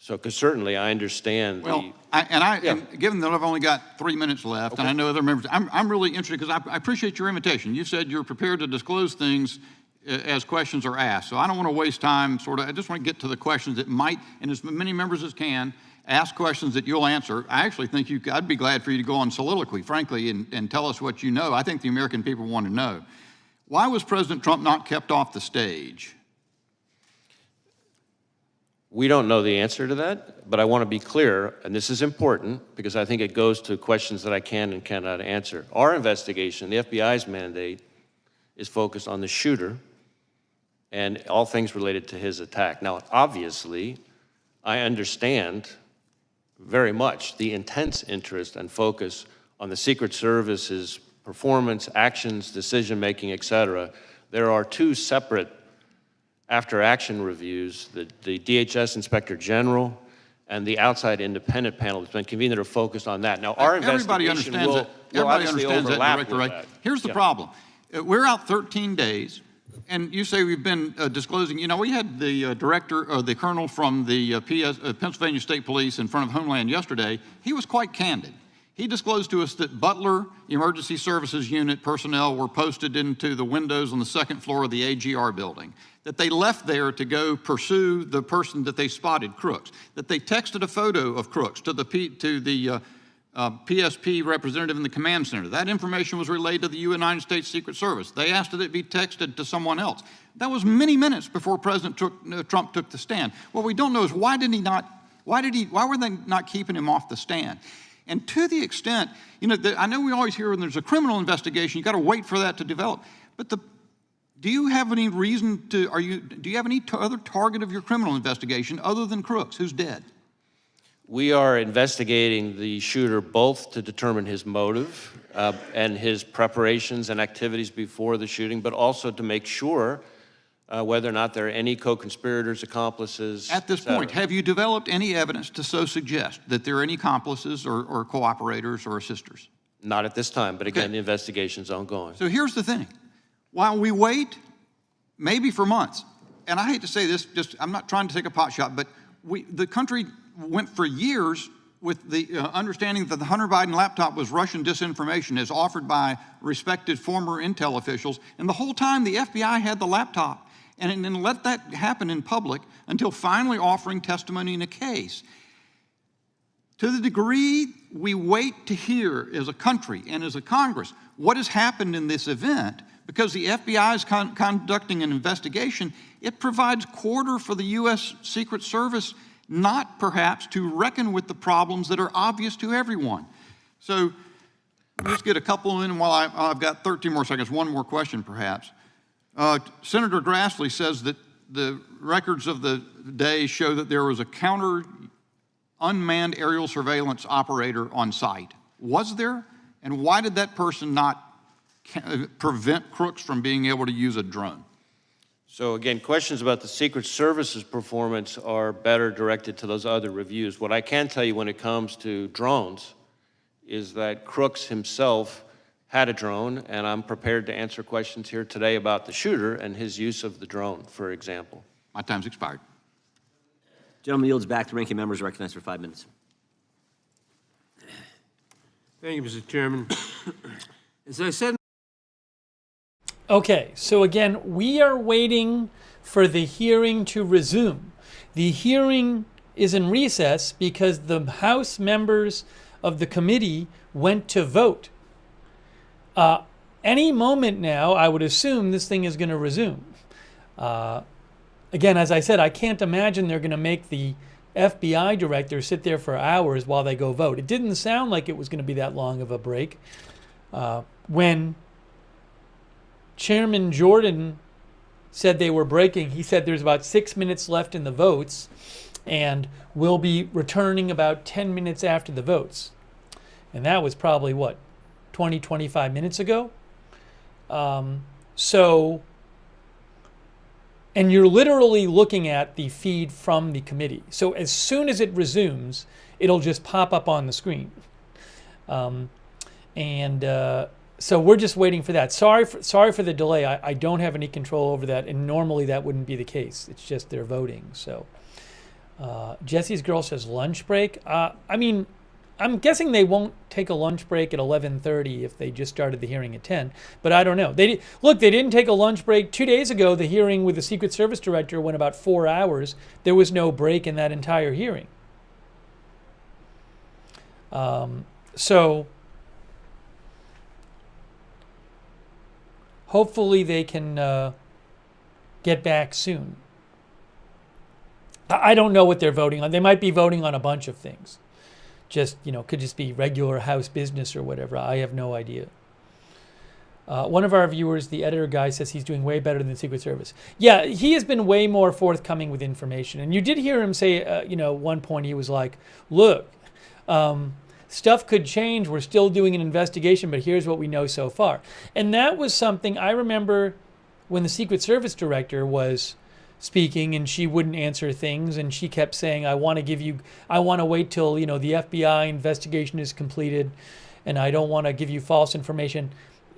So, because certainly I understand and given that I've only got 3 minutes left, okay, and I know other members, I'm really interested because I appreciate your invitation. You said you're prepared to disclose things as questions are asked. So I don't want to waste time, I just want to get to the questions that might, and as many members as can, ask questions that you'll answer. I actually think I'd be glad for you to go on soliloquy, frankly, and tell us what you know. I think the American people want to know. Why was President Trump not kept off the stage? We don't know the answer to that, but I want to be clear, and this is important because I think it goes to questions that I can and cannot answer. Our investigation, the FBI's mandate, is focused on the shooter and all things related to his attack. Now, obviously, I understand very much the intense interest and focus on the Secret Service's performance, actions, decision-making, et cetera. There are 2 separate after-action reviews, the DHS Inspector General and the outside independent panel that's been convened that are focused on that. Now, our investigation will obviously overlap with that. Here's the problem. We're out 13 days, and you say we've been disclosing. We had the director, or the colonel from the Pennsylvania State Police in front of Homeland yesterday. He was quite candid. He disclosed to us that Butler Emergency Services Unit personnel were posted into the windows on the 2nd floor of the AGR building, that they left there to go pursue the person that they spotted, Crooks, that they texted a photo of Crooks to the PSP representative in the command center. That information was relayed to the United States Secret Service. They asked that it be texted to someone else. That was many minutes before President Trump took the stand. What we don't know is why were they not keeping him off the stand? And to the extent, I know we always hear when there's a criminal investigation, you got to wait for that to develop. But Do you have any reason to, do you have any other target of your criminal investigation other than Crooks, who's dead? We are investigating the shooter both to determine his motive and his preparations and activities before the shooting, but also to make sure whether or not there are any co-conspirators, accomplices. At this point, have you developed any evidence to so suggest that there are any accomplices or cooperators or assisters? Not at this time, but again, Okay. the investigation's ongoing. So here's the thing. While we wait, maybe for months, and I hate to say this, I'm not trying to take a pot shot, but the country went for years with the understanding that the Hunter Biden laptop was Russian disinformation as offered by respected former intel officials, and the whole time the FBI had the laptop and then let that happen in public until finally offering testimony in a case. To the degree we wait to hear as a country and as a Congress what has happened in this event, because the FBI is conducting an investigation, it provides quarter for the U.S. Secret Service not perhaps to reckon with the problems that are obvious to everyone. So let's get a couple in while I've got 13 more seconds. One more question perhaps. Senator Grassley says that the records of the day show that there was a counter unmanned aerial surveillance operator on site. Was there? And why did that person not prevent crooks from being able to use a drone? So again, questions about the Secret Service's performance are better directed to those other reviews. What I can tell you when it comes to drones is that Crooks himself had a drone, and I'm prepared to answer questions here today about the shooter and his use of the drone, for example. My time's expired. Gentleman yields back. The ranking member is recognized for 5 minutes. Thank you, Mr. Chairman. As I said, Okay, so again, we are waiting for the hearing to resume. The hearing is in recess because the House members of the committee went to vote. Any moment now, I would assume this thing is going to resume. Again, as I said, I can't imagine they're going to make the FBI director sit there for hours while they go vote. It didn't sound like it was going to be that long of a break. When Chairman Jordan said they were breaking, he said there's about 6 minutes left in the votes, and we'll be returning about 10 minutes after the votes. And that was probably, what, 20, 25 minutes ago? And you're literally looking at the feed from the committee. So as soon as it resumes, it'll just pop up on the screen. So we're just waiting for that. Sorry for the delay. I don't have any control over that, and normally that wouldn't be the case. It's just they're voting. So Jesse's girl says lunch break. I mean, I'm guessing they won't take a lunch break at 11:30 if they just started the hearing at 10. But I don't know. They didn't take a lunch break 2 days ago. The hearing with the Secret Service director went about 4 hours. There was no break in that entire hearing. So hopefully they can get back soon. I don't know what they're voting on. They might be voting on a bunch of things. Just, could just be regular House business or whatever. I have no idea. One of our viewers, the editor guy, says he's doing way better than the Secret Service. Yeah, he has been way more forthcoming with information. And you did hear him say, one point he was like, look, stuff could change. We're still doing an investigation, but here's what we know so far. And that was something I remember when the Secret Service director was speaking and she wouldn't answer things, and she kept saying, I want to wait till, the FBI investigation is completed, and I don't want to give you false information.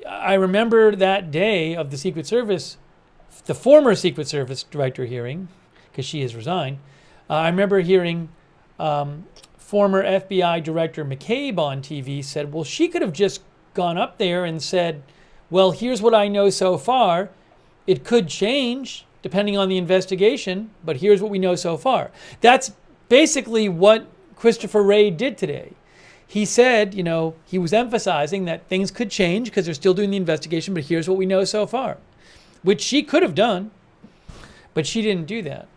I remember that day of the Secret Service, the former Secret Service director hearing, because she has resigned. I remember hearing former FBI Director McCabe on TV said, well, she could have just gone up there and said, well, here's what I know so far. It could change depending on the investigation, but here's what we know so far. That's basically what Christopher Wray did today. He said, he was emphasizing that things could change because they're still doing the investigation, but here's what we know so far, which she could have done, but she didn't do that.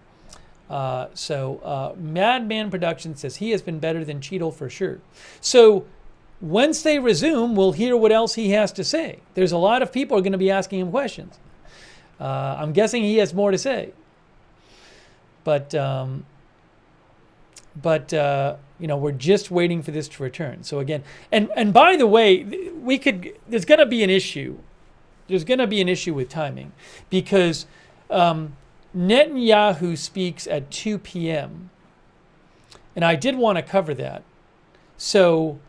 Madman Productions says he has been better than Cheadle for sure. So once they resume, we'll hear what else he has to say. There's a lot of people are going to be asking him questions. I'm guessing he has more to say. But we're just waiting for this to return. So again, and by the way, there's going to be an issue. There's going to be an issue with timing because Netanyahu speaks at 2 p.m. And I did want to cover that. So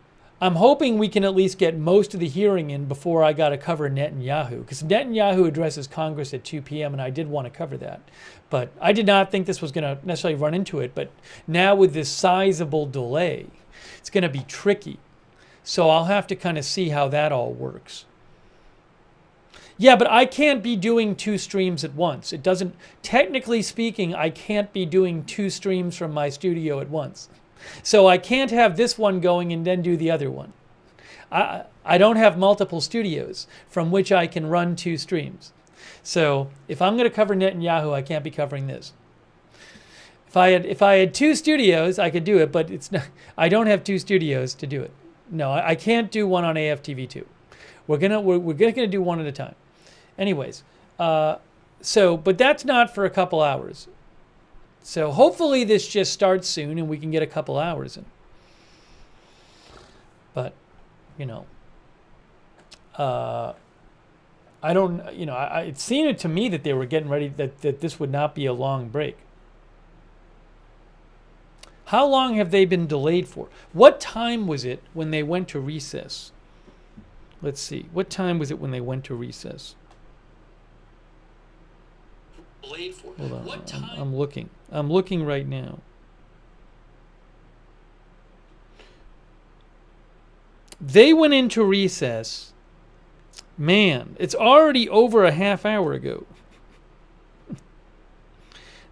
I'm hoping we can at least get most of the hearing in before I got to cover Netanyahu, because Netanyahu addresses Congress at 2 p.m. and I did want to cover that. But I did not think this was going to necessarily run into it. But now with this sizable delay, it's going to be tricky. So I'll have to kind of see how that all works. Yeah, but I can't be doing 2 streams at once. It doesn't, technically speaking, I can't be doing 2 streams from my studio at once. So I can't have this one going and then do the other one. I don't have multiple studios from which I can run 2 streams. So if I'm going to cover Netanyahu, I can't be covering this. If I had 2 studios, I could do it, but it's not, I don't have 2 studios to do it. No, I can't do one on AFTV2. We're gonna do one at a time. Anyways, but that's not for a couple hours. So hopefully this just starts soon and we can get a couple hours in. But, I don't, it seemed to me that they were getting ready, that this would not be a long break. How long have they been delayed for? What time was it when they went to recess? Let's see. What time was it when they went to recess? Hold on. What time? I'm looking. I'm looking right now. They went into recess. Man, it's already over a half hour ago.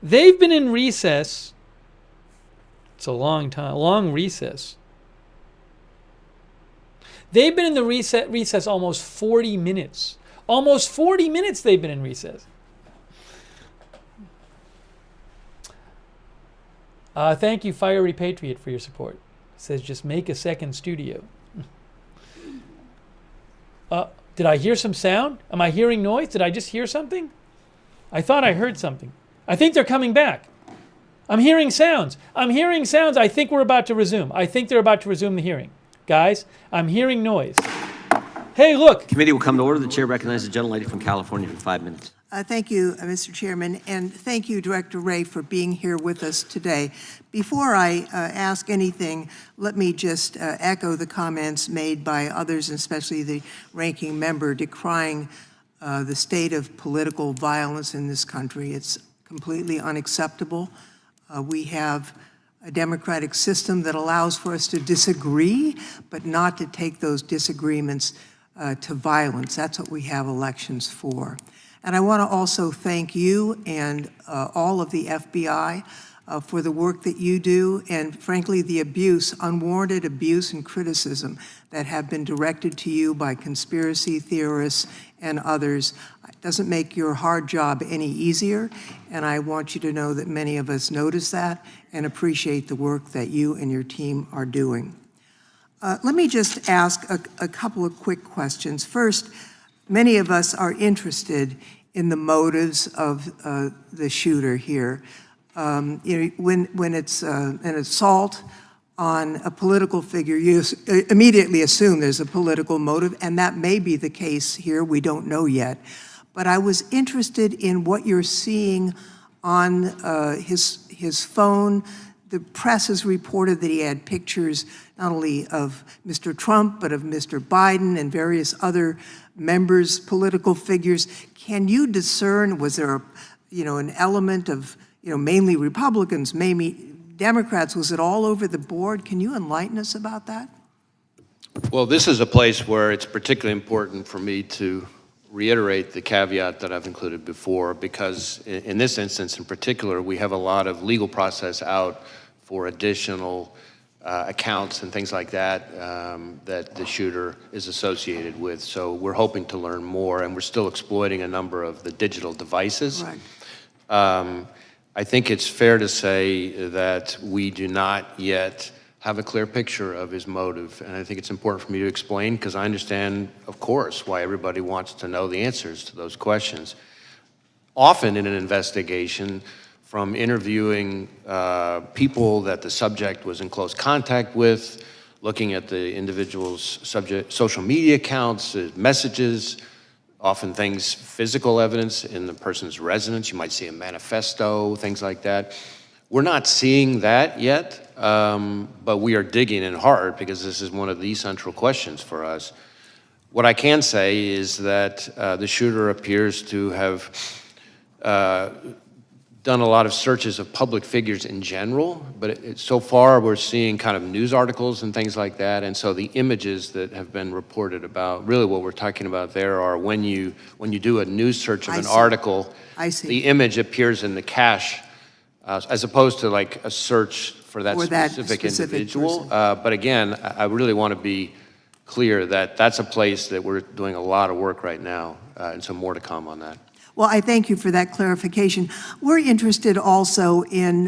They've been in recess. It's a long time, long recess. They've been in the recess almost 40 minutes. Almost 40 minutes they've been in recess. Thank you, Fiery Patriot, for your support. It says just make a second studio. Did I hear some sound? Am I hearing noise? Did I just hear something? I thought I heard something. I think they're coming back. I'm hearing sounds. I'm hearing sounds. I think we're about to resume. I think they're about to resume the hearing. Guys, I'm hearing noise. Hey, look. Committee will come to order. The chair recognizes the gentlelady from California for 5 minutes. Thank you, Mr. Chairman, and thank you, Director Wray, for being here with us today. Before I ask anything, let me just echo the comments made by others, and especially the ranking member, decrying the state of political violence in this country. It's completely unacceptable. We have a democratic system that allows for us to disagree, but not to take those disagreements to violence. That's what we have elections for. And I want to also thank you and all of the FBI for the work that you do, and frankly, the abuse, unwarranted abuse and criticism that have been directed to you by conspiracy theorists and others. It doesn't make your hard job any easier, and I want you to know that many of us notice that and appreciate the work that you and your team are doing. Let me just ask a couple of quick questions. First, many of us are interested in the motives of the shooter here. When it's an assault on a political figure, you immediately assume there's a political motive, and that may be the case here. We don't know yet. But I was interested in what you're seeing on his phone. The press has reported that he had pictures not only of Mr. Trump, but of Mr. Biden and various other members, political figures. Can you discern, was there an element of mainly Republicans, maybe Democrats? Was it all over the board? Can you enlighten us about that? Well, this is a place where it's particularly important for me to reiterate the caveat that I've included before, because in this instance in particular, we have a lot of legal process out for additional accounts and things like that that the shooter is associated with. So we're hoping to learn more, and we're still exploiting a number of the digital devices. Right. I think it's fair to say that we do not yet have a clear picture of his motive, and I think it's important for me to explain, because I understand, of course, why everybody wants to know the answers to those questions. often in an investigation, from interviewing people that the subject was in close contact with, looking at the individual's social media accounts, messages, often things, physical evidence in the person's residence. You might see a manifesto, things like that. We're not seeing that yet, but we are digging in hard because this is one of the central questions for us. What I can say is that the shooter appears to have done a lot of searches of public figures in general, but so far we're seeing kind of news articles and things like that, and so the images that have been reported about, really what we're talking about there are when you do a news search of an article, the image appears in the cache, as opposed to like a search for that specific individual. But again, I really want to be clear that that's a place that we're doing a lot of work right now, and so more to come on that. Well, I thank you for that clarification. We're interested also in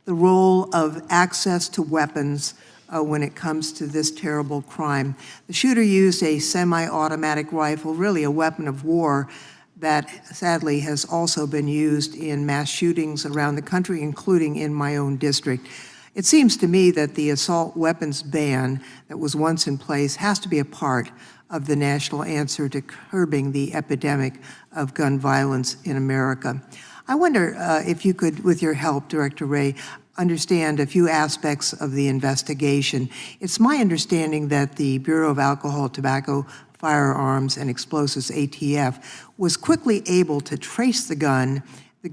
the role of access to weapons when it comes to this terrible crime. The shooter used a semi-automatic rifle, really a weapon of war, that sadly has also been used in mass shootings around the country, including in my own district. It seems to me that the assault weapons ban that was once in place has to be a part of the national answer to curbing the epidemic of gun violence in America. I wonder if you could, with your help, Director Wray, understand a few aspects of the investigation. It's my understanding that the Bureau of Alcohol, Tobacco, Firearms, and Explosives, ATF, was quickly able to trace the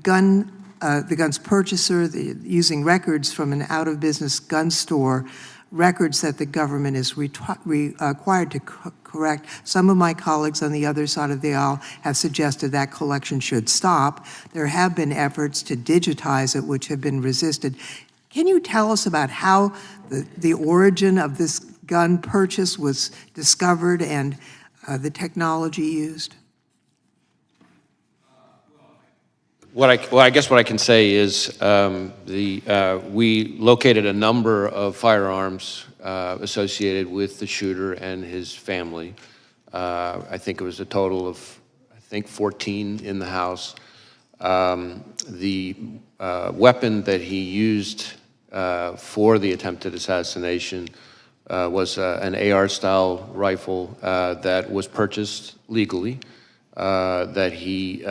gun's purchaser, using records from an out-of-business gun store, records that the government is required to correct. Some of my colleagues on the other side of the aisle have suggested that collection should stop. There have been efforts to digitize it, which have been resisted. Can you tell us about how the origin of this gun purchase was discovered and the technology used? I guess what I can say is we located a number of firearms associated with the shooter and his family. I think it was a total of, 14 in the house. The weapon that he used for the attempted assassination was an AR-style rifle that was purchased legally, that he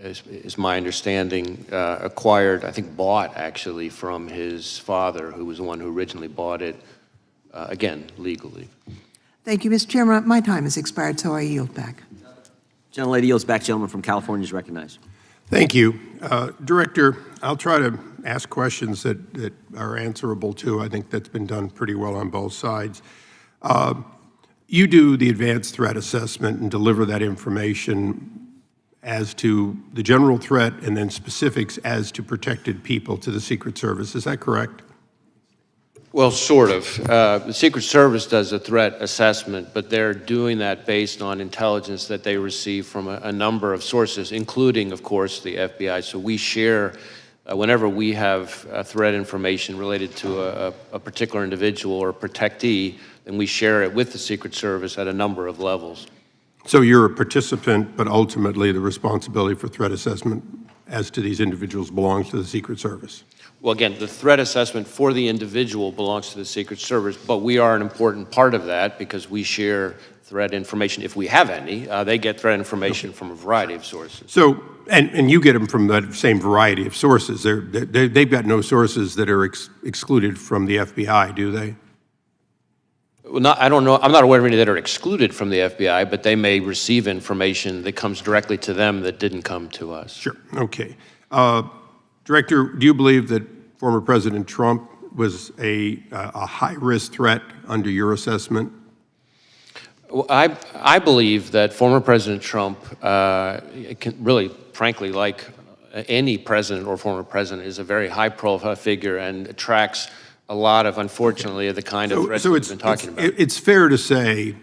is my understanding, acquired, bought actually from his father, who was the one who originally bought it, again, legally. Thank you, Mr. Chairman. My time has expired, so I yield back. Gentlelady yields back. Gentleman from California is recognized. Thank you. Director, I'll try to ask questions that are answerable too. I think that's been done pretty well on both sides. You do the advanced threat assessment and deliver that information as to the general threat and then specifics as to protected people to the Secret Service. Is that correct? Well, sort of. The Secret Service does a threat assessment, but they're doing that based on intelligence that they receive from a number of sources, including, of course, the FBI. So we share, whenever we have threat information related to a particular individual or protectee, then we share it with the Secret Service at a number of levels. So you're a participant, but ultimately the responsibility for threat assessment as to these individuals belongs to the Secret Service? Well, again, the threat assessment for the individual belongs to the Secret Service, but we are an important part of that because we share threat information, if we have any. They get threat information from a variety of sources. So, and you get them from that same variety of sources. They've got no sources that are excluded from the FBI, do they? Well, I don't know. I'm not aware of any that are excluded from the FBI, but they may receive information that comes directly to them that didn't come to us. Sure. Okay. Director, do you believe that former President Trump was a high-risk threat under your assessment? Well, I believe that former President Trump, really, frankly, like any president or former president, is a very high-profile figure and attracts a lot of, unfortunately, of the kind of threats we've been talking about. It's fair to say,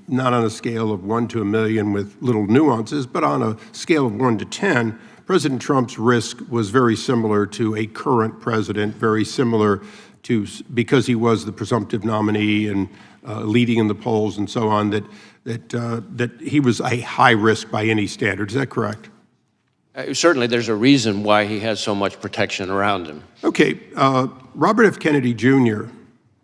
not on a scale of 1 to 1,000,000 with little nuances, but on a scale of 1 to 10, President Trump's risk was very similar to a current president, very similar to, because he was the presumptive nominee and leading in the polls and so on, that he was a high risk by any standard. Is that correct? Certainly, there's a reason why he has so much protection around him. Okay, Robert F. Kennedy Jr.,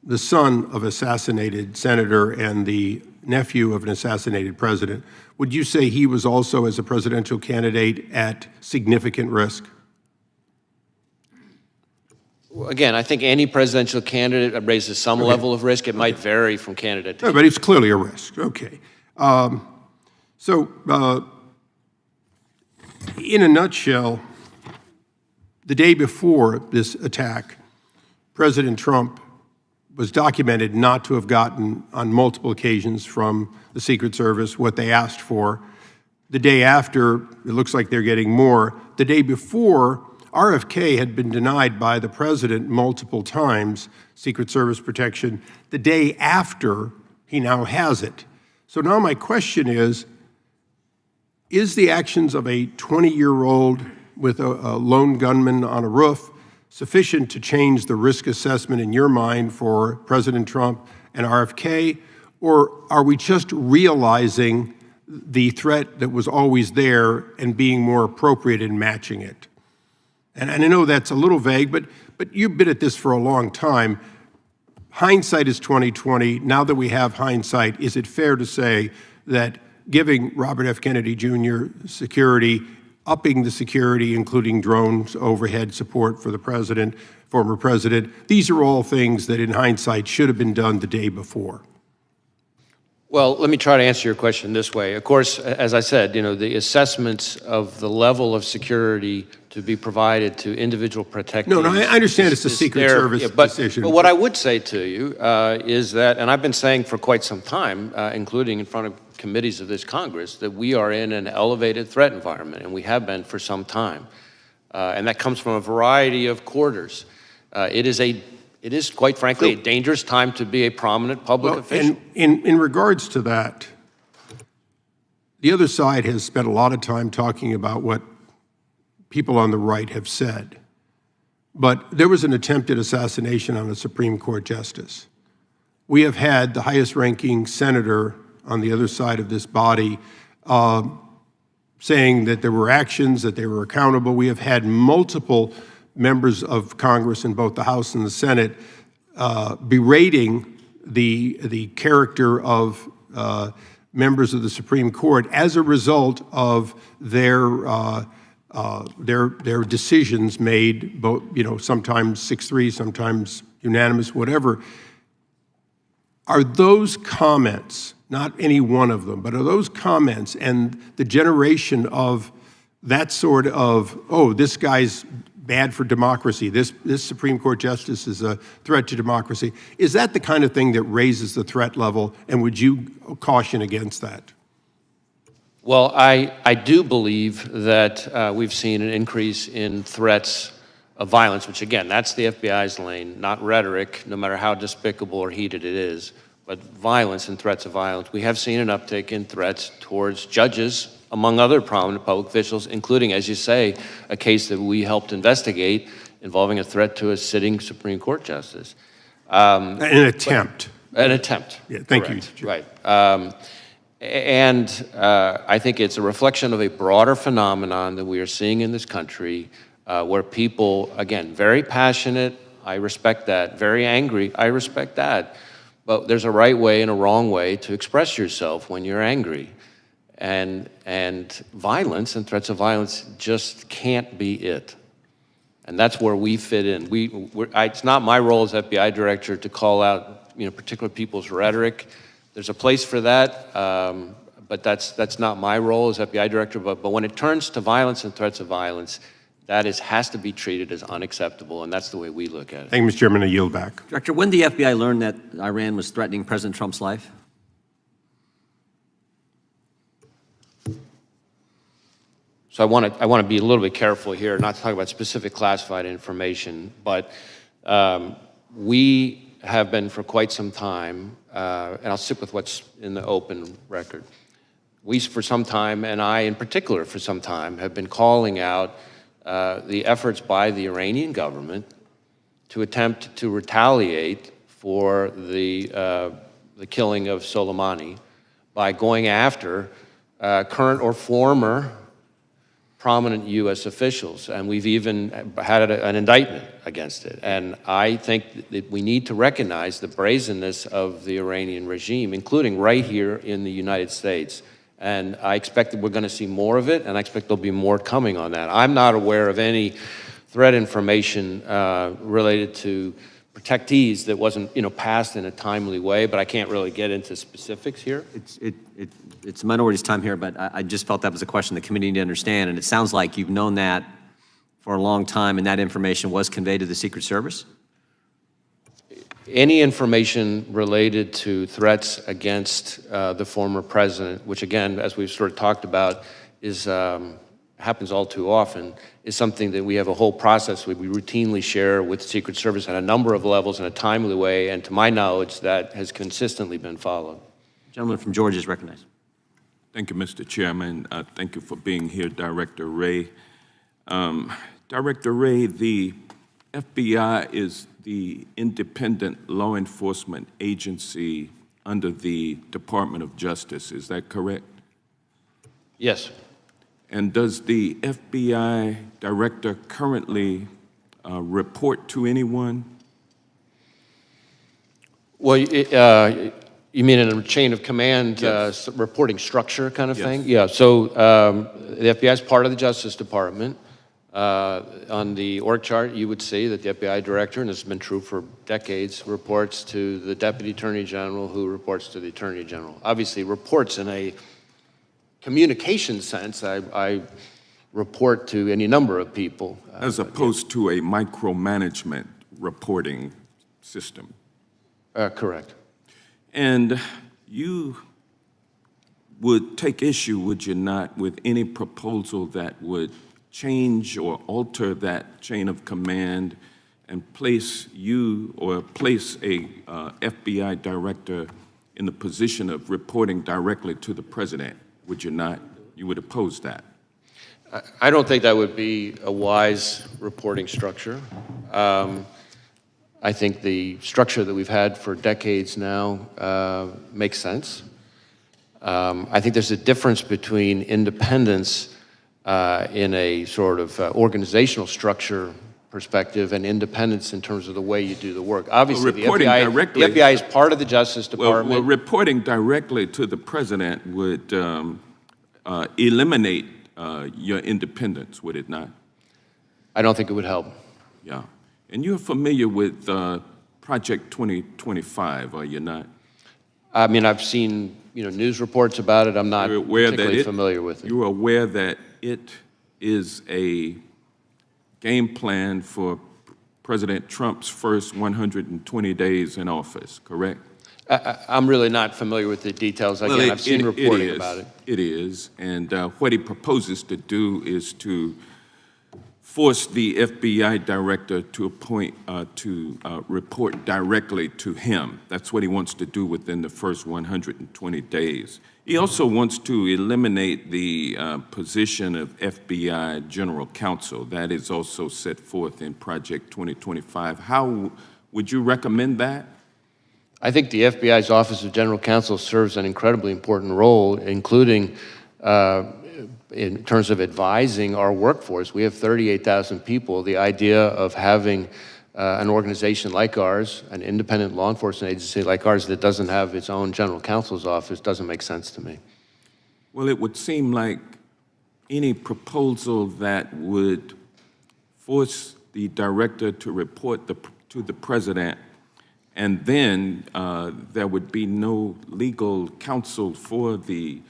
the son of assassinated senator and the nephew of an assassinated president, would you say he was also, as a presidential candidate, at significant risk? Again, I think any presidential candidate raises some level of risk. It might vary from candidate to No, but it's clearly a risk. Okay. In a nutshell, the day before this attack, President Trump was documented not to have gotten on multiple occasions from the Secret Service what they asked for. The day after, it looks like they're getting more. The day before, RFK had been denied by the president multiple times, Secret Service protection. The day after, he now has it. So now my question is the actions of a 20-year-old with a lone gunman on a roof sufficient to change the risk assessment in your mind for President Trump and RFK, or are we just realizing the threat that was always there and being more appropriate in matching it? And I know that's a little vague, but you've been at this for a long time. Hindsight is 20/20. Now that we have hindsight, is it fair to say that giving Robert F. Kennedy Jr. security, upping the security, including drones, overhead support for the president, former president, these are all things that in hindsight should have been done the day before? Well, let me try to answer your question this way. Of course, as I said, the assessments of the level of security to be provided to individual protectees. No, I understand it's a Secret Service decision. But what I would say to you is that, and I've been saying for quite some time, including in front of committees of this Congress, that we are in an elevated threat environment, and we have been for some time. And that comes from a variety of quarters. It is, quite frankly, a dangerous time to be a prominent public official. And in regards to that, the other side has spent a lot of time talking about what people on the right have said. But there was an attempted assassination on a Supreme Court justice. We have had the highest-ranking senator on the other side of this body saying that there were actions, that they were accountable. We have had multiple members of Congress in both the House and the Senate berating the character of members of the Supreme Court as a result of their decisions made, both sometimes 6-3, sometimes unanimous, whatever. Are those comments, not any one of them, but are those comments and the generation of that sort of, oh, this guy's bad for democracy, this Supreme Court justice is a threat to democracy, is that the kind of thing that raises the threat level, and would you caution against that? Well, I do believe that we've seen an increase in threats of violence, which again, that's the FBI's lane, not rhetoric, no matter how despicable or heated it is, but violence and threats of violence. We have seen an uptick in threats towards judges, among other prominent public officials, including, as you say, a case that we helped investigate involving a threat to a sitting Supreme Court justice. An attempt. An attempt. Yeah, thank correct. you. Right. I think it's a reflection of a broader phenomenon that we are seeing in this country where people, again, very passionate, I respect that, very angry, I respect that, but there's a right way and a wrong way to express yourself when you're angry. And violence and threats of violence just can't be it. And that's where we fit in. It's not my role as FBI director to call out particular people's rhetoric. There's a place for that, but that's not my role as FBI director. But when it turns to violence and threats of violence, that has to be treated as unacceptable, and that's the way we look at it. Thank you, Mr. Chairman. I yield back. Director, when did the FBI learn that Iran was threatening President Trump's life? So I want to be a little bit careful here, not to talk about specific classified information, but we have been for quite some time, and I'll stick with what's in the open record. We, for some time, and I in particular for some time, have been calling out the efforts by the Iranian government to attempt to retaliate for the killing of Soleimani by going after current or former prominent U.S. officials, and we've even had an indictment against it. And I think that we need to recognize the brazenness of the Iranian regime, including right here in the United States. And I expect that we're going to see more of it, and I expect there'll be more coming on that. I'm not aware of any threat information related to protectees that wasn't, passed in a timely way, but I can't really get into specifics here. It's minority's time here, but I just felt that was a question the committee needed to understand, and it sounds like you've known that for a long time, and that information was conveyed to the Secret Service? Any information related to threats against the former president, which again, as we've sort of talked about, is happens all too often, is something that we have a whole process we routinely share with the Secret Service at a number of levels in a timely way, and to my knowledge, that has consistently been followed. Gentleman from Georgia is recognized. Thank you, Mr. Chairman. Thank you for being here, Director Wray. Director Wray, the FBI is the independent law enforcement agency under the Department of Justice. Is that correct? Yes. And does the FBI director currently report to anyone? Well, you mean in a chain of command Yes. reporting structure kind of Yes. thing? Yeah, so the FBI is part of the Justice Department. On the org chart, you would see that the FBI director, and this has been true for decades, reports to the Deputy Attorney General, who reports to the Attorney General. Obviously, reports in a communication sense, I report to any number of people. As opposed to a micromanagement reporting system. Correct. And you would take issue, would you not, with any proposal that would change or alter that chain of command and place you or place a FBI director in the position of reporting directly to the president? Would you not? You would oppose that? I don't think that would be a wise reporting structure. I think the structure that we've had for decades now makes sense. I think there's a difference between independence in a sort of organizational structure perspective and independence in terms of the way you do the work. Obviously, the FBI is part of the Justice Department. Well, reporting directly to the president would eliminate your independence, would it not? I don't think it would help. Yeah. And you're familiar with Project 2025, are you not? I mean, I've seen news reports about it. I'm not particularly familiar with it. You're aware that it is a game plan for President Trump's first 120 days in office, correct? I'm really not familiar with the details. Again, I've seen reporting about it. It is, and what he proposes to do is to force the FBI director to appoint, report directly to him. That's what he wants to do within the first 120 days. He also wants to eliminate the position of FBI General Counsel. That is also set forth in Project 2025. How would you recommend that? I think the FBI's Office of General Counsel serves an incredibly important role, including in terms of advising our workforce. We have 38,000 people. The idea of having an organization like ours, an independent law enforcement agency like ours that doesn't have its own general counsel's office doesn't make sense to me. Well, it would seem like any proposal that would force the director to report to the president, and then there would be no legal counsel for the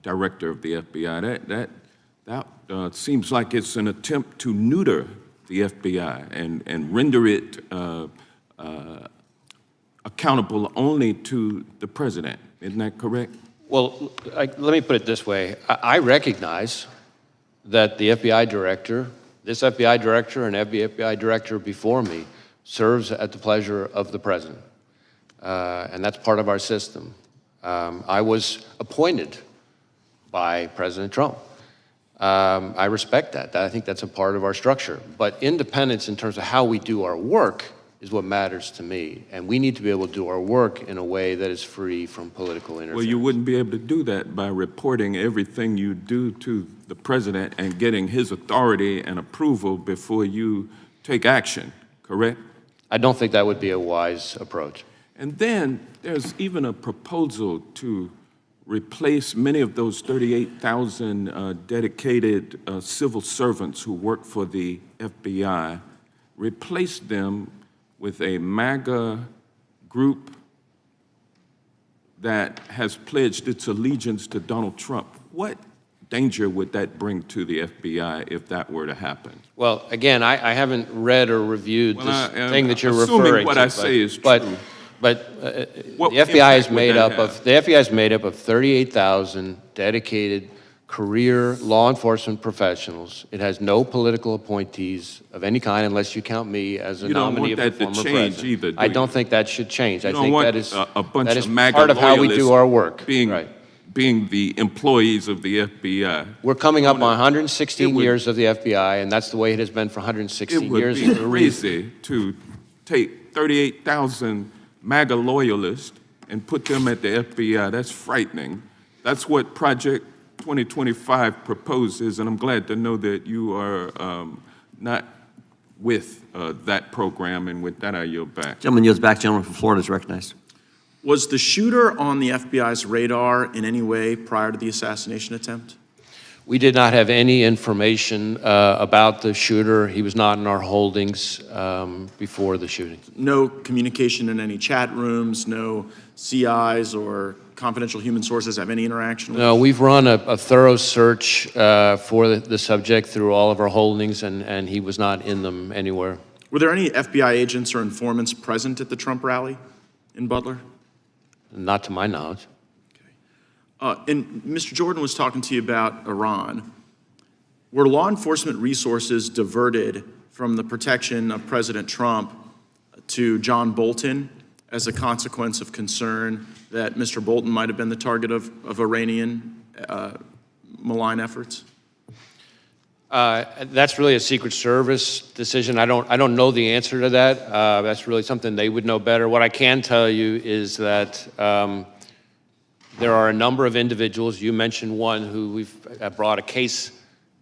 director of the FBI. That seems like it's an attempt to neuter the FBI and render it accountable only to the president. Isn't that correct? Well, let me put it this way. I recognize that the FBI director, this FBI director and every FBI director before me, serves at the pleasure of the president. And that's part of our system. I was appointed by President Trump. I respect that. I think that's a part of our structure. But independence in terms of how we do our work is what matters to me. And we need to be able to do our work in a way that is free from political interference. Well, you wouldn't be able to do that by reporting everything you do to the president and getting his authority and approval before you take action, correct? I don't think that would be a wise approach. And then there's even a proposal to replace many of those 38,000 dedicated civil servants who work for the FBI, replace them with a MAGA group that has pledged its allegiance to Donald Trump. What danger would that bring to the FBI if that were to happen? Well, again, I haven't read or reviewed this thing that you're assuming referring what to. I say is true. But What the FBI is impact would made that up of have? the FBI is made up of 38,000 dedicated career law enforcement professionals. It has no political appointees of any kind, unless you count me as a You don't nominee want of the that to former change president. either, do I you? don't think that should change. I You don't think want that is a bunch that is of MAGA part of how we do loyalists our work. being, Right. being the employees of the FBI. We're coming up on It 116 would- years of the FBI, and that's the way it has been for 116 It would years. be for a reason. crazy to take 38,000 MAGA loyalists and put them at the FBI. That's frightening. That's what Project 2025 proposes, and I'm glad to know that you are not with that program, and with that I yield back. Gentleman yields back. Gentleman from Florida is recognized. Was the shooter on the FBI's radar in any way prior to the assassination attempt? We did not have any information about the shooter. He was not in our holdings before the shooting. No communication in any chat rooms, no CIs or confidential human sources have any interaction with? No, we've run a thorough search for the subject through all of our holdings, and he was not in them anywhere. Were there any FBI agents or informants present at the Trump rally in Butler? Not to my knowledge. And Mr. Jordan was talking to you about Iran. Were law enforcement resources diverted from the protection of President Trump to John Bolton as a consequence of concern that Mr. Bolton might have been the target of Iranian malign efforts? That's really a Secret Service decision. I don't know the answer to that. That's really something they would know better. What I can tell you is that there are a number of individuals. You mentioned one who we've brought a case,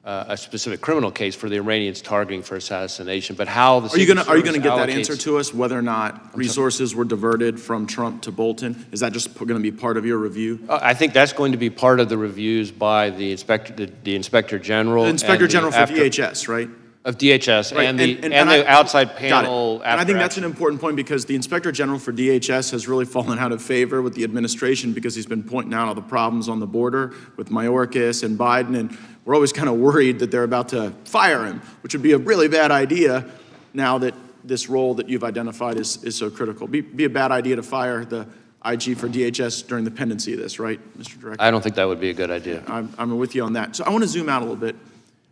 a specific criminal case for the Iranians targeting for assassination. But how the Are you going to get that allocates- answer to us, whether or not resources were diverted from Trump to Bolton? Is that just going to be part of your review? I think that's going to be part of the reviews by the Inspector General. The Inspector General for after- DHS, right? Of DHS Right, and the I- outside got panel. it. And I think that's after an important point because the Inspector General for DHS has really fallen out of favor with the administration because he's been pointing out all the problems on the border with Mayorkas and Biden, and we're always kind of worried that they're about to fire him, which would be a really bad idea now that this role that you've identified is so critical. Be a bad idea to fire the IG for DHS during the pendency of this, right, Mr. Director? I don't think that would be a good idea. I'm with you on that. So I want to zoom out a little bit.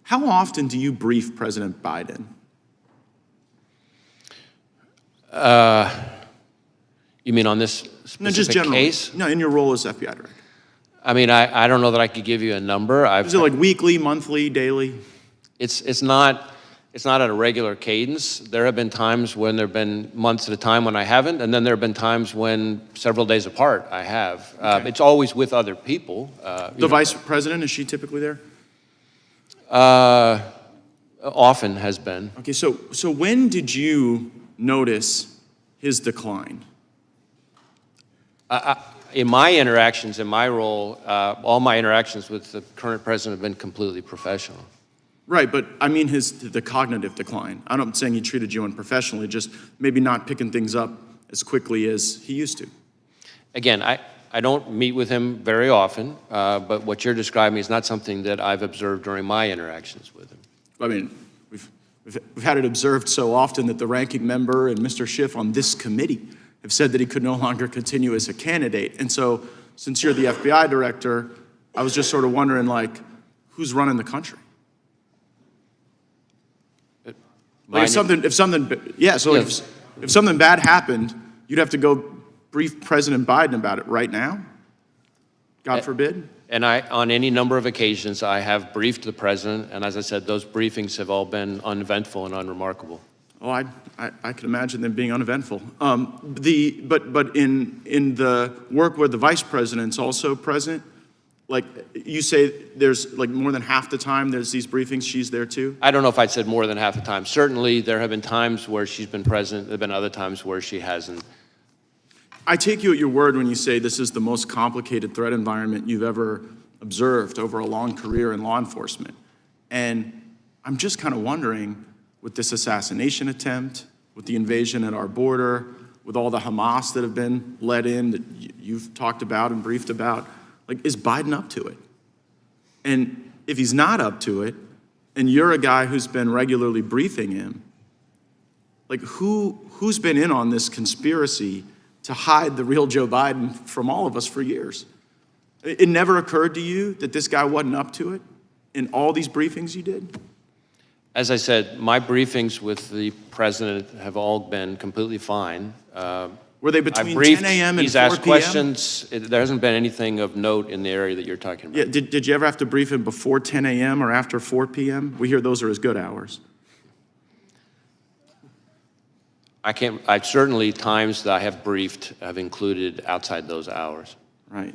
How often do you brief President Biden? You mean on this specific No, just generally. case? No, in your role as FBI Director. I mean, I don't know that I could give you a number. Is it like weekly, monthly, daily? It's not at a regular cadence. There have been times when there have been months at a time when I haven't, and then there have been times when several days apart I have. Okay. It's always with other people. The Vice President, is she typically there? Often has been. Okay, so when did you notice his decline? In my interactions, in my role, all my interactions with the current president have been completely professional. Right, but I mean the cognitive decline. I'm not saying he treated you unprofessionally, just maybe not picking things up as quickly as he used to. Again, I don't meet with him very often, but what you're describing is not something that I've observed during my interactions with him. I mean, we've had it observed so often that the ranking member and Mr. Schiff on this committee have said that he could no longer continue as a candidate. And so, since you're the FBI director, I was just sort of wondering, like, who's running the country? Like if something bad happened, you'd have to go brief President Biden about it right now? God forbid? And on any number of occasions, I have briefed the president, and as I said, those briefings have all been uneventful and unremarkable. Oh, I can imagine them being uneventful. But in the work where the vice president's also present, like you say, there's like more than half the time there's these briefings, she's there too? I don't know if I'd said more than half the time. Certainly, there have been times where she's been present. There have been other times where she hasn't. I take you at your word when you say this is the most complicated threat environment you've ever observed over a long career in law enforcement. And I'm just kind of wondering, with this assassination attempt, with the invasion at our border, with all the Hamas that have been let in that you've talked about and briefed about, like, is Biden up to it? And if he's not up to it, and you're a guy who's been regularly briefing him, like, who's been in on this conspiracy to hide the real Joe Biden from all of us for years? It never occurred to you that this guy wasn't up to it in all these briefings you did? As I said, my briefings with the president have all been completely fine. Were they between 10 a.m. and 4 p.m.? He's asked questions. There hasn't been anything of note in the area that you're talking about. Yeah, did you ever have to brief him before 10 a.m. or after 4 p.m.? We hear those are as good hours. I certainly, times that I have briefed have included outside those hours. Right,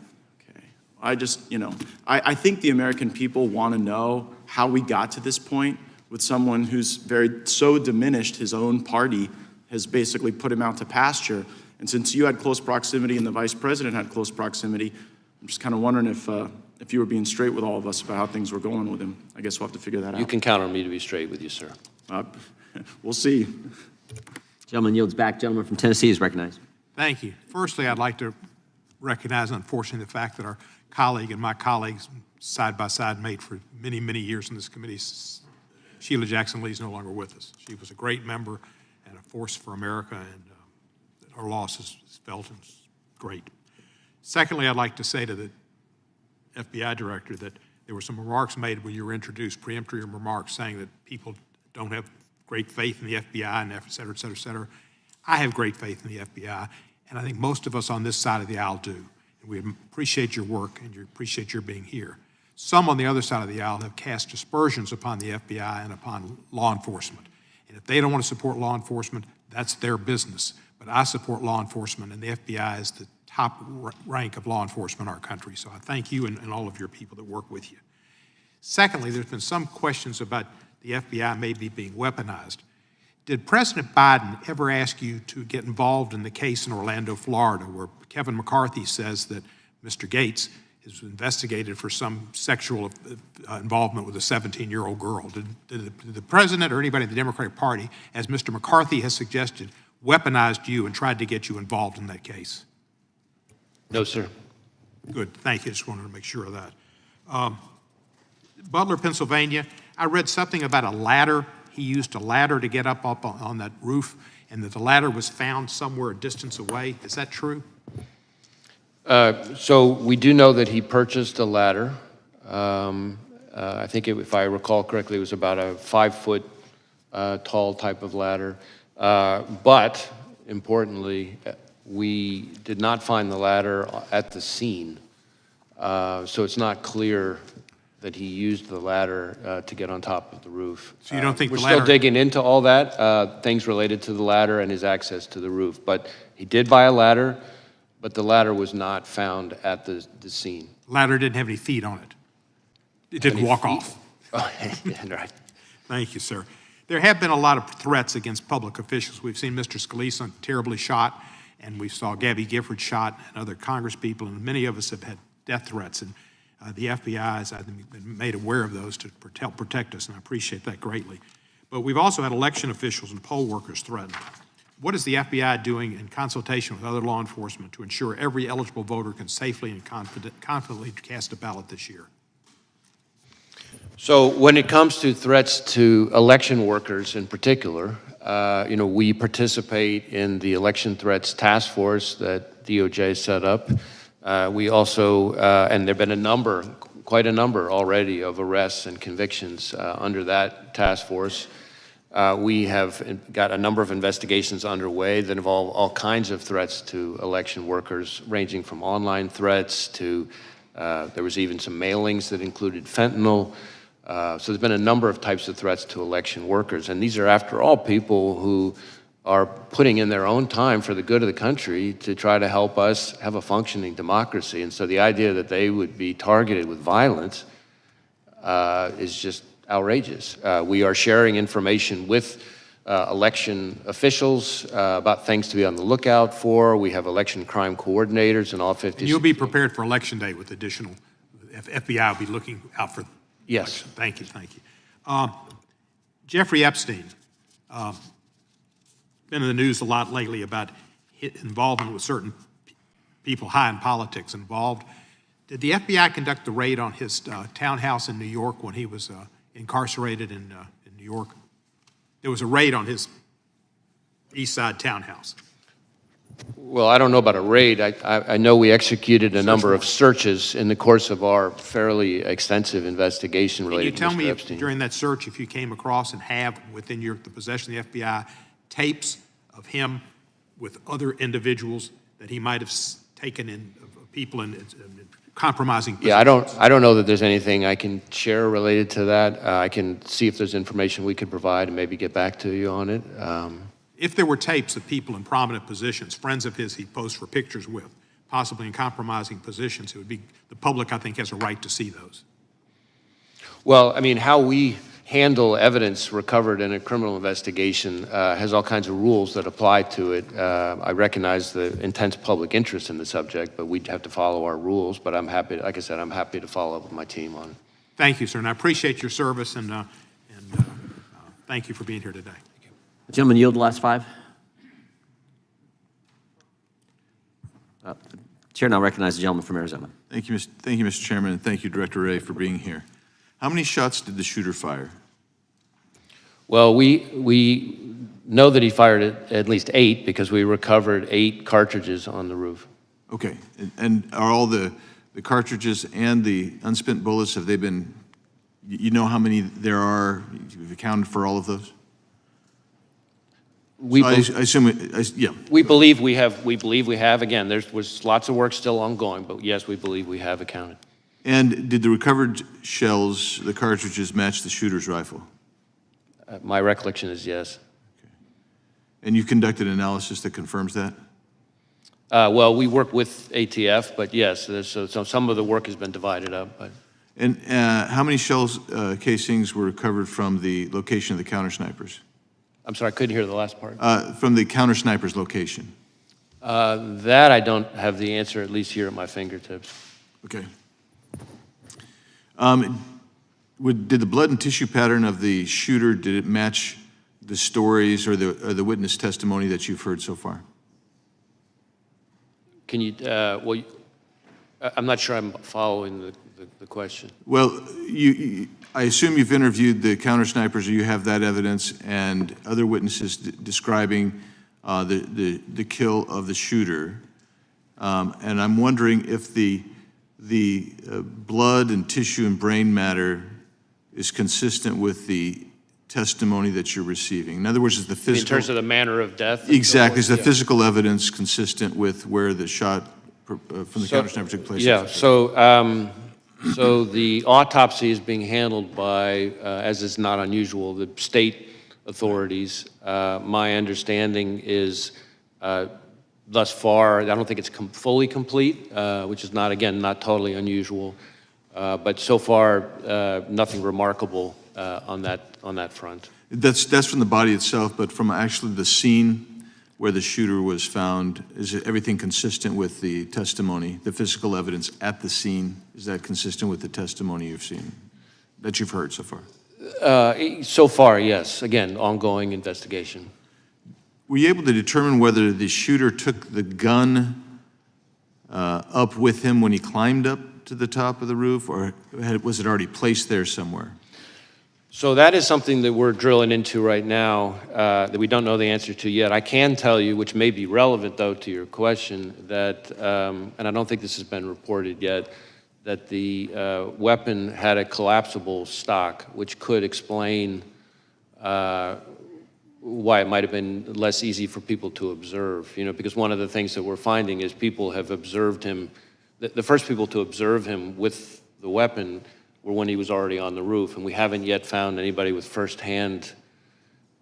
okay. I think the American people want to know how we got to this point with someone who's so diminished his own party has basically put him out to pasture. And since you had close proximity and the vice president had close proximity, I'm just kind of wondering if you were being straight with all of us about how things were going with him. I guess we'll have to figure that out. You can count on me to be straight with you, sir. We'll see. Gentleman yields back. Gentleman from Tennessee is recognized. Thank you. Firstly, I'd like to recognize, unfortunately, the fact that our colleague and my colleagues side by side made for many, many years in this committee, Sheila Jackson Lee, is no longer with us. She was a great member and a force for America, and her loss is felt and it's great. Secondly, I'd like to say to the FBI director that there were some remarks made when you were introduced, peremptory remarks saying that people don't have great faith in the FBI and et cetera, et cetera, et cetera. I have great faith in the FBI, and I think most of us on this side of the aisle do. And we appreciate your work and appreciate your being here. Some on the other side of the aisle have cast aspersions upon the FBI and upon law enforcement. And if they don't want to support law enforcement, that's their business. But I support law enforcement, and the FBI is the top rank of law enforcement in our country. So I thank you and all of your people that work with you. Secondly, there's been some questions about the FBI maybe being weaponized. Did President Biden ever ask you to get involved in the case in Orlando, Florida, where Kevin McCarthy says that Mr. Gates is investigated for some sexual involvement with a 17-year-old girl? Did the president or anybody in the Democratic Party, as Mr. McCarthy has suggested, weaponized you and tried to get you involved in that case? No, sir. Good, thank you. Just wanted to make sure of that. Butler, Pennsylvania, I read something about a ladder. He used a ladder to get up on that roof, and that the ladder was found somewhere a distance away. Is that true? So we do know that he purchased a ladder. I think, if I recall correctly, it was about a 5-foot tall type of ladder. But importantly, we did not find the ladder at the scene. So it's not clear that he used the ladder to get on top of the roof. So you don't think we're the ladder... still digging into all that, things related to the ladder and his access to the roof. But he did buy a ladder, but the ladder was not found at the scene. Ladder didn't have any feet on it. It didn't walk off. Oh, right. Thank you, sir. There have been a lot of threats against public officials. We've seen Mr. Scalise terribly shot, and we saw Gabby Gifford shot, and other Congress people, and many of us have had death threats. And the FBI has, I think, been made aware of those to help protect us, and I appreciate that greatly. But we've also had election officials and poll workers threatened. What is the FBI doing in consultation with other law enforcement to ensure every eligible voter can safely and confidently cast a ballot this year? So when it comes to threats to election workers in particular, we participate in the election threats task force that DOJ set up. We also, and there have been quite a number already of arrests and convictions under that task force. We have got a number of investigations underway that involve all kinds of threats to election workers, ranging from online threats to, there was even some mailings that included fentanyl. So there's been a number of types of threats to election workers, and these are, after all, people who are putting in their own time for the good of the country to try to help us have a functioning democracy. And so the idea that they would be targeted with violence is just outrageous. We are sharing information with election officials about things to be on the lookout for. We have election crime coordinators in all 50 And you'll be prepared for Election Day with additional, FBI will be looking out for. Yes. Election. Thank you, thank you. Jeffrey Epstein, been in the news a lot lately about involvement with certain people high in politics involved. Did the FBI conduct the raid on his townhouse in New York when he was incarcerated in New York? There was a raid on his East Side townhouse. Well, I don't know about a raid. I know we executed a number of searches in the course of our fairly extensive investigation related to Mr. Epstein. Can you tell me if, during that search, if you came across and have within the possession of the FBI tapes of him with other individuals that he might have taken in, people in compromising positions? Yeah, I don't know that there's anything I can share related to that. I can see if there's information we could provide and maybe get back to you on it. If there were tapes of people in prominent positions, friends of his he posed for pictures with, possibly in compromising positions, it would be, the public, I think, has a right to see those. Well, I mean, how we handle evidence recovered in a criminal investigation has all kinds of rules that apply to it. I recognize the intense public interest in the subject, but we'd have to follow our rules. But I'm happy, like I said, I'm happy to follow up with my team on it. Thank you, sir, and I appreciate your service, and thank you for being here today. The gentleman yield the last 5. The chair now recognizes the gentleman from Arizona. Thank you, Mr. Chairman, and thank you, Director Wray, for being here. How many shots did the shooter fire? Well, we know that he fired at least 8 because we recovered 8 cartridges on the roof. Okay, and are all the cartridges and the unspent bullets, have they been, you know how many there are? You've accounted for all of those? We, so I assume, yeah. We believe we have. Again, there was lots of work still ongoing, but yes, we believe we have accounted. And did the recovered shells, the cartridges, match the shooter's rifle? My recollection is yes. Okay. And you conducted analysis that confirms that? Well, we work with ATF, but yes, so some of the work has been divided up. But. And how many shells casings were recovered from the location of the counter snipers? I'm sorry, I couldn't hear the last part. From the counter snipers location? That I don't have the answer, at least here at my fingertips. Okay. Did the blood and tissue pattern of the shooter, did it match the stories or the witness testimony that you've heard so far? Can you, well, I'm not sure I'm following the question. Well, I assume you've interviewed the counter snipers, or you have that evidence, and other witnesses describing the kill of the shooter. And I'm wondering if the blood and tissue and brain matter is consistent with the testimony that you're receiving. In other words, is the physical... In terms of the manner of death? Exactly. Is the physical evidence consistent with where the shot from the counter sniper took place? Yeah, so the autopsy is being handled by, as is not unusual, the state authorities. My understanding is thus far, I don't think it's fully complete, which is not, again, not totally unusual. But so far, nothing remarkable on that front. That's from the body itself, but from actually the scene where the shooter was found, is everything consistent with the testimony, the physical evidence at the scene? Is that consistent with the testimony you've seen, that you've heard so far? So far, yes. Again, ongoing investigation. Were you able to determine whether the shooter took the gun up with him when he climbed up to the top of the roof, or was it already placed there somewhere? So that is something that we're drilling into right now that we don't know the answer to yet. I can tell you, which may be relevant, though, to your question, that, and I don't think this has been reported yet, that the weapon had a collapsible stock, which could explain why it might have been less easy for people to observe. You know, because one of the things that we're finding is people have observed him, the first people to observe him with the weapon were when he was already on the roof, and we haven't yet found anybody with firsthand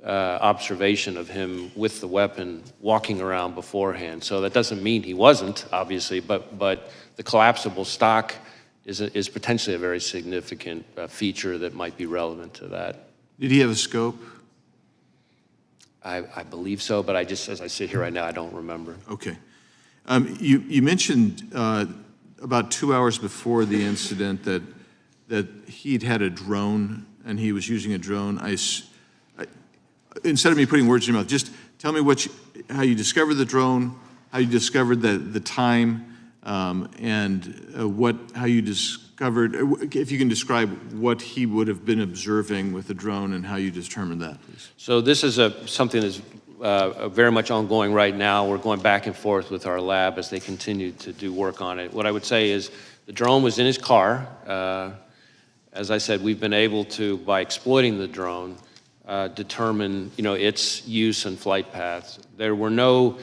observation of him with the weapon walking around beforehand. So that doesn't mean he wasn't, obviously, but the collapsible stock is potentially a very significant feature that might be relevant to that. Did he have a scope? I believe so, but as I sit here right now, I don't remember. Okay. You mentioned about 2 hours before the incident that he'd had a drone and he was using a drone. Instead of me putting words in your mouth, just tell me how you discovered the drone, how you discovered the time, and how you discovered, if you can describe what he would have been observing with the drone and how you determined that, please. So this is something that's very much ongoing right now. We're going back and forth with our lab as they continue to do work on it. What I would say is the drone was in his car. As I said, we've been able to, by exploiting the drone, determine its use and flight paths. There were no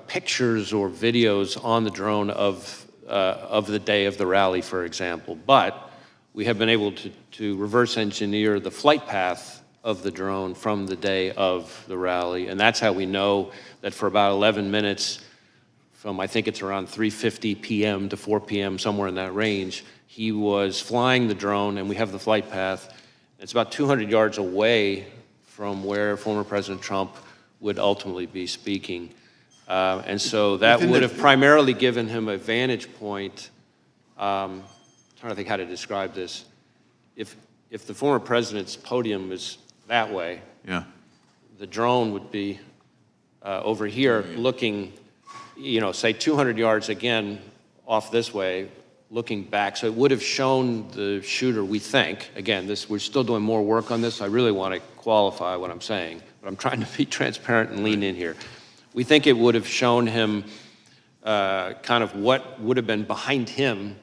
pictures or videos on the drone of the day of the rally, for example, but we have been able to reverse engineer the flight path of the drone from the day of the rally, and that's how we know that for about 11 minutes, from I think it's around 3:50 p.m. to 4 p.m., somewhere in that range, he was flying the drone, and we have the flight path. It's about 200 yards away from where former President Trump would ultimately be speaking. And so that would have primarily given him a vantage point. I'm trying to think how to describe this. If the former president's podium is that way, yeah, the drone would be over here looking, say 200 yards again off this way, looking back. So it would have shown the shooter, we think, again, we're still doing more work on this. So I really want to qualify what I'm saying, but I'm trying to be transparent and lean in here. We think it would have shown him kind of what would have been behind him.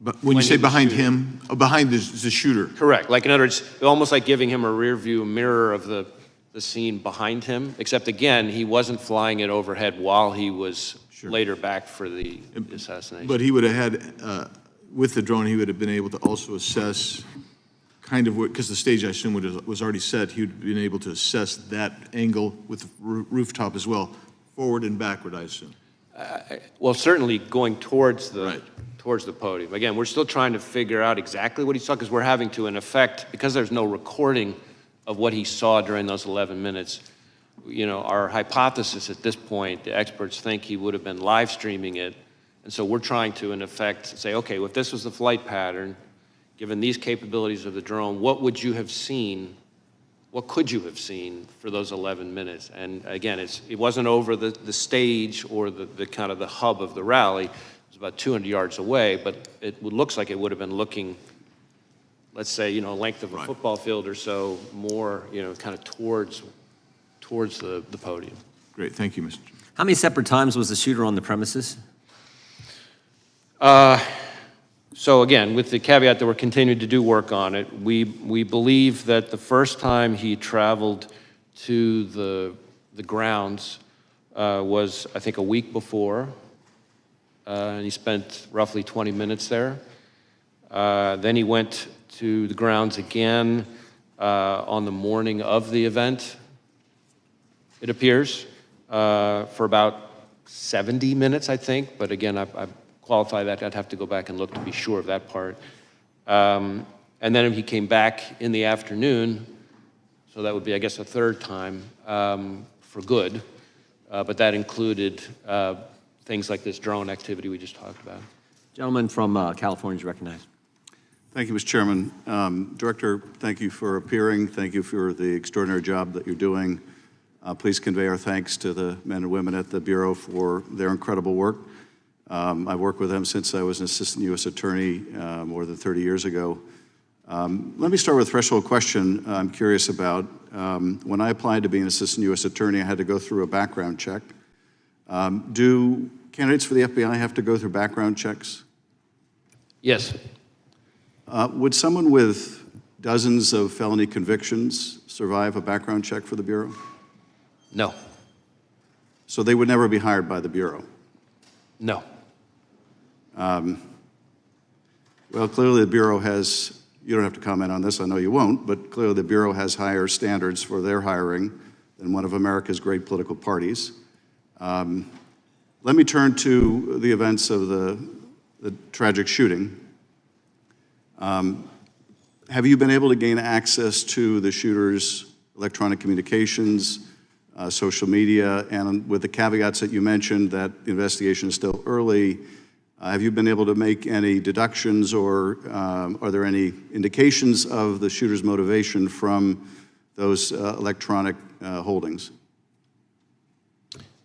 But when you say behind him, behind the shooter? Correct. Like, in other words, almost like giving him a rear view mirror of the scene behind him, except again, he wasn't flying it overhead while he was later back for the assassination. But he would have had, with the drone, he would have been able to also assess kind of because the stage, I assume, was already set, he would have been able to assess that angle with the rooftop as well, forward and backward, I assume. Well, certainly going towards the podium. Again, we're still trying to figure out exactly what he saw because we're having to, in effect, because there's no recording of what he saw during those 11 minutes, our hypothesis at this point, the experts think he would have been live streaming it. And so we're trying to, in effect, say, okay, if this was the flight pattern, given these capabilities of the drone, what would you have seen? What could you have seen for those 11 minutes? And again, it wasn't over the stage or the kind of the hub of the rally. It was about 200 yards away, but it looks like it would have been looking, let's say, length of a football field or so, more, kind of towards the podium. Great, thank you, Mr. How many separate times was the shooter on the premises? So again, with the caveat that we're continuing to do work on it, we believe that the first time he traveled to the grounds was, I think, a week before, and he spent roughly 20 minutes there. Then he went to the grounds again on the morning of the event, it appears, for about 70 minutes, I think, but again, I qualify that. I'd have to go back and look to be sure of that part. And then he came back in the afternoon, so that would be, I guess, a third time for good. But that included things like this drone activity we just talked about. Gentleman from California is recognized. Thank you, Mr. Chairman. Director, thank you for appearing. Thank you for the extraordinary job that you're doing. Please convey our thanks to the men and women at the Bureau for their incredible work. I've worked with them since I was an assistant U.S. attorney more than 30 years ago. Let me start with a threshold question I'm curious about. When I applied to be an assistant U.S. attorney, I had to go through a background check. Do candidates for the FBI have to go through background checks? Yes. Would someone with dozens of felony convictions survive a background check for the Bureau? No. So they would never be hired by the Bureau? No. Well, clearly the Bureau has, you don't have to comment on this, I know you won't, but clearly the Bureau has higher standards for their hiring than one of America's great political parties. Let me turn to the events of the tragic shooting. Have you been able to gain access to the shooter's electronic communications, social media, and with the caveats that you mentioned that the investigation is still early, have you been able to make any deductions, or are there any indications of the shooter's motivation from those electronic holdings?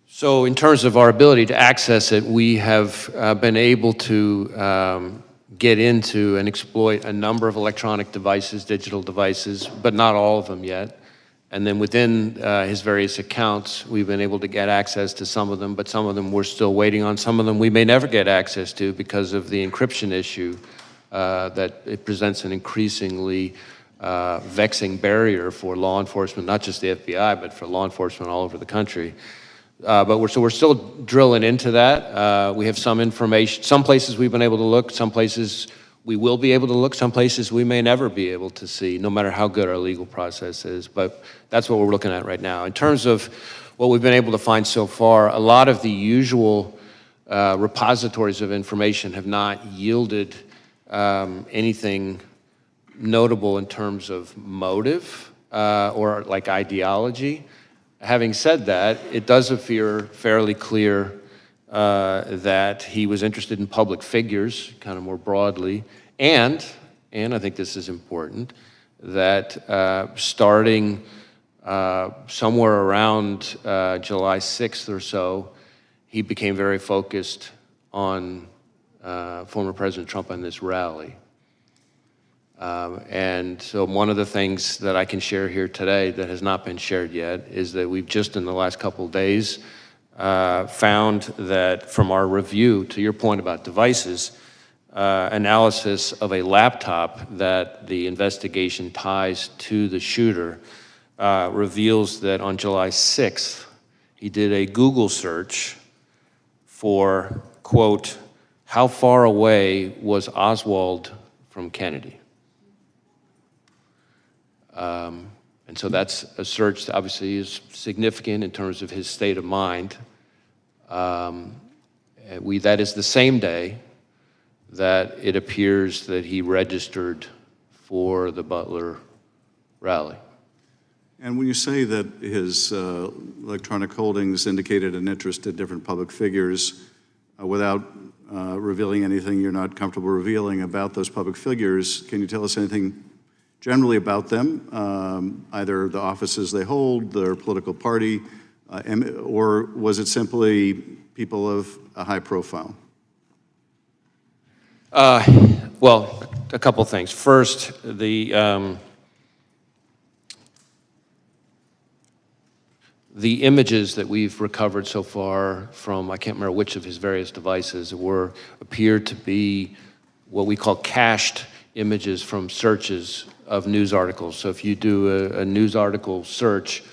So in terms of our ability to access it, we have been able to get into and exploit a number of electronic devices, digital devices, but not all of them yet. And then within his various accounts, we've been able to get access to some of them, but some of them we're still waiting on. Some of them we may never get access to because of the encryption issue, that it presents an increasingly vexing barrier for law enforcement, not just the FBI, but for law enforcement all over the country. But we're still drilling into that. We have some information. Some places we've been able to look, some places we will be able to look, some places we may never be able to see, no matter how good our legal process is. But that's what we're looking at right now. In terms of what we've been able to find so far, a lot of the usual repositories of information have not yielded anything notable in terms of motive or like ideology. Having said that, it does appear fairly clear that he was interested in public figures, kind of more broadly, and I think this is important, that starting somewhere around July 6th or so, he became very focused on former President Trump and this rally. And so one of the things that I can share here today that has not been shared yet is that we've just in the last couple of days found that from our review, to your point about devices, analysis of a laptop that the investigation ties to the shooter reveals that on July 6th, he did a Google search for, quote, how far away was Oswald from Kennedy? And so that's a search that obviously is significant in terms of his state of mind. That is the same day that it appears that he registered for the Butler rally. And when you say that his electronic holdings indicated an interest in different public figures, without revealing anything you're not comfortable revealing about those public figures, can you tell us anything generally about them, either the offices they hold, their political party, or was it simply people of a high profile? Well, a couple things. First, the images that we've recovered so far from, I can't remember which of his various devices, appear to be what we call cached images from searches of news articles. So if you do a news article search,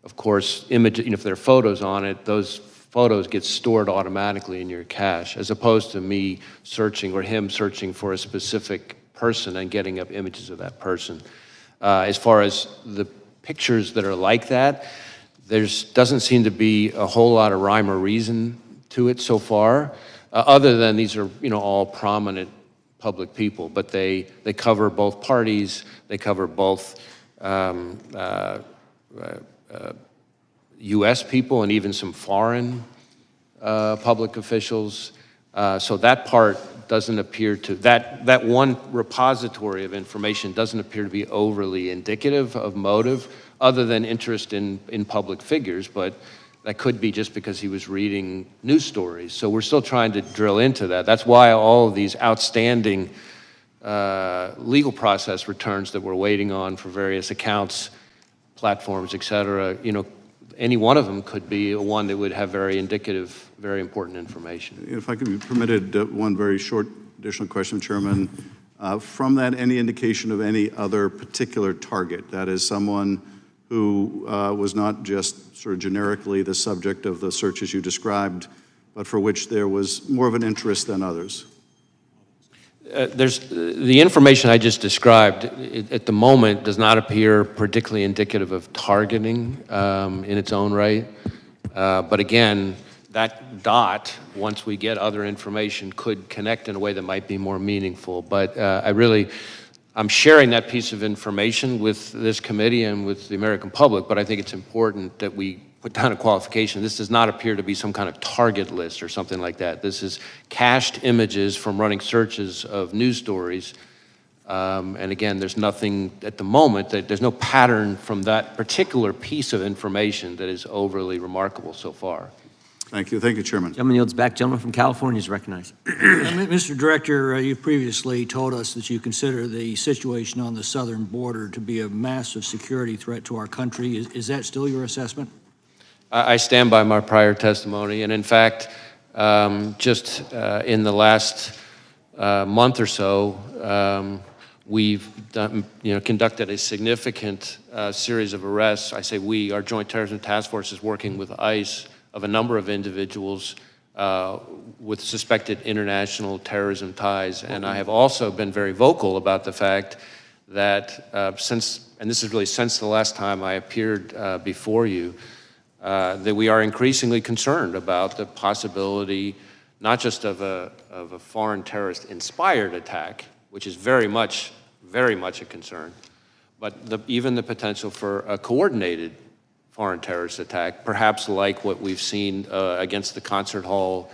of course, if there are photos on it, those photos get stored automatically in your cache, as opposed to me searching or him searching for a specific person and getting up images of that person. As far as the pictures that are like that, there doesn't seem to be a whole lot of rhyme or reason to it so far, other than these are all prominent public people, but they cover both parties, they cover both U.S. people and even some foreign public officials. So that part doesn't appear to, that one repository of information doesn't appear to be overly indicative of motive, other than interest in public figures, but that could be just because he was reading news stories. So we're still trying to drill into that. That's why all of these outstanding legal process returns that we're waiting on for various accounts, platforms, et cetera, any one of them could be one that would have very indicative, very important information. If I could be permitted one very short additional question, Chairman. From that, any indication of any other particular target, that is someone who was not just sort of generically the subject of the searches you described, but for which there was more of an interest than others? The information I just described at the moment does not appear particularly indicative of targeting in its own right. But again, that dot, once we get other information, could connect in a way that might be more meaningful. But I'm sharing that piece of information with this committee and with the American public, but I think it's important that we put down a qualification. This does not appear to be some kind of target list or something like that. This is cached images from running searches of news stories. And again, there's nothing at the moment, there's no pattern from that particular piece of information that is overly remarkable so far. Thank you. Thank you, Chairman. Gentleman yields back. Gentleman from California is recognized. Mr. Director, you previously told us that you consider the situation on the southern border to be a massive security threat to our country. Is that still your assessment? I stand by my prior testimony, and in fact, just in the last month or so, we've done, conducted a significant series of arrests. I say we, our Joint Terrorism Task Force is working with ICE of a number of individuals with suspected international terrorism ties, and I have also been very vocal about the fact that and this is really since the last time I appeared before you, that we are increasingly concerned about the possibility not just of a foreign terrorist-inspired attack, which is very much a concern, but even the potential for a coordinated foreign terrorist attack, perhaps like what we've seen against the concert hall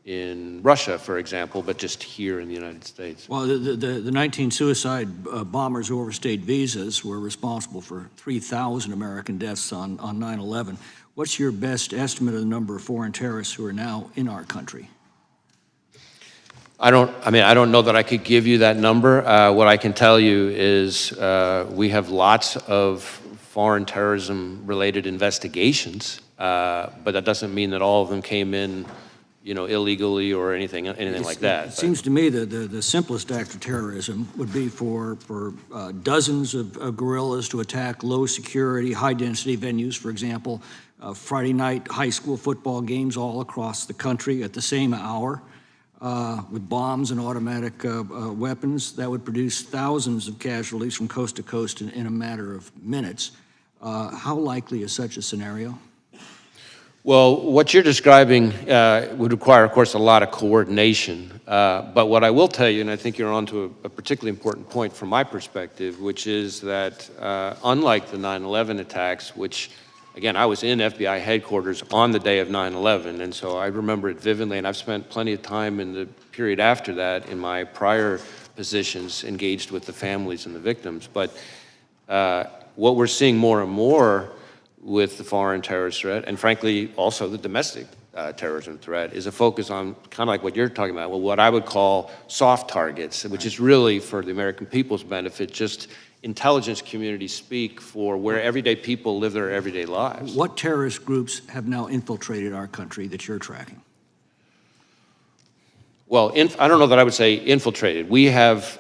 in Russia, for example, but just here in the United States. Well, the 19 suicide bombers who overstayed visas were responsible for 3,000 American deaths on 9/11. What's your best estimate of the number of foreign terrorists who are now in our country? I don't know that I could give you that number. What I can tell you is we have lots of foreign terrorism-related investigations, but that doesn't mean that all of them came in, illegally or anything like that. It seems to me that the simplest act of terrorism would be for dozens of guerrillas to attack low-security, high-density venues, for example, Friday night high school football games all across the country at the same hour. With bombs and automatic weapons, that would produce thousands of casualties from coast to coast in a matter of minutes. How likely is such a scenario? Well, what you're describing would require, of course, a lot of coordination. But what I will tell you, and I think you're onto a particularly important point from my perspective, which is that unlike the 9/11 attacks, which again, I was in FBI headquarters on the day of 9/11, and so I remember it vividly, and I've spent plenty of time in the period after that in my prior positions engaged with the families and the victims. But what we're seeing more and more with the foreign terrorist threat, and frankly also the domestic terrorism threat, is a focus on kind of like what you're talking about, well, what I would call soft targets, which is really for the American people's benefit, just intelligence community speak for where everyday people live their everyday lives. What terrorist groups have now infiltrated our country that you're tracking? Well, I don't know that I would say infiltrated. We have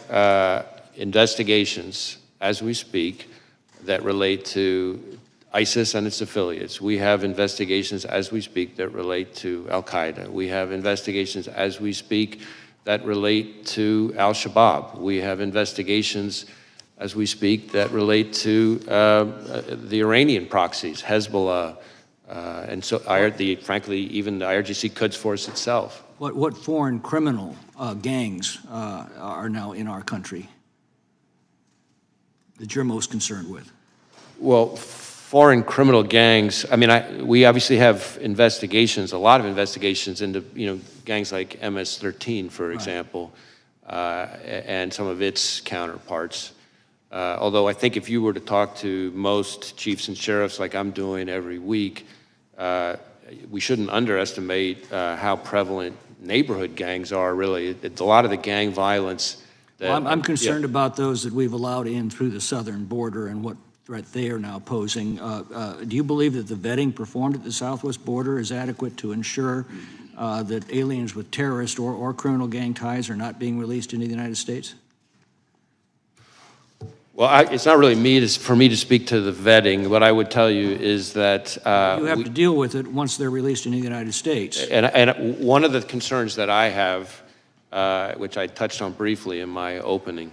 investigations as we speak that relate to ISIS and its affiliates. We have investigations as we speak that relate to Al-Qaeda. We have investigations as we speak that relate to Al-Shabaab. We have investigations as we speak that relate to the Iranian proxies, Hezbollah, and so frankly, even the IRGC Quds Force itself. What foreign criminal gangs are now in our country that you're most concerned with? Well, foreign criminal gangs, we obviously have investigations, a lot of investigations into, gangs like MS-13, for example, and some of its counterparts. Although I think if you were to talk to most chiefs and sheriffs like I'm doing every week, we shouldn't underestimate how prevalent neighborhood gangs are, really. It's a lot of the gang violence that... Well, I'm concerned about those that we've allowed in through the southern border and what threat they are now posing. Do you believe that the vetting performed at the southwest border is adequate to ensure that aliens with terrorist or criminal gang ties are not being released into the United States? Well, it's not really for me to speak to the vetting. What I would tell you is that... you have to deal with it once they're released into the United States. And one of the concerns that I have which I touched on briefly in my opening,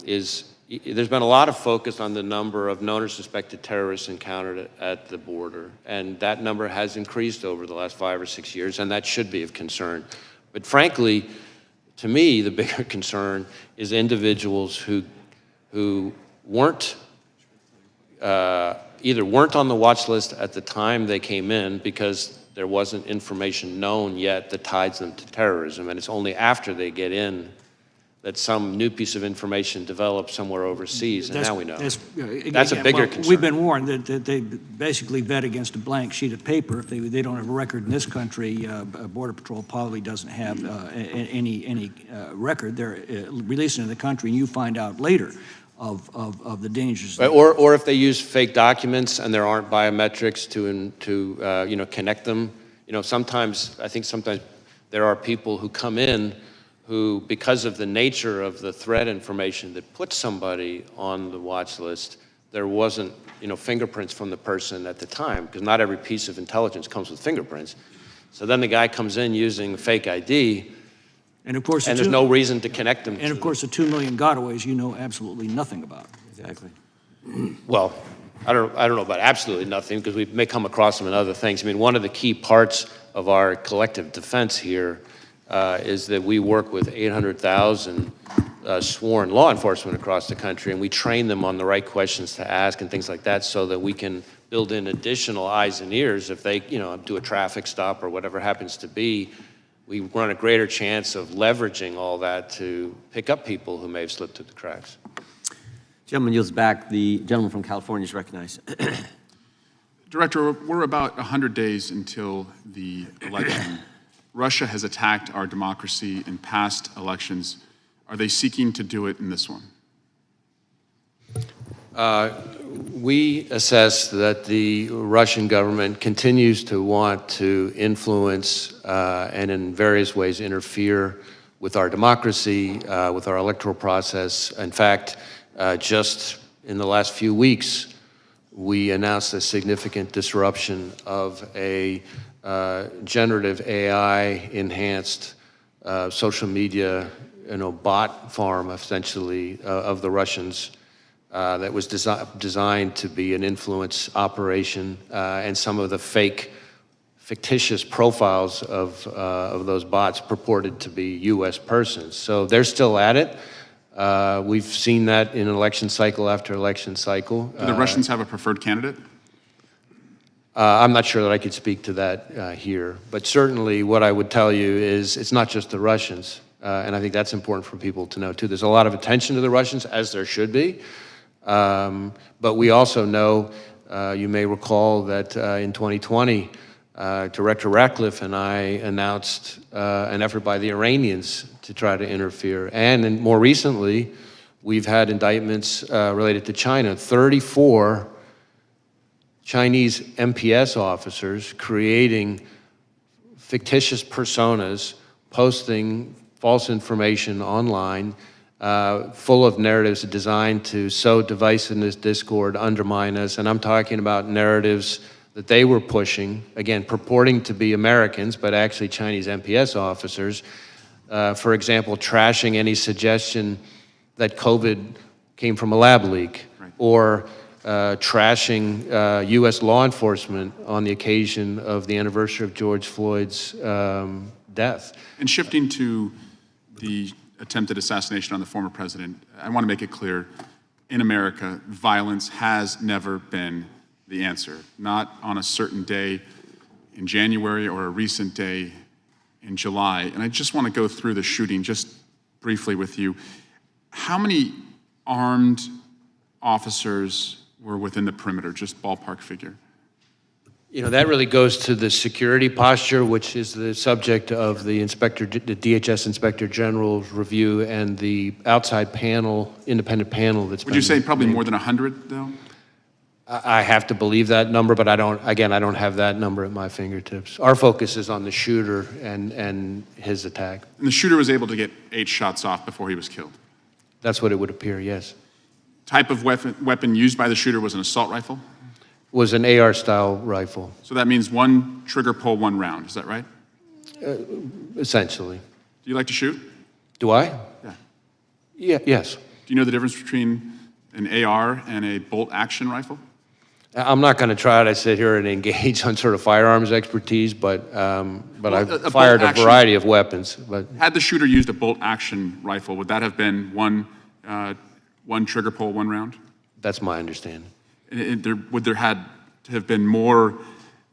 is there's been a lot of focus on the number of known or suspected terrorists encountered at the border, and that number has increased over the last 5 or 6 years, and that should be of concern. But frankly, to me, the bigger concern is individuals who weren't either weren't on the watch list at the time they came in because there wasn't information known yet that ties them to terrorism, and it's only after they get in that some new piece of information develops somewhere overseas, and now we know. That's a bigger concern. We've been warned that they basically bet against a blank sheet of paper. If they don't have a record in this country, Border Patrol probably doesn't have any record. They're released into the country, and you find out later of the dangers. Or if they use fake documents and there aren't biometrics to connect them. Sometimes there are people who come in who, because of the nature of the threat information that puts somebody on the watch list, there wasn't, fingerprints from the person at the time, because not every piece of intelligence comes with fingerprints. So then the guy comes in using fake ID, and of course, there's no reason to connect them. And of course, the 2 million gotaways you know absolutely nothing about. Exactly. Well, I don't know about absolutely nothing, because we may come across them in other things. I mean, one of the key parts of our collective defense here is that we work with 800,000 sworn law enforcement across the country, and we train them on the right questions to ask and things like that, so that we can build in additional eyes and ears if they, do a traffic stop or whatever happens to be. We run a greater chance of leveraging all that to pick up people who may have slipped through the cracks. Gentleman yields back. The gentleman from California is recognized. Director, we're about 100 days until the election. Russia has attacked our democracy in past elections. Are they seeking to do it in this one? We assess that the Russian government continues to want to influence and in various ways interfere with our democracy, with our electoral process. In fact, just in the last few weeks, we announced a significant disruption of a generative AI-enhanced social media, bot farm, essentially, of the Russians that was designed to be an influence operation, and some of the fictitious profiles of those bots purported to be U.S. persons. So they're still at it. We've seen that in election cycle after election cycle. Do the Russians have a preferred candidate? I'm not sure that I could speak to that here, but certainly what I would tell you is it's not just the Russians, and I think that's important for people to know too. There's a lot of attention to the Russians, as there should be, but we also know, you may recall that in 2020, Director Ratcliffe and I announced an effort by the Iranians to try to interfere, and more recently, we've had indictments related to China. 34 Chinese MPS officers creating fictitious personas, posting false information online, full of narratives designed to sow divisiveness, discord, undermine us. And I'm talking about narratives that they were pushing, again, purporting to be Americans, but actually Chinese MPS officers. For example, trashing any suggestion that COVID came from a lab leak, right, or trashing U.S. law enforcement on the occasion of the anniversary of George Floyd's death. And shifting to the attempted assassination on the former president, I want to make it clear, in America, violence has never been the answer. Not on a certain day in January or a recent day in July. And I just want to go through the shooting just briefly with you. How many armed officers were within the perimeter, just ballpark figure? That really goes to the security posture, which is the subject of the DHS Inspector General's review and the outside panel, independent panel that's been. Would you say probably more than 100, though? I have to believe that number, but I don't have that number at my fingertips. Our focus is on the shooter and his attack. And the shooter was able to get 8 shots off before he was killed? That's what it would appear, yes. Type of weapon used by the shooter was an assault rifle? Was an AR-style rifle. So that means one trigger pull, one round, is that right? Essentially. Do you like to shoot? Do I? Yeah. Yeah, yes. Do you know the difference between an AR and a bolt-action rifle? I'm not going to try to sit here and engage on sort of firearms expertise, but I've fired a variety of weapons. But had the shooter used a bolt-action rifle, would that have been one trigger pull, one round? That's my understanding. Would there had to have been more?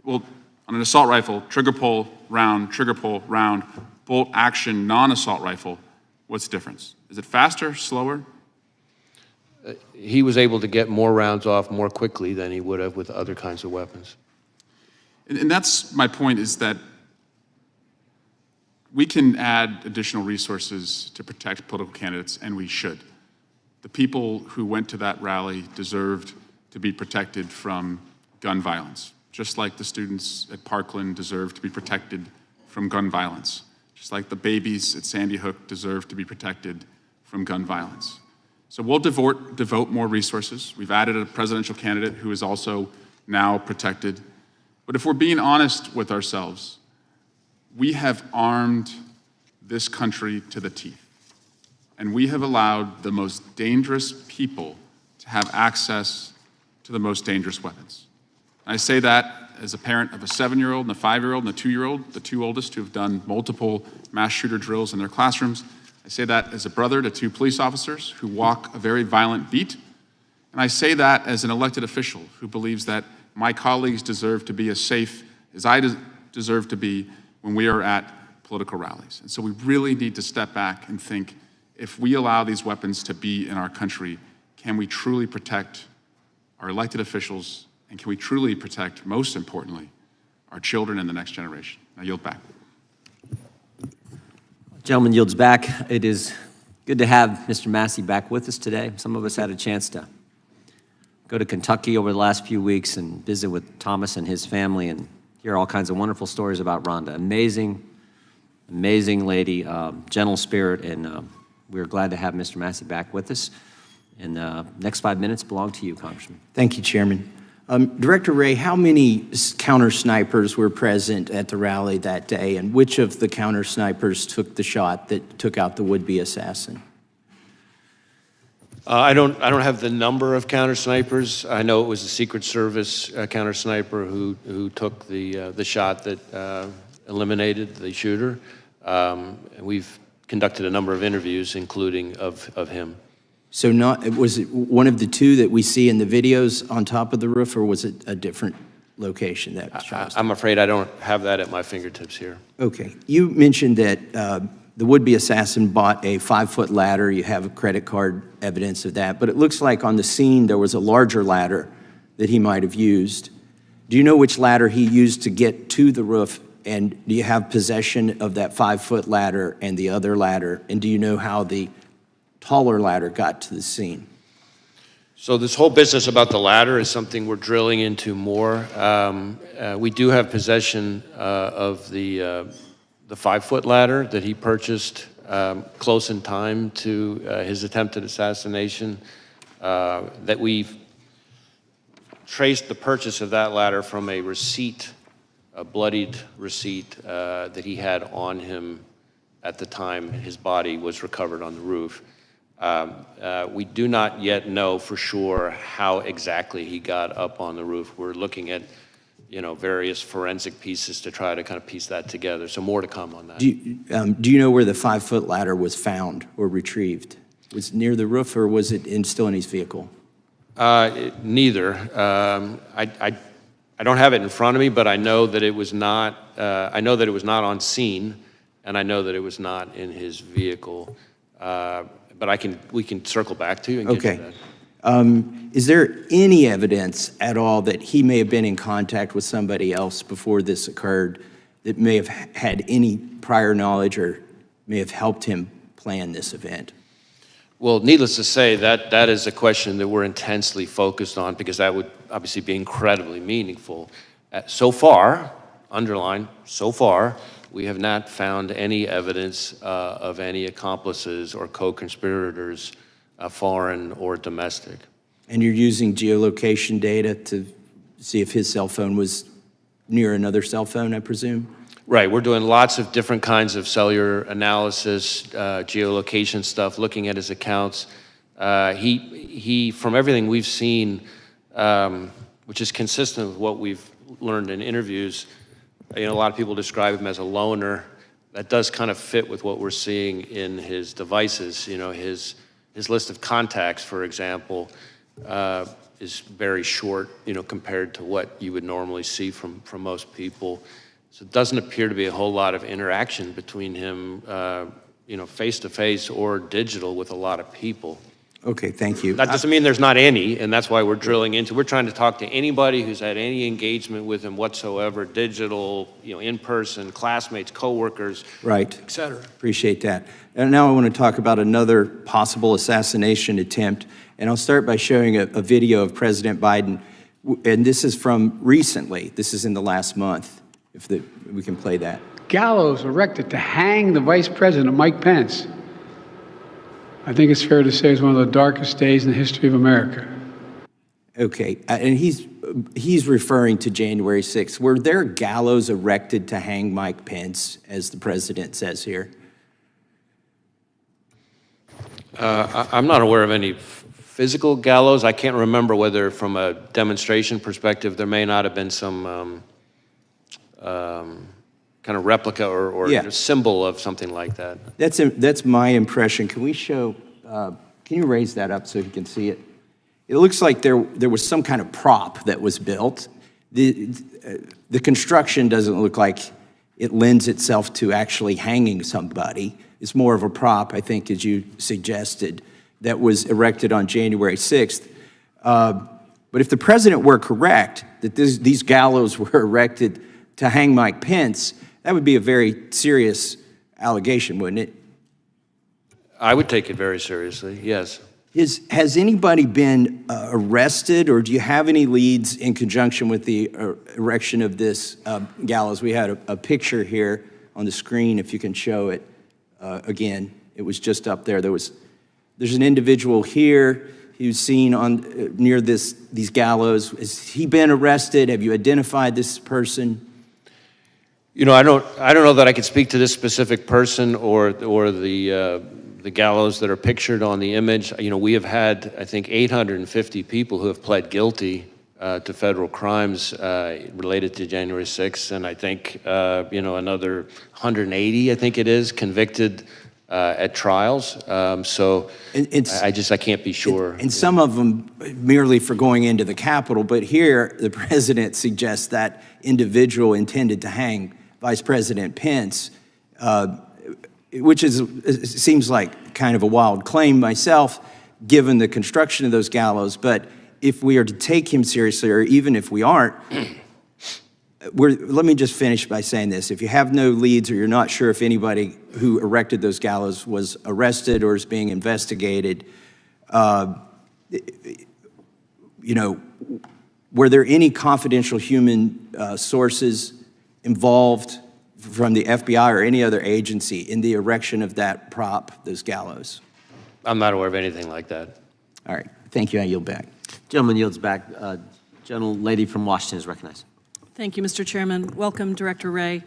Well, on an assault rifle, trigger pull, round, bolt-action non-assault rifle. What's the difference? Is it faster, slower? He was able to get more rounds off more quickly than he would have with other kinds of weapons. And that's my point, is that we can add additional resources to protect political candidates, and we should. The people who went to that rally deserved to be protected from gun violence, just like the students at Parkland deserve to be protected from gun violence, just like the babies at Sandy Hook deserve to be protected from gun violence. So we'll devote more resources. We've added a presidential candidate who is also now protected. But if we're being honest with ourselves, we have armed this country to the teeth. And we have allowed the most dangerous people to have access to the most dangerous weapons. I say that as a parent of a 7-year-old and a 5-year-old and a 2-year-old, the two oldest who have done multiple mass shooter drills in their classrooms. I say that as a brother to 2 police officers who walk a very violent beat. And I say that as an elected official who believes that my colleagues deserve to be as safe as I deserve to be when we are at political rallies. And so we really need to step back and think, if we allow these weapons to be in our country, can we truly protect our elected officials, and can we truly protect, most importantly, our children and the next generation? I yield back. Gentleman yields back. It is good to have Mr. Massey back with us today. Some of us had a chance to go to Kentucky over the last few weeks and visit with Thomas and his family and hear all kinds of wonderful stories about Rhonda. Amazing, amazing lady, gentle spirit, and we're glad to have Mr. Massey back with us. And next 5 minutes belong to you, Congressman. Thank you, Chairman. Director Wray, how many counter snipers were present at the rally that day, and which of the counter snipers took the shot that took out the would-be assassin? I don't have the number of counter snipers. I know it was the Secret Service counter sniper who took the shot that eliminated the shooter. And we've conducted a number of interviews, including of him. So was it one of the two that we see in the videos on top of the roof, or was it a different location that was shot? I'm afraid I don't have that at my fingertips here. Okay. You mentioned that the would-be assassin bought a 5-foot ladder. You have a credit card evidence of that. But it looks like on the scene there was a larger ladder that he might have used. Do you know which ladder he used to get to the roof? And do you have possession of that 5-foot ladder and the other ladder? And do you know how the taller ladder got to the scene? So this whole business about the ladder is something we're drilling into more. We do have possession of the 5-foot ladder that he purchased close in time to his attempted assassination. That we've traced the purchase of that ladder from a receipt, a bloodied receipt that he had on him at the time his body was recovered on the roof. We do not yet know for sure how exactly he got up on the roof. We're looking at, various forensic pieces to try to kind of piece that together. So more to come on that. Do you know where the 5-foot ladder was found or retrieved? Was it near the roof, or was it still in his vehicle? Neither. I don't have it in front of me, but I know that it was not. I know that it was not on scene, and I know that it was not in his vehicle. But we can circle back to you and get to that. Is there any evidence at all that he may have been in contact with somebody else before this occurred that may have had any prior knowledge or may have helped him plan this event? Well, needless to say, that is a question that we're intensely focused on, because that would obviously be incredibly meaningful. So far, underline, so far, we have not found any evidence of any accomplices or co-conspirators, foreign or domestic. And you're using geolocation data to see if his cell phone was near another cell phone, I presume? Right, we're doing lots of different kinds of cellular analysis, geolocation stuff, looking at his accounts. He, from everything we've seen, which is consistent with what we've learned in interviews, a lot of people describe him as a loner. That does kind of fit with what we're seeing in his devices. His list of contacts, for example, is very short, compared to what you would normally see from most people. So it doesn't appear to be a whole lot of interaction between him, face-to-face or digital with a lot of people. Okay, thank you. That doesn't mean there's not any, and that's why we're drilling into. We're trying to talk to anybody who's had any engagement with him whatsoever, digital, in person, classmates, coworkers, right, et cetera. Appreciate that. And now I want to talk about another possible assassination attempt, and I'll start by showing a video of President Biden, and this is from recently. This is in the last month, if we can play that. Gallows erected to hang the Vice President, Mike Pence. I think it's fair to say it's one of the darkest days in the history of America. Okay, and he's referring to January 6th. Were there gallows erected to hang Mike Pence, as the president says here? I'm not aware of any physical gallows. I can't remember whether, from a demonstration perspective, there may not have been some kind of replica or symbol of something like that. That's my impression. Can we show, can you raise that up so you can see it? It looks like there was some kind of prop that was built. The construction doesn't look like it lends itself to actually hanging somebody. It's more of a prop, I think, as you suggested, that was erected on January 6th. But if the president were correct, that these gallows were erected to hang Mike Pence, that would be a very serious allegation, wouldn't it? I would take it very seriously, yes. Has anybody been arrested, or do you have any leads in conjunction with the erection of this gallows? We had a picture here on the screen, if you can show it again. It was just up there. There's an individual here who's seen near these gallows. Has he been arrested? Have you identified this person? I don't know that I could speak to this specific person or the gallows that are pictured on the image. We have had, I think, 850 people who have pled guilty to federal crimes related to January 6th, and I think, another 180, I think it is, convicted at trials. I can't be sure. And some of them merely for going into the Capitol, but here the president suggests that individual intended to hang Vice President Pence, which seems like kind of a wild claim myself, given the construction of those gallows. But if we are to take him seriously, or even if we aren't, let me just finish by saying this. If you have no leads, or you're not sure if anybody who erected those gallows was arrested or is being investigated, were there any confidential human sources involved from the FBI or any other agency in the erection of that prop, those gallows? I'm not aware of anything like that. All right. Thank you. I yield back. Gentleman yields back. Gentlelady from Washington is recognized. Thank you, Mr. Chairman. Welcome, Director Wray.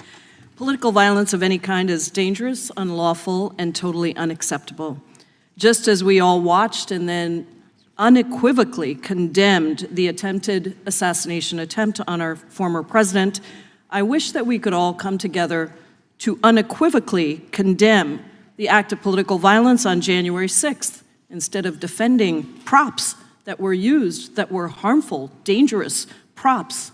Political violence of any kind is dangerous, unlawful, and totally unacceptable. Just as we all watched and then unequivocally condemned the attempted assassination attempt on our former president, I wish that we could all come together to unequivocally condemn the act of political violence on January 6th, instead of defending props that were used, that were harmful, dangerous props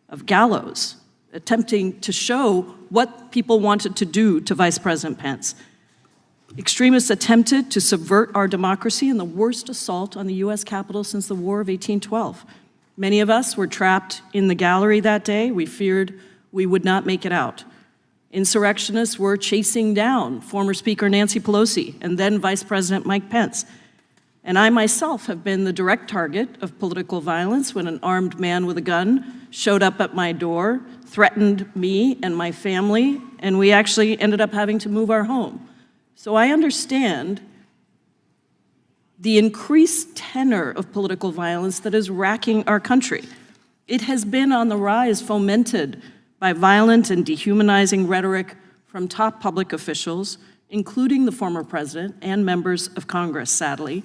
of gallows, attempting to show what people wanted to do to Vice President Pence. Extremists attempted to subvert our democracy in the worst assault on the U.S. Capitol since the War of 1812. Many of us were trapped in the gallery that day. We feared we would not make it out. Insurrectionists were chasing down former Speaker Nancy Pelosi and then Vice President Mike Pence. And I myself have been the direct target of political violence when an armed man with a gun showed up at my door, threatened me and my family, and we actually ended up having to move our home. So I understand the increased tenor of political violence that is racking our country. It has been on the rise, fomented by violent and dehumanizing rhetoric from top public officials, including the former president and members of Congress, sadly,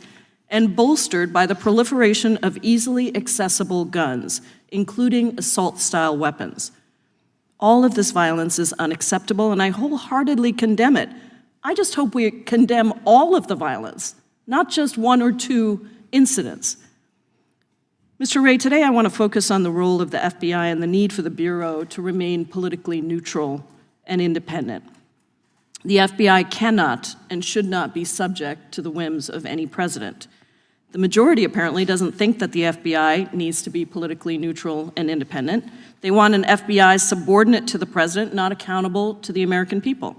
and bolstered by the proliferation of easily accessible guns, including assault-style weapons. All of this violence is unacceptable, and I wholeheartedly condemn it. I just hope we condemn all of the violence, not just one or two incidents. Mr. Wray, today I want to focus on the role of the FBI and the need for the Bureau to remain politically neutral and independent. The FBI cannot and should not be subject to the whims of any president. The majority apparently doesn't think that the FBI needs to be politically neutral and independent. They want an FBI subordinate to the president, not accountable to the American people.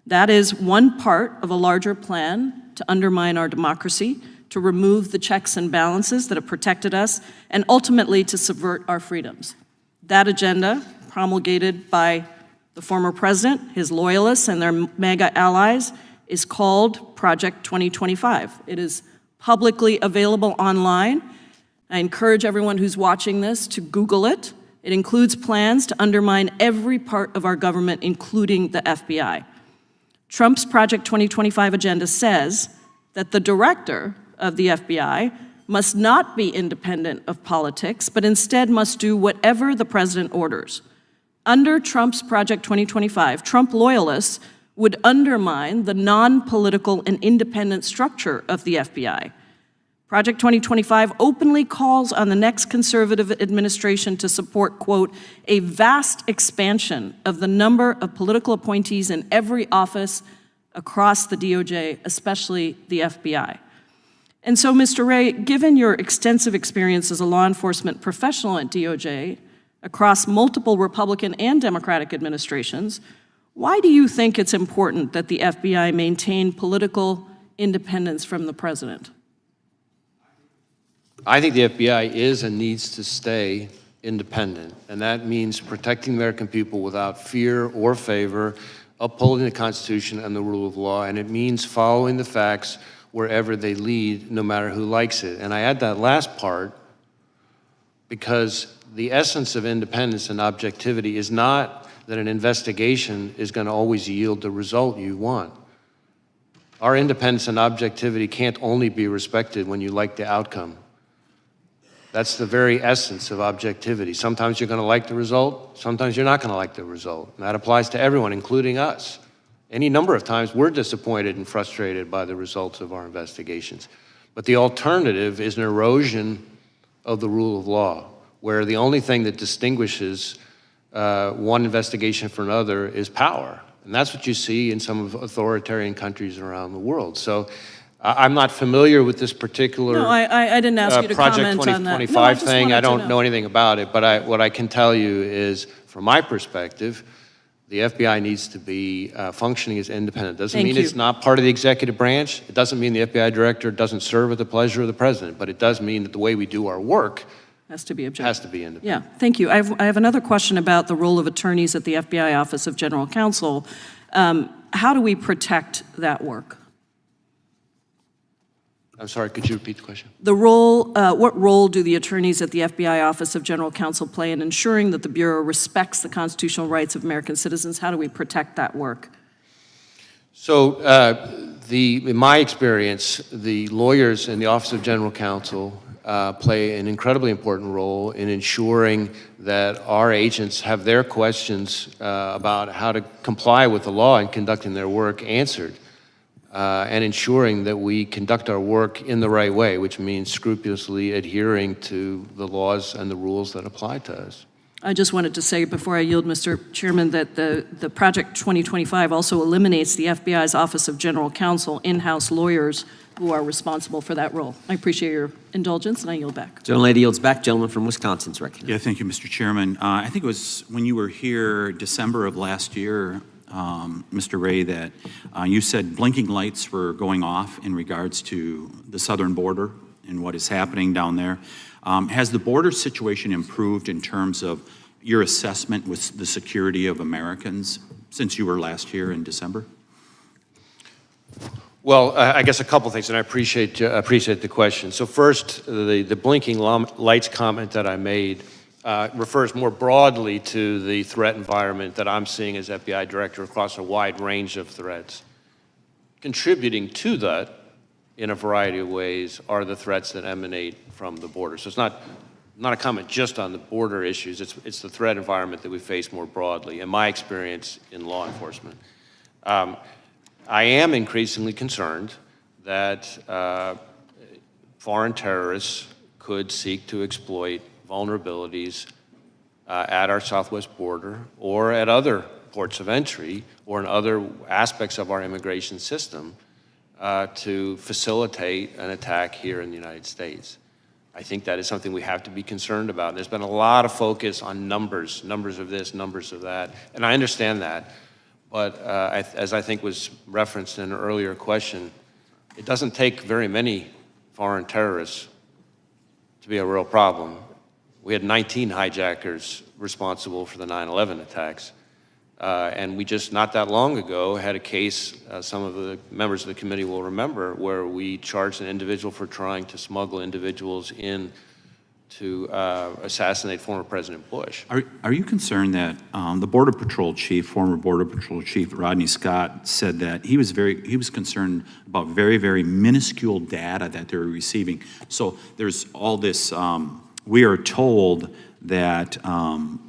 That is one part of a larger plan to undermine our democracy, to remove the checks and balances that have protected us, and ultimately to subvert our freedoms. That agenda, promulgated by the former president, his loyalists, and their MAGA allies, is called Project 2025. It is publicly available online. I encourage everyone who's watching this to Google it. It includes plans to undermine every part of our government, including the FBI. Trump's Project 2025 agenda says that the director of the FBI must not be independent of politics, but instead must do whatever the president orders. Under Trump's Project 2025, Trump loyalists would undermine the non-political and independent structure of the FBI. Project 2025 openly calls on the next conservative administration to support, quote, a vast expansion of the number of political appointees in every office across the DOJ, especially the FBI. And so, Mr. Wray, given your extensive experience as a law enforcement professional at DOJ across multiple Republican and Democratic administrations, why do you think it's important that the FBI maintain political independence from the president? I think the FBI is and needs to stay independent, and that means protecting the American people without fear or favor, upholding the Constitution and the rule of law, and it means following the facts wherever they lead, no matter who likes it. And I add that last part because the essence of independence and objectivity is not that an investigation is going to always yield the result you want. Our independence and objectivity can't only be respected when you like the outcome. That's the very essence of objectivity. Sometimes you're going to like the result, sometimes you're not going to like the result. And that applies to everyone, including us. Any number of times we're disappointed and frustrated by the results of our investigations. But the alternative is an erosion of the rule of law, where the only thing that distinguishes one investigation from another is power. And that's what you see in some of authoritarian countries around the world. So I'm not familiar with this particular no, I didn't ask you to Project comment on that. 2025 thing. I don't know know anything about it, but what I can tell you is, from my perspective, the FBI needs to be functioning as independent. Doesn't mean it's not part of the executive branch. It doesn't mean the FBI director doesn't serve at the pleasure of the president, but it does mean that the way we do our work has to be objective. Has to be independent. Yeah, thank you. I have another question about the role of attorneys at the FBI Office of General Counsel. How do we protect that work? I'm sorry, could you repeat the question? The role, what role do the attorneys at the FBI Office of General Counsel play in ensuring that the Bureau respects the constitutional rights of American citizens? How do we protect that work? So, in my experience, the lawyers in the Office of General Counsel play an incredibly important role in ensuring that our agents have their questions about how to comply with the law and conducting their work answered. And ensuring that we conduct our work in the right way, which means scrupulously adhering to the laws and the rules that apply to us. I just wanted to say before I yield, Mr. Chairman, that the Project 2025 also eliminates the FBI's Office of General Counsel in-house lawyers who are responsible for that role. I appreciate your indulgence, and I yield back. Gentlelady yields back. Gentleman from Wisconsin's recognized. Yeah, thank you, Mr. Chairman. I think it was when you were here December of last year, Mr. Wray, that you said blinking lights were going off in regards to the southern border and what is happening down there. Has the border situation improved in terms of your assessment with the security of Americans since you were last here in December? Well, I guess a couple things, and I appreciate the question. So first, the blinking lights comment that I made refers more broadly to the threat environment that I'm seeing as FBI director across a wide range of threats. Contributing to that in a variety of ways are the threats that emanate from the border. So it's not a comment just on the border issues, it's the threat environment that we face more broadly, in my experience in law enforcement. I am increasingly concerned that foreign terrorists could seek to exploit vulnerabilities at our southwest border or at other ports of entry or in other aspects of our immigration system to facilitate an attack here in the United States. I think that is something we have to be concerned about. There's been a lot of focus on numbers of this, numbers of that, and I understand that. But as I think was referenced in an earlier question, it doesn't take very many foreign terrorists to be a real problem. We had 19 hijackers responsible for the 9/11 attacks. And we just, not that long ago, had a case, some of the members of the committee will remember, where we charged an individual for trying to smuggle individuals in to assassinate former President Bush. Are you concerned that the Border Patrol chief, former Border Patrol chief Rodney Scott, said that he was concerned about very, very minuscule data that they were receiving? So there's all this, we are told that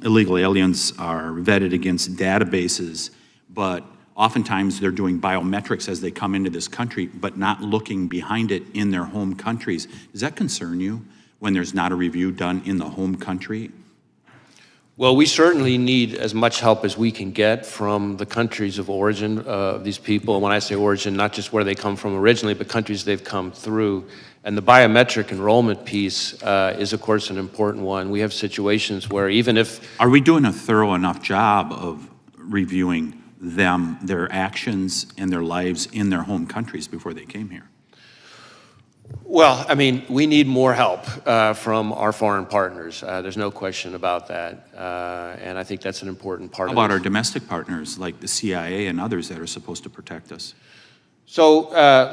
illegal aliens are vetted against databases, but oftentimes they're doing biometrics as they come into this country, but not looking behind it in their home countries. Does that concern you when there's not a review done in the home country? Well, we certainly need as much help as we can get from the countries of origin of these people. When I say origin, not just where they come from originally, but countries they've come through. And the biometric enrollment piece is, of course, an important one. We have situations where even if... Are we doing a thorough enough job of reviewing them, their actions, and their lives in their home countries before they came here? Well, I mean, we need more help from our foreign partners. There's no question about that. And I think that's an important part of it. How about our domestic partners, like the CIA and others that are supposed to protect us? So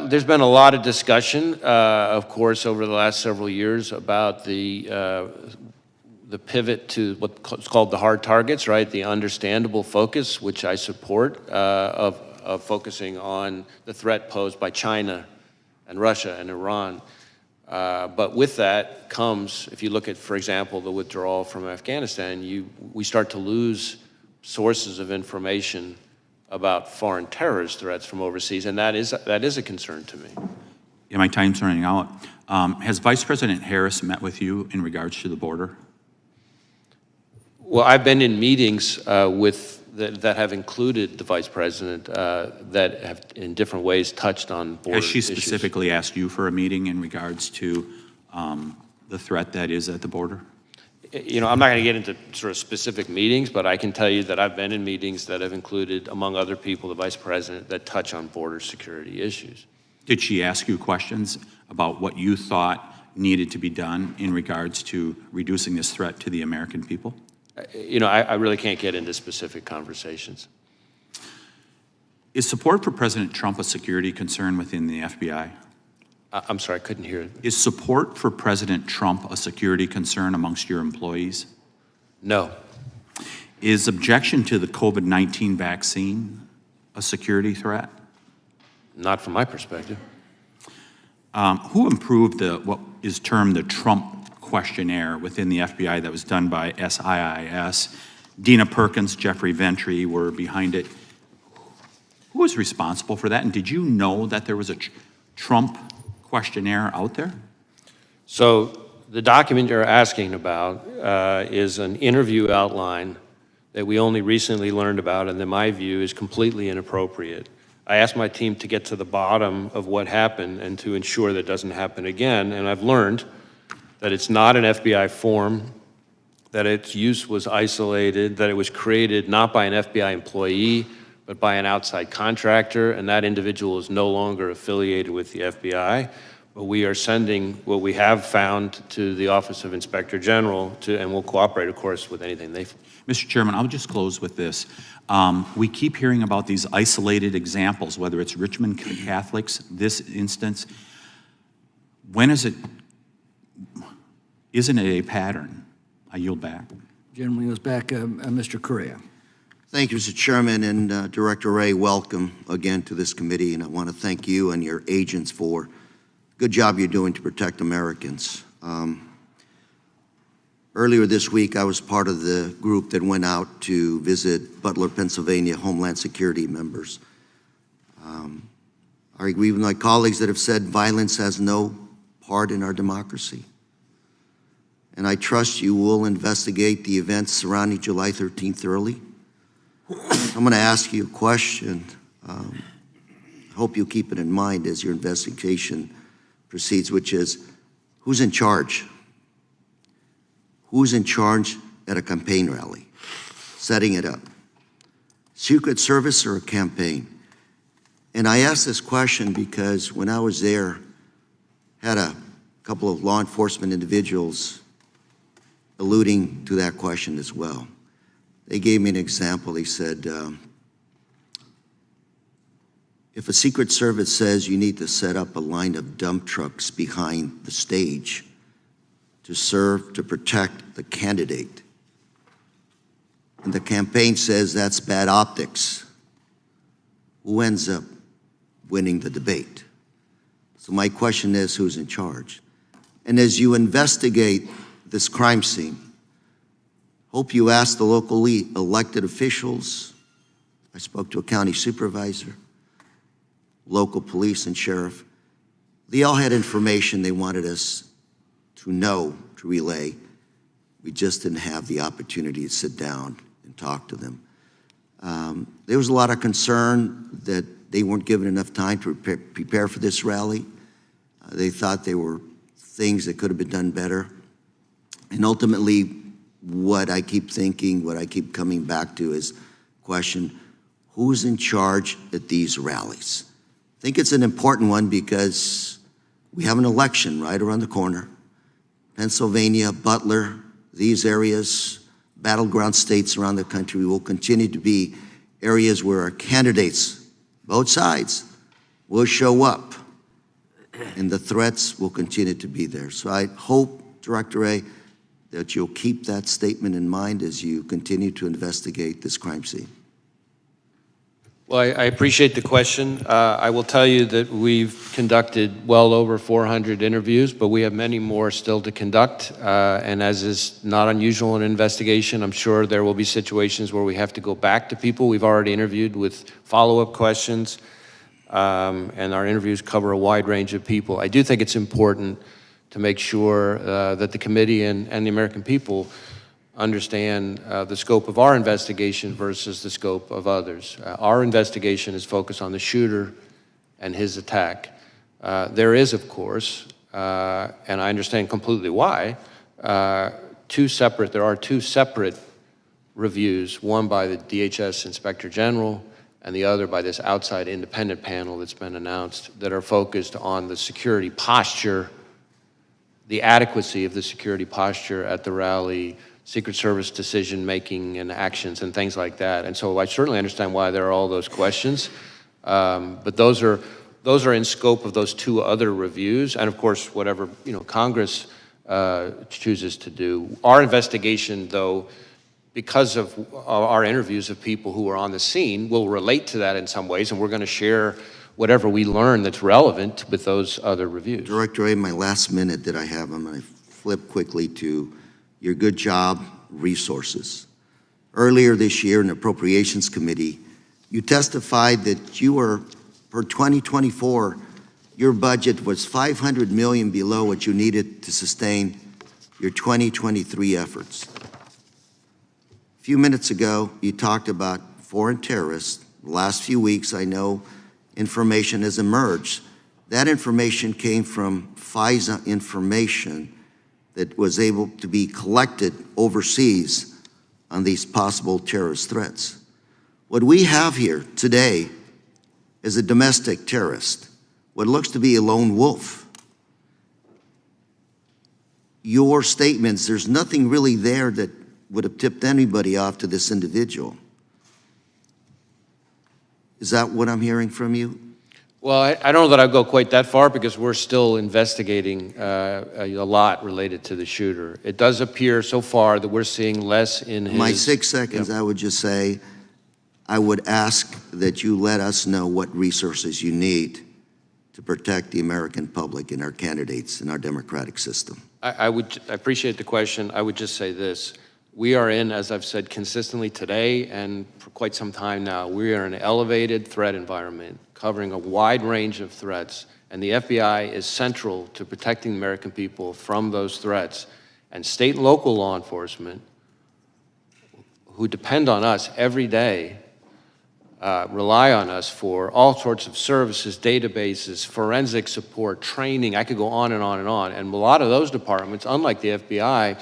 there's been a lot of discussion, of course, over the last several years about the pivot to what's called the hard targets, right? The understandable focus, which I support, of focusing on the threat posed by China and Russia and Iran. But with that comes, if you look at, for example, the withdrawal from Afghanistan, we start to lose sources of information about foreign terrorist threats from overseas, and that is a concern to me. Yeah, my time's running out. Has Vice President Harris met with you in regards to the border? Well, I've been in meetings that have included the Vice President that have in different ways touched on border Has she issues. specifically asked you for a meeting in regards to the threat that is at the border? You know, I'm not going to get into sort of specific meetings, but I can tell you that I've been in meetings that have included, among other people, the Vice President that touch on border security issues. Did she ask you questions about what you thought needed to be done in regards to reducing this threat to the American people? You know, I really can't get into specific conversations. Is support for President Trump a security concern within the FBI? I'm sorry, I couldn't hear it. Is support for President Trump a security concern amongst your employees? No. Is objection to the COVID-19 vaccine a security threat? Not from my perspective. Who improved what is termed the Trump questionnaire within the FBI that was done by SIIS? Dina Perkins, Jeffrey Ventry were behind it. Who was responsible for that? And did you know that there was a Trump questionnaire out there? So the document you're asking about is an interview outline that we only recently learned about, and in my view is completely inappropriate. I asked my team to get to the bottom of what happened and to ensure that doesn't happen again, and I've learned that it's not an FBI form, that its use was isolated, that it was created not by an FBI employee, but by an outside contractor, and that individual is no longer affiliated with the FBI. But we are sending what we have found to the Office of Inspector General, and we'll cooperate, of course, with anything they... Mr. Chairman, I'll just close with this. We keep hearing about these isolated examples, whether it's Richmond Catholics, this instance. When is it, isn't it a pattern I yield back. Gentleman goes back, Mr. Correa. Thank you, Mr. Chairman, and Director Wray, welcome again to this committee, and I want to thank you and your agents for the good job you're doing to protect Americans. Earlier this week, I was part of the group that went out to visit Butler, Pennsylvania Homeland Security members. I agree with my colleagues that have said violence has no part in our democracy. And I trust you will investigate the events surrounding July 13th thoroughly. I'm going to ask you a question. I hope you'll keep it in mind as your investigation proceeds, which is, who's in charge? Who's in charge at a campaign rally, setting it up? Secret Service or a campaign? And I ask this question because when I was there, had a couple of law enforcement individuals alluding to that question as well. They gave me an example. They said, if a Secret Service says you need to set up a line of dump trucks behind the stage to serve, to protect the candidate, and the campaign says that's bad optics, who ends up winning the debate? So my question is, who's in charge? And as you investigate this crime scene, hope you ask the locally elected officials. I spoke to a county supervisor, local police and sheriff. They all had information they wanted us to know, to relay. We just didn't have the opportunity to sit down and talk to them. There was a lot of concern that they weren't given enough time to prepare for this rally. They thought there were things that could have been done better. And ultimately, what I keep thinking, what I keep coming back to is question, who's in charge at these rallies? I think it's an important one because we have an election right around the corner. Pennsylvania, Butler, these areas, battleground states around the country will continue to be areas where our candidates, both sides, will show up, and the threats will continue to be there. So I hope, Director Wray, that you'll keep that statement in mind as you continue to investigate this crime scene. Well, I appreciate the question. I will tell you that we've conducted well over 400 interviews, but we have many more still to conduct. And as is not unusual in an investigation, I'm sure there will be situations where we have to go back to people we've already interviewed with follow-up questions. And our interviews cover a wide range of people. I do think it's important to make sure that the committee and the American people understand the scope of our investigation versus the scope of others. Our investigation is focused on the shooter and his attack. There is, of course, and I understand completely why, there are two separate reviews, one by the DHS Inspector General and the other by this outside independent panel that's been announced, that are focused on the security posture, the adequacy of the security posture at the rally, Secret Service decision-making and actions and things like that. And so I certainly understand why there are all those questions, but those are in scope of those two other reviews, and of course, whatever Congress chooses to do. Our investigation, though, because of our interviews of people who are on the scene, will relate to that in some ways, and we're going to share whatever we learn that's relevant with those other reviews. Director Wray, my last minute that I have, I'm going to flip quickly to your good job resources. Earlier this year in the Appropriations Committee, you testified that you were, for 2024, your budget was $500 million below what you needed to sustain your 2023 efforts. A few minutes ago, you talked about foreign terrorists. The last few weeks, I know information has emerged. That information came from FISA information that was able to be collected overseas on these possible terrorist threats. What we have here today is a domestic terrorist, what looks to be a lone wolf. Your statements, there's nothing really there that would have tipped anybody off to this individual. Is that what I'm hearing from you? Well, I don't know that I'd go quite that far because we're still investigating a lot related to the shooter. It does appear so far that we're seeing less in his... My 6 seconds, I would just say, I would ask that you let us know what resources you need to protect the American public and our candidates in our democratic system. I appreciate the question. I would just say this. We are in, as I've said consistently today and for quite some time now, we are in an elevated threat environment covering a wide range of threats, and the FBI is central to protecting the American people from those threats. And state and local law enforcement, who depend on us every day, rely on us for all sorts of services, databases, forensic support, training. I could go on and on and on. And a lot of those departments, unlike the FBI,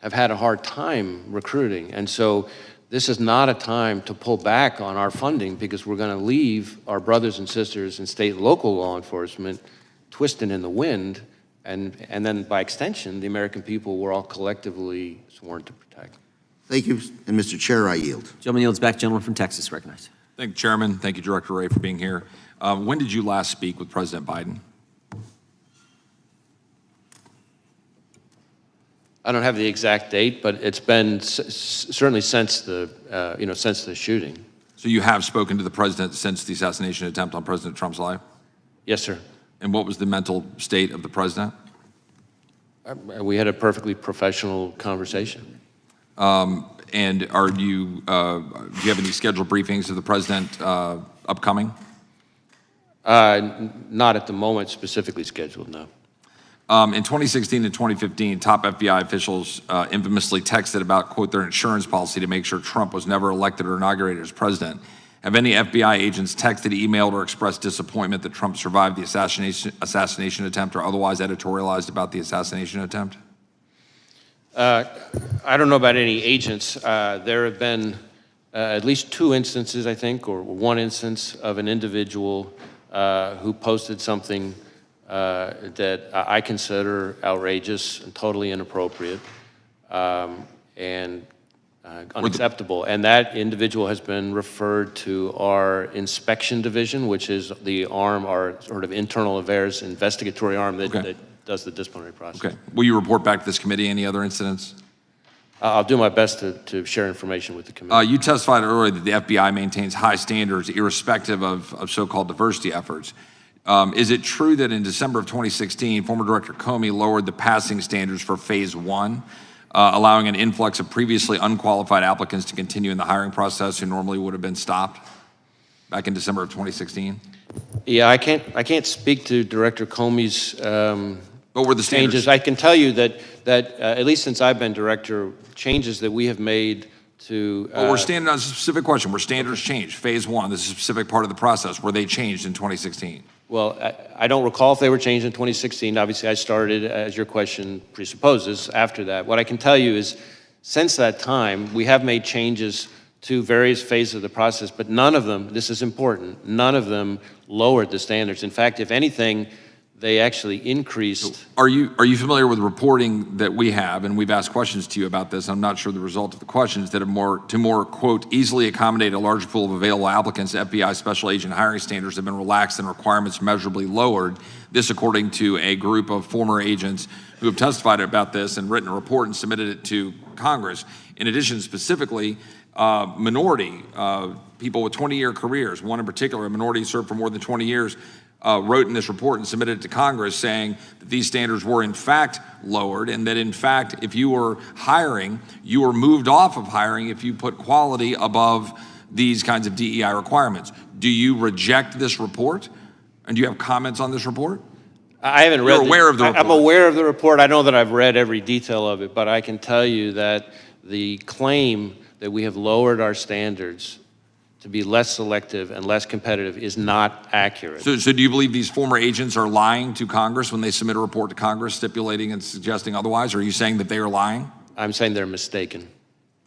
have had a hard time recruiting. And so this is not a time to pull back on our funding because we're going to leave our brothers and sisters in state and local law enforcement twisting in the wind, and then by extension, the American people we're all collectively sworn to protect. Thank you, and Mr. Chair, I yield. Gentleman yields back. Gentleman from Texas, recognized. Thank you, Chairman. Thank you, Director Wray, for being here. When did you last speak with President Biden? I don't have the exact date, but it's been certainly since the, since the shooting. So you have spoken to the president since the assassination attempt on President Trump's life? Yes, sir. And what was the mental state of the president? We had a perfectly professional conversation. And are you, do you have any scheduled briefings of the president upcoming? Not at the moment specifically scheduled, no. In 2016 and 2015, top FBI officials infamously texted about, quote, their insurance policy to make sure Trump was never elected or inaugurated as president. Have any FBI agents texted, emailed, or expressed disappointment that Trump survived the assassination attempt or otherwise editorialized about the assassination attempt? I don't know about any agents. There have been at least 2 instances, I think, or 1 instance of an individual who posted something that I consider outrageous and totally inappropriate and unacceptable. And that individual has been referred to our inspection division, which is the arm, our sort of internal affairs investigatory arm that does the disciplinary process. Okay. Will you report back to this committee any other incidents? I'll do my best to share information with the committee. You testified earlier that the FBI maintains high standards irrespective of so-called diversity efforts. Is it true that in December of 2016, former Director Comey lowered the passing standards for Phase 1, allowing an influx of previously unqualified applicants to continue in the hiring process who normally would have been stopped back in December of 2016? Yeah, I can't speak to Director Comey's but were the changes. I can tell you that at least since I've been director, changes that we have made to... Well, we're standing on a specific question. Were standards changed? Phase 1, this is a specific part of the process. Were they changed in 2016? Well, I don't recall if they were changed in 2016. Obviously, I started, as your question presupposes, after that. What I can tell you is, since that time, we have made changes to various phases of the process, but none of them, this is important, none of them lowered the standards. In fact, if anything, they actually increased. Are you familiar with reporting that we have, and we've asked questions to you about this, I'm not sure the result of the questions, that to more, quote, easily accommodate a large pool of available applicants, FBI special agent hiring standards have been relaxed and requirements measurably lowered. This according to a group of former agents who have testified about this and written a report and submitted it to Congress. In addition, specifically, minority, people with 20-year careers, one in particular, a minority served for more than 20 years, wrote in this report and submitted it to Congress saying that these standards were in fact lowered and that in fact if you were hiring, you were moved off of hiring if you put quality above these kinds of DEI requirements. Do you reject this report? And do you have comments on this report? I haven't read. You're aware of the report? I'm aware of the report. I know that I've read every detail of it, but I can tell you that the claim that we have lowered our standards to be less selective and less competitive is not accurate. So do you believe these former agents are lying to Congress when they submit a report to Congress stipulating and suggesting otherwise? Or are you saying that they are lying? I'm saying they're mistaken.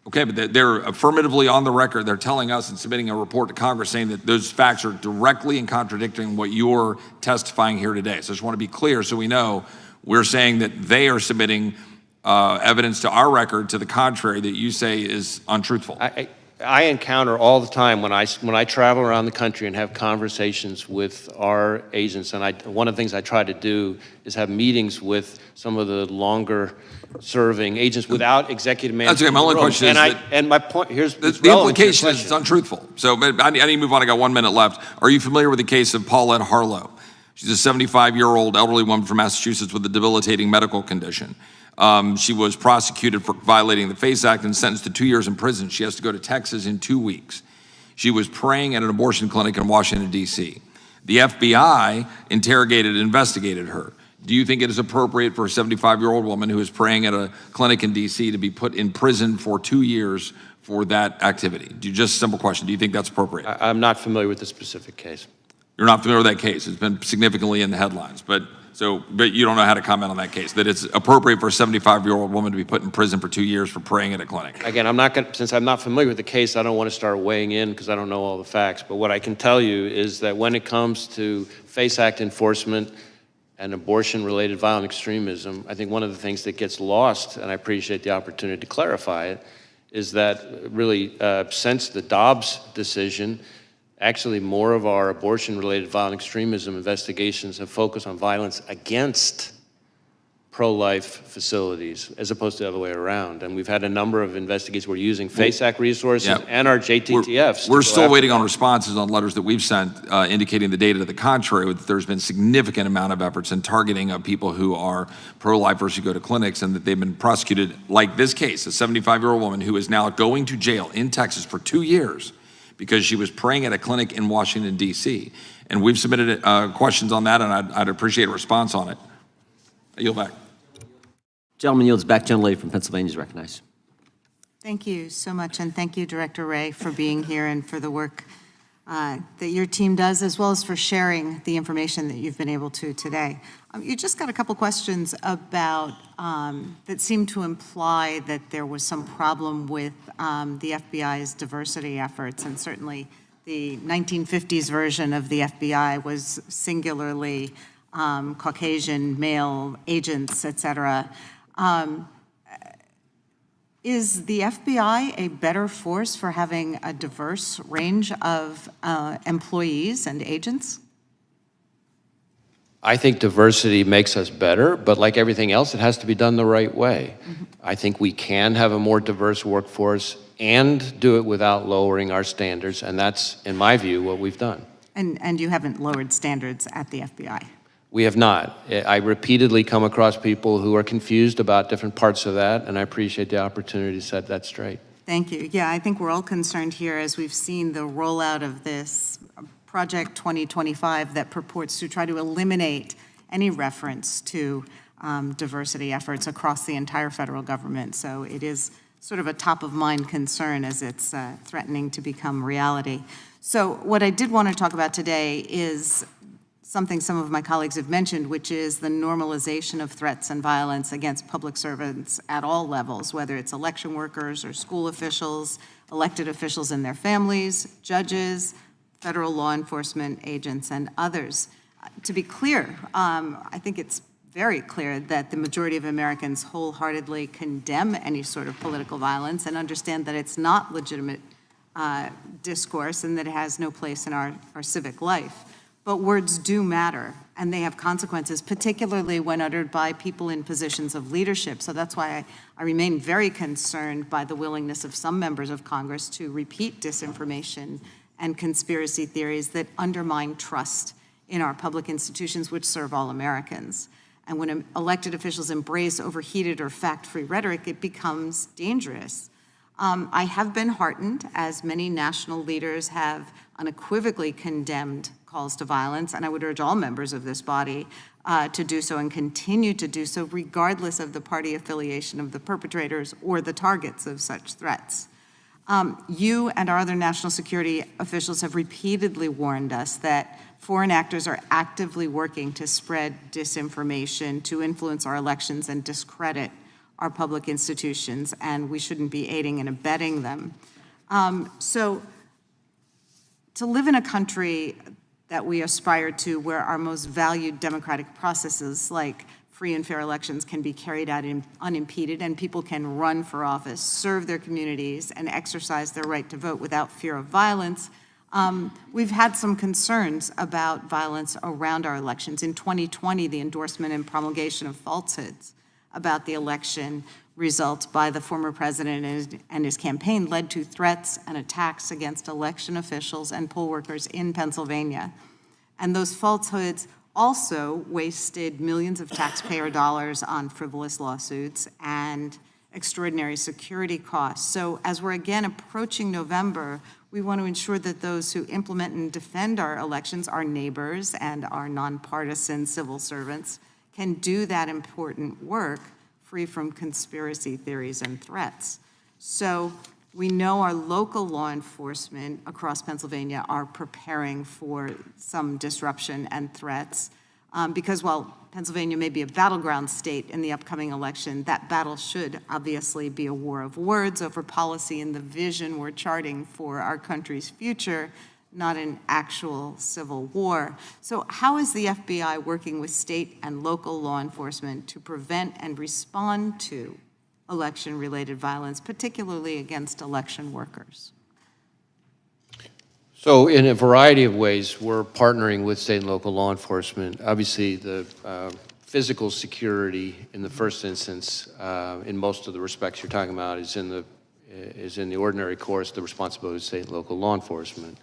Okay, but they're affirmatively on the record. They're telling us and submitting a report to Congress saying that those facts are directly in contradicting what you're testifying here today. So I just want to be clear so we know we're saying that they are submitting evidence to our record to the contrary that you say is untruthful. I encounter all the time when I travel around the country and have conversations with our agents, and one of the things I try to do is have meetings with some of the longer serving agents without executive management. That's okay. My only question is and my point here's the implication is it's untruthful. So I need to move on. I got 1 minute left. Are you familiar with the case of Paulette Harlow? She's a 75-year-old elderly woman from Massachusetts with a debilitating medical condition. She was prosecuted for violating the FACE Act and sentenced to 2 years in prison. She has to go to Texas in 2 weeks. She was praying at an abortion clinic in Washington, D.C. The FBI interrogated and investigated her. Do you think it is appropriate for a 75-year-old woman who is praying at a clinic in D.C. to be put in prison for 2 years for that activity? Just a simple question. Do you think that's appropriate? I'm not familiar with the specific case. You're not familiar with that case. It's been significantly in the headlines, but you don't know how to comment on that case, that it's appropriate for a 75-year-old woman to be put in prison for 2 years for praying at a clinic. Again, since I'm not familiar with the case, I don't want to start weighing in because I don't know all the facts. But what I can tell you is that when it comes to FACE Act enforcement and abortion-related violent extremism, I think one of the things that gets lost, and I appreciate the opportunity to clarify it, is that really since the Dobbs decision, actually, more of our abortion-related violent extremism investigations have focused on violence against pro-life facilities, as opposed to the other way around. And we've had a number of investigations. We're using FACE Act resources and our JTTFs. We're still waiting on responses on letters that we've sent indicating the data to the contrary, that there's been significant amount of efforts in targeting of people who are pro-lifers who go to clinics, and that they've been prosecuted, like this case, a 75-year-old woman who is now going to jail in Texas for 2 years because she was praying at a clinic in Washington, D.C. And we've submitted questions on that, and I'd appreciate a response on it. I yield back. Gentleman yields back. Gentlelady from Pennsylvania is recognized. Thank you so much, and thank you, Director Wray, for being here and for the work that your team does, as well as for sharing the information that you've been able to today. You just got a couple questions about that seem to imply that there was some problem with the FBI's diversity efforts, and certainly the 1950s version of the FBI was singularly Caucasian male agents, et cetera. Is the FBI a better force for having a diverse range of employees and agents? I think diversity makes us better, but like everything else, it has to be done the right way. I think we can have a more diverse workforce and do it without lowering our standards, and that's, in my view, what we've done. And you haven't lowered standards at the FBI? We have not. I repeatedly come across people who are confused about different parts of that, and I appreciate the opportunity to set that straight. Thank you. Yeah, I think we're all concerned here as we've seen the rollout of this Project 2025 that purports to try to eliminate any reference to diversity efforts across the entire federal government. So it is sort of a top-of-mind concern as it's threatening to become reality. So what I did want to talk about today is something some of my colleagues have mentioned, which is the normalization of threats and violence against public servants at all levels, whether it's election workers or school officials, elected officials and their families, judges, federal law enforcement agents, and others. To be clear, I think it's very clear that the majority of Americans wholeheartedly condemn any sort of political violence and understand that it's not legitimate discourse and that it has no place in our civic life. But words do matter, and they have consequences, particularly when uttered by people in positions of leadership. So that's why I remain very concerned by the willingness of some members of Congress to repeat disinformation and conspiracy theories that undermine trust in our public institutions, which serve all Americans. And when elected officials embrace overheated or fact-free rhetoric, it becomes dangerous. I have been heartened, as many national leaders have unequivocally condemned calls to violence, and I would urge all members of this body to do so and continue to do so, regardless of the party affiliation of the perpetrators or the targets of such threats. You and our other national security officials have repeatedly warned us that foreign actors are actively working to spread disinformation, to influence our elections and discredit our public institutions, and we shouldn't be aiding and abetting them. So to live in a country that we aspire to, where our most valued democratic processes like free and fair elections can be carried out unimpeded, and people can run for office, serve their communities, and exercise their right to vote without fear of violence. We've had some concerns about violence around our elections. In 2020, the endorsement and promulgation of falsehoods about the election results by the former president and his campaign led to threats and attacks against election officials and poll workers in Pennsylvania. And those falsehoods also wasted millions of taxpayer dollars on frivolous lawsuits and extraordinary security costs. So as we're again approaching November, we want to ensure that those who implement and defend our elections, our neighbors and our nonpartisan civil servants, can do that important work free from conspiracy theories and threats. So we know our local law enforcement across Pennsylvania are preparing for some disruption and threats because while Pennsylvania may be a battleground state in the upcoming election, that battle should obviously be a war of words over policy and the vision we're charting for our country's future, not an actual civil war. So how is the FBI working with state and local law enforcement to prevent and respond to election-related violence, particularly against election workers? So in a variety of ways, we're partnering with state and local law enforcement. Obviously, the physical security in the first instance, in most of the respects you're talking about, is in the ordinary course, the responsibility of state and local law enforcement.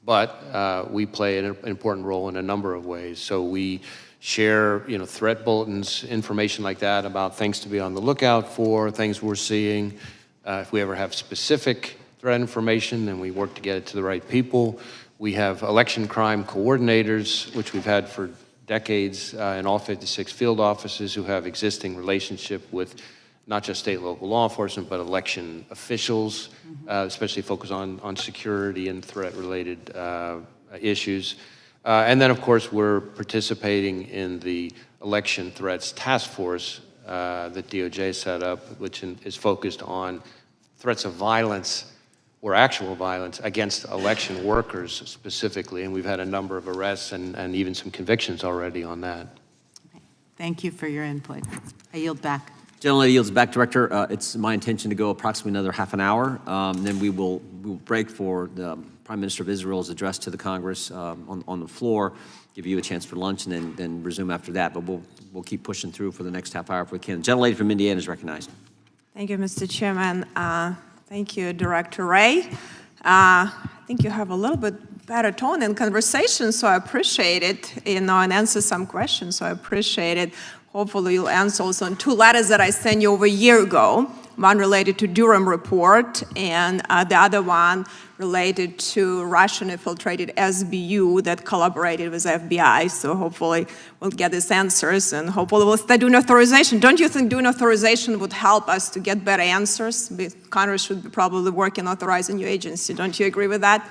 But we play an important role in a number of ways. So we share, threat bulletins, information like that about things to be on the lookout for, things we're seeing. If we ever have specific threat information, then we work to get it to the right people. We have election crime coordinators, which we've had for decades in all 56 field offices who have existing relationship with not just state and local law enforcement, but election officials, especially focused on security and threat-related issues. And then, of course, we're participating in the Election Threats Task Force that DOJ set up, which is focused on threats of violence or actual violence against election workers specifically. And we've had a number of arrests and even some convictions already on that. Okay. Thank you for your input. I yield back. Gentlelady yields back, Director. It's my intention to go approximately another half an hour. Then we will break for the Prime Minister of Israel's address to the Congress on the floor, give you a chance for lunch, and then resume after that. But we'll keep pushing through for the next half hour if we can. Gentlelady from Indiana is recognized. Thank you, Mr. Chairman. Thank you, Director Wray. I think you have a little bit better tone in conversation, so I appreciate it, and answer some questions, so I appreciate it. Hopefully you'll answer also on 2 letters that I sent you over a year ago, one related to Durham report, and the other one related to Russian-infiltrated SBU that collaborated with FBI. So hopefully we'll get these answers, and hopefully we'll start doing authorization. Don't you think doing authorization would help us to get better answers? Congress should be probably working authorizing your agency. Don't you agree with that?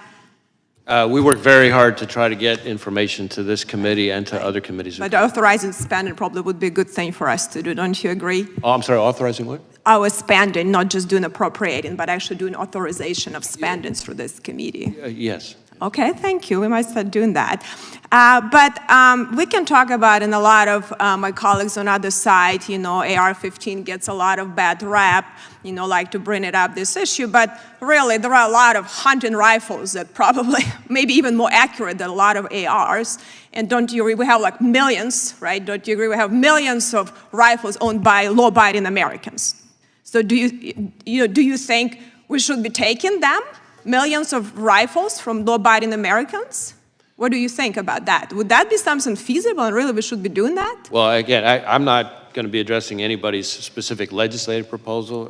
We work very hard to try to get information to this committee and to other committees. But authorizing spending probably would be a good thing for us to do. Don't you agree? Oh, I'm sorry, authorizing what? Our spending, not just doing appropriating, but actually doing authorization of spending through this committee. Yes. Okay, thank you. We might start doing that. But we can talk about, and a lot of my colleagues on the other side, AR-15 gets a lot of bad rap, like to bring it up, this issue. But really, there are a lot of hunting rifles that probably, maybe even more accurate than a lot of ARs. And don't you agree, we have like millions, right? Don't you agree, we have millions of rifles owned by law-abiding Americans. So do you think we should be taking them? Millions of rifles from law-abiding Americans? What do you think about that? Would that be something feasible, and really we should be doing that? Well, again, I'm not going to be addressing anybody's specific legislative proposal.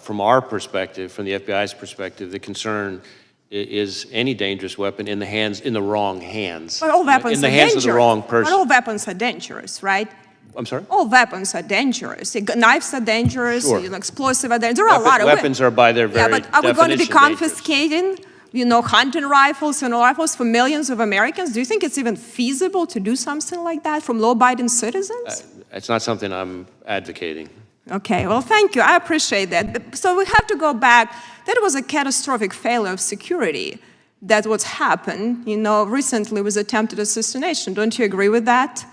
From our perspective, from the FBI's perspective, the concern is any dangerous weapon in the wrong hands. But all weapons in the are hands dangerous. of the wrong person. But all weapons are dangerous, right? I'm sorry? All weapons are dangerous. Knives are dangerous, Sure. Explosives are dangerous. There are a lot of weapons are by their very but are we going to be definition confiscating, hunting rifles and rifles for millions of Americans? Do you think it's even feasible to do something like that from law-abiding citizens? It's not something I'm advocating. Okay, well, thank you. I appreciate that. So we have to go back. That was a catastrophic failure of security. That's what's happened, recently with attempted assassination. Don't you agree with that?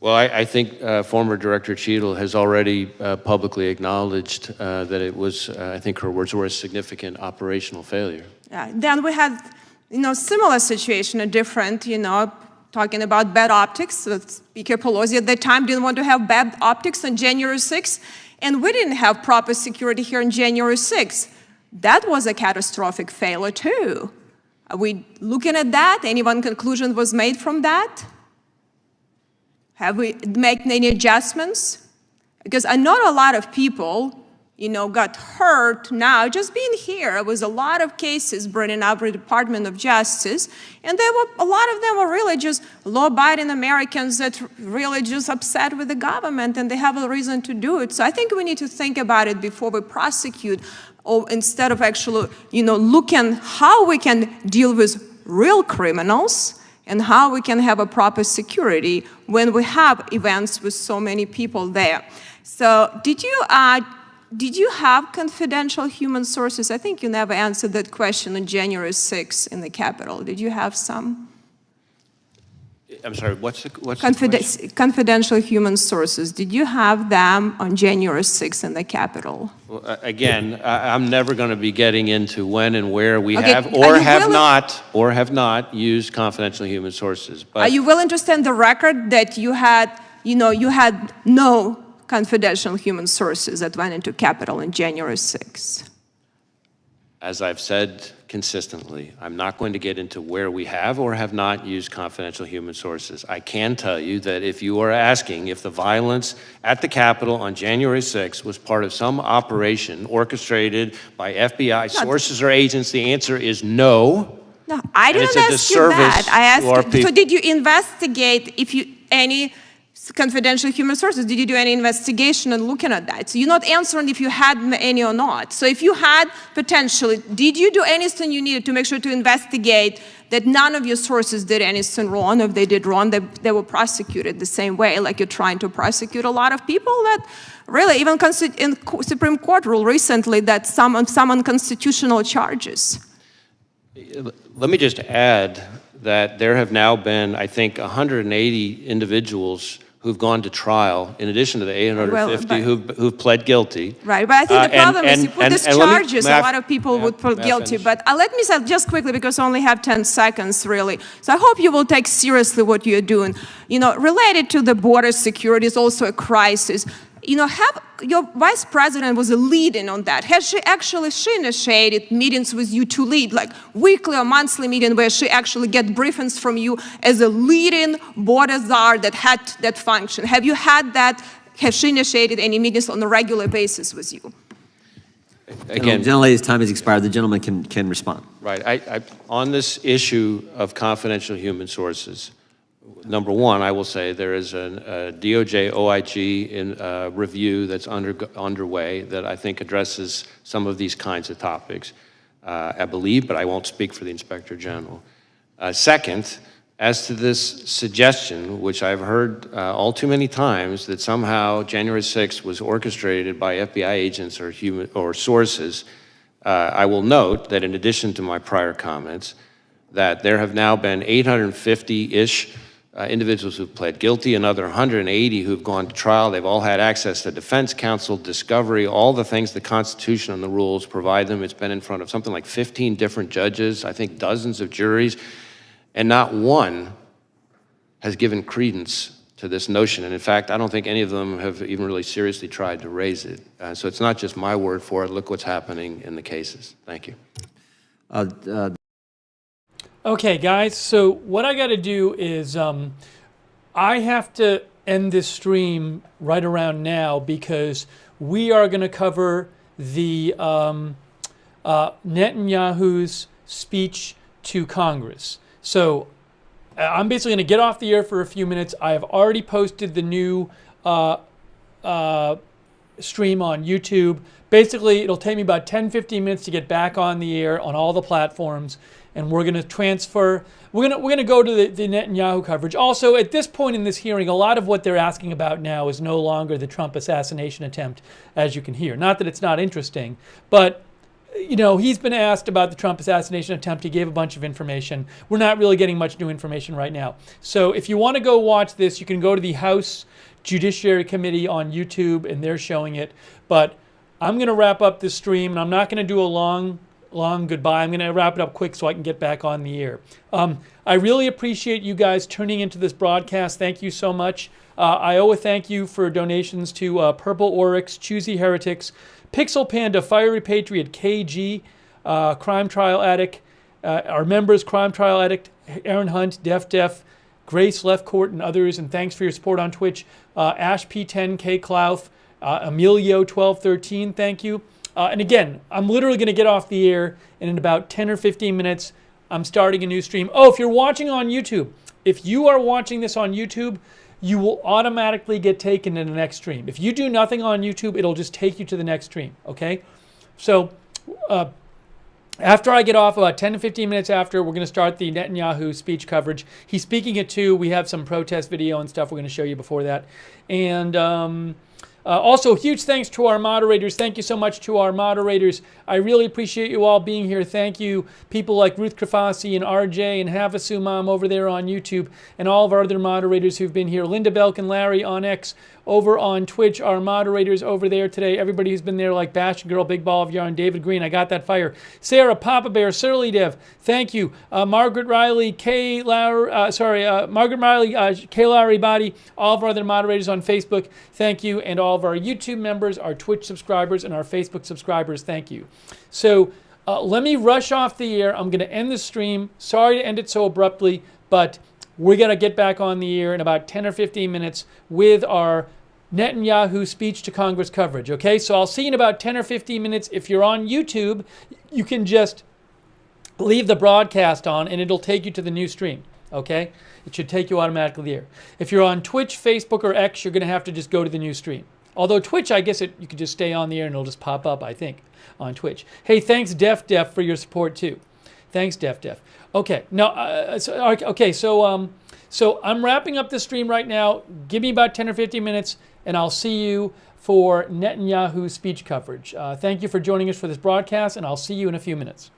Well, I think former Director Cheadle has already publicly acknowledged that it was, I think her words were, a significant operational failure. Yeah. Then we had, similar situation, a different, talking about bad optics. So Speaker Pelosi at that time didn't want to have bad optics on January 6th, and we didn't have proper security here on January 6th. That was a catastrophic failure too. Are we looking at that? Any one conclusion was made from that? Have we made any adjustments? Because I know a lot of people, got hurt now just being here. There was a lot of cases bringing up the Department of Justice, and a lot of them were really just law-abiding Americans that really just upset with the government, and they have a reason to do it. So I think we need to think about it before we prosecute, or instead of actually, looking how we can deal with real criminals and how we can have a proper security when we have events with so many people there. So did you have confidential human sources? I think you never answered that question on January 6th in the Capitol. Did you have some? I'm sorry, what's the question? Confidential human sources. Did you have them on January 6th in the Capitol? Well, again, I'm never going to be getting into when and where we have or have not used confidential human sources. But are you willing to stand the record that you had no confidential human sources that went into Capitol on January 6th? As I've said consistently, I'm not going to get into where we have or have not used confidential human sources. I can tell you that if you are asking if the violence at the Capitol on January 6th was part of some operation orchestrated by FBI sources or agents, the answer is no. No, I didn't ask you that. I asked, so did you investigate any confidential human sources? Did you do any investigation and looking at that? So you're not answering if you had any or not. So if you had potentially, did you do anything you needed to make sure to investigate that none of your sources did anything wrong? If they did wrong, they were prosecuted the same way, like you're trying to prosecute a lot of people that really, even in Supreme Court ruled recently that some unconstitutional charges. Let me just add that there have now been, I think, 180 individuals who've gone to trial, in addition to the 850 who've pled guilty. Right, but I think the problem is you put these charges, a lot of people would put guilty. But let me say just quickly, because I only have 10 seconds, really. So I hope you will take seriously what you're doing. Related to the border security is also a crisis. Your vice president was a lead-in on that. Has she initiated meetings with you to lead, like weekly or monthly meeting where she actually get briefings from you as a lead-in border czar that had that function? Have you had that? Has she initiated any meetings on a regular basis with you? Again, gentlelady's time has expired. The gentleman can respond. Right. On this issue of confidential human sources, number one, I will say there is a DOJ OIG review that's underway that I think addresses some of these kinds of topics, I believe, but I won't speak for the Inspector General. Second, as to this suggestion, which I've heard all too many times, that somehow January 6th was orchestrated by FBI agents or sources, I will note that in addition to my prior comments, that there have now been 850-ish individuals who've pled guilty, another 180 who've gone to trial. They've all had access to defense counsel, discovery, all the things the Constitution and the rules provide them. It's been in front of something like 15 different judges, I think dozens of juries, and not one has given credence to this notion. And in fact, I don't think any of them have even really seriously tried to raise it. So it's not just my word for it. Look what's happening in the cases. Thank you. Okay, guys, so what I got to do is I have to end this stream right around now because we are going to cover the Netanyahu's speech to Congress. So I'm basically going to get off the air for a few minutes. I have already posted the new stream on YouTube. Basically, it'll take me about 10-15 minutes to get back on the air on all the platforms. And we're going to transfer, we're going to go to the Netanyahu coverage. Also, at this point in this hearing, a lot of what they're asking about now is no longer the Trump assassination attempt, as you can hear. Not that it's not interesting, but you know, he's been asked about the Trump assassination attempt. He gave a bunch of information. We're not really getting much new information right now. So if you want to go watch this, you can go to the House Judiciary Committee on YouTube, and they're showing it. But I'm going to wrap up this stream, and I'm not going to do a long goodbye. I'm going to wrap it up quick so I can get back on the air. I really appreciate you guys tuning into this broadcast. Thank you so much. I owe a thank you for donations to Purple Oryx, Choosy Heretics, Pixel Panda, Fiery Patriot, KG, Crime Trial Addict, our members, Crime Trial Addict, Aaron Hunt, Def, Grace Leftcourt, and others. And thanks for your support on Twitch. Ash P10, K Clough, Emilio1213, thank you. And again, I'm literally going to get off the air, and in about 10 or 15 minutes, I'm starting a new stream. Oh, if you're watching on YouTube, if you are watching this on YouTube, you will automatically get taken to the next stream. If you do nothing on YouTube, it'll just take you to the next stream, okay? So after I get off, about 10 to 15 minutes after, we're going to start the Netanyahu speech coverage. He's speaking at 2. We have some protest video and stuff we're going to show you before that. And also, huge thanks to our moderators. Thank you so much to our moderators. I really appreciate you all being here. Thank you, people like Ruth Krafasi and RJ and Havasu Mom over there on YouTube, and all of our other moderators who've been here. Linda Belk and Larry on X, over on Twitch, our moderators over there today. Everybody who's been there, like Bash Girl, Big Ball of Yarn, David Green, I got that fire. Sarah, Papa Bear, Surly Dev, thank you. Margaret Riley, Kay Lowry, Margaret Riley, Kay Lowry Body, all of our other moderators on Facebook, thank you. And all of our YouTube members, our Twitch subscribers, and our Facebook subscribers, thank you. So let me rush off the air. I'm going to end the stream. Sorry to end it so abruptly, but we're going to get back on the air in about 10 or 15 minutes with our Netanyahu speech to Congress coverage, okay? So I'll see you in about 10 or 15 minutes. If you're on YouTube, you can just leave the broadcast on and it'll take you to the new stream, okay? It should take you automatically there. If you're on Twitch, Facebook, or X, you're going to have to just go to the new stream. Although Twitch, I guess you could just stay on the air and it'll just pop up, I think, on Twitch. Hey, thanks, Def, for your support, too. Thanks, Def. Okay, now, so I'm wrapping up the stream right now. Give me about 10 or 15 minutes, and I'll see you for Netanyahu's speech coverage. Thank you for joining us for this broadcast, and I'll see you in a few minutes.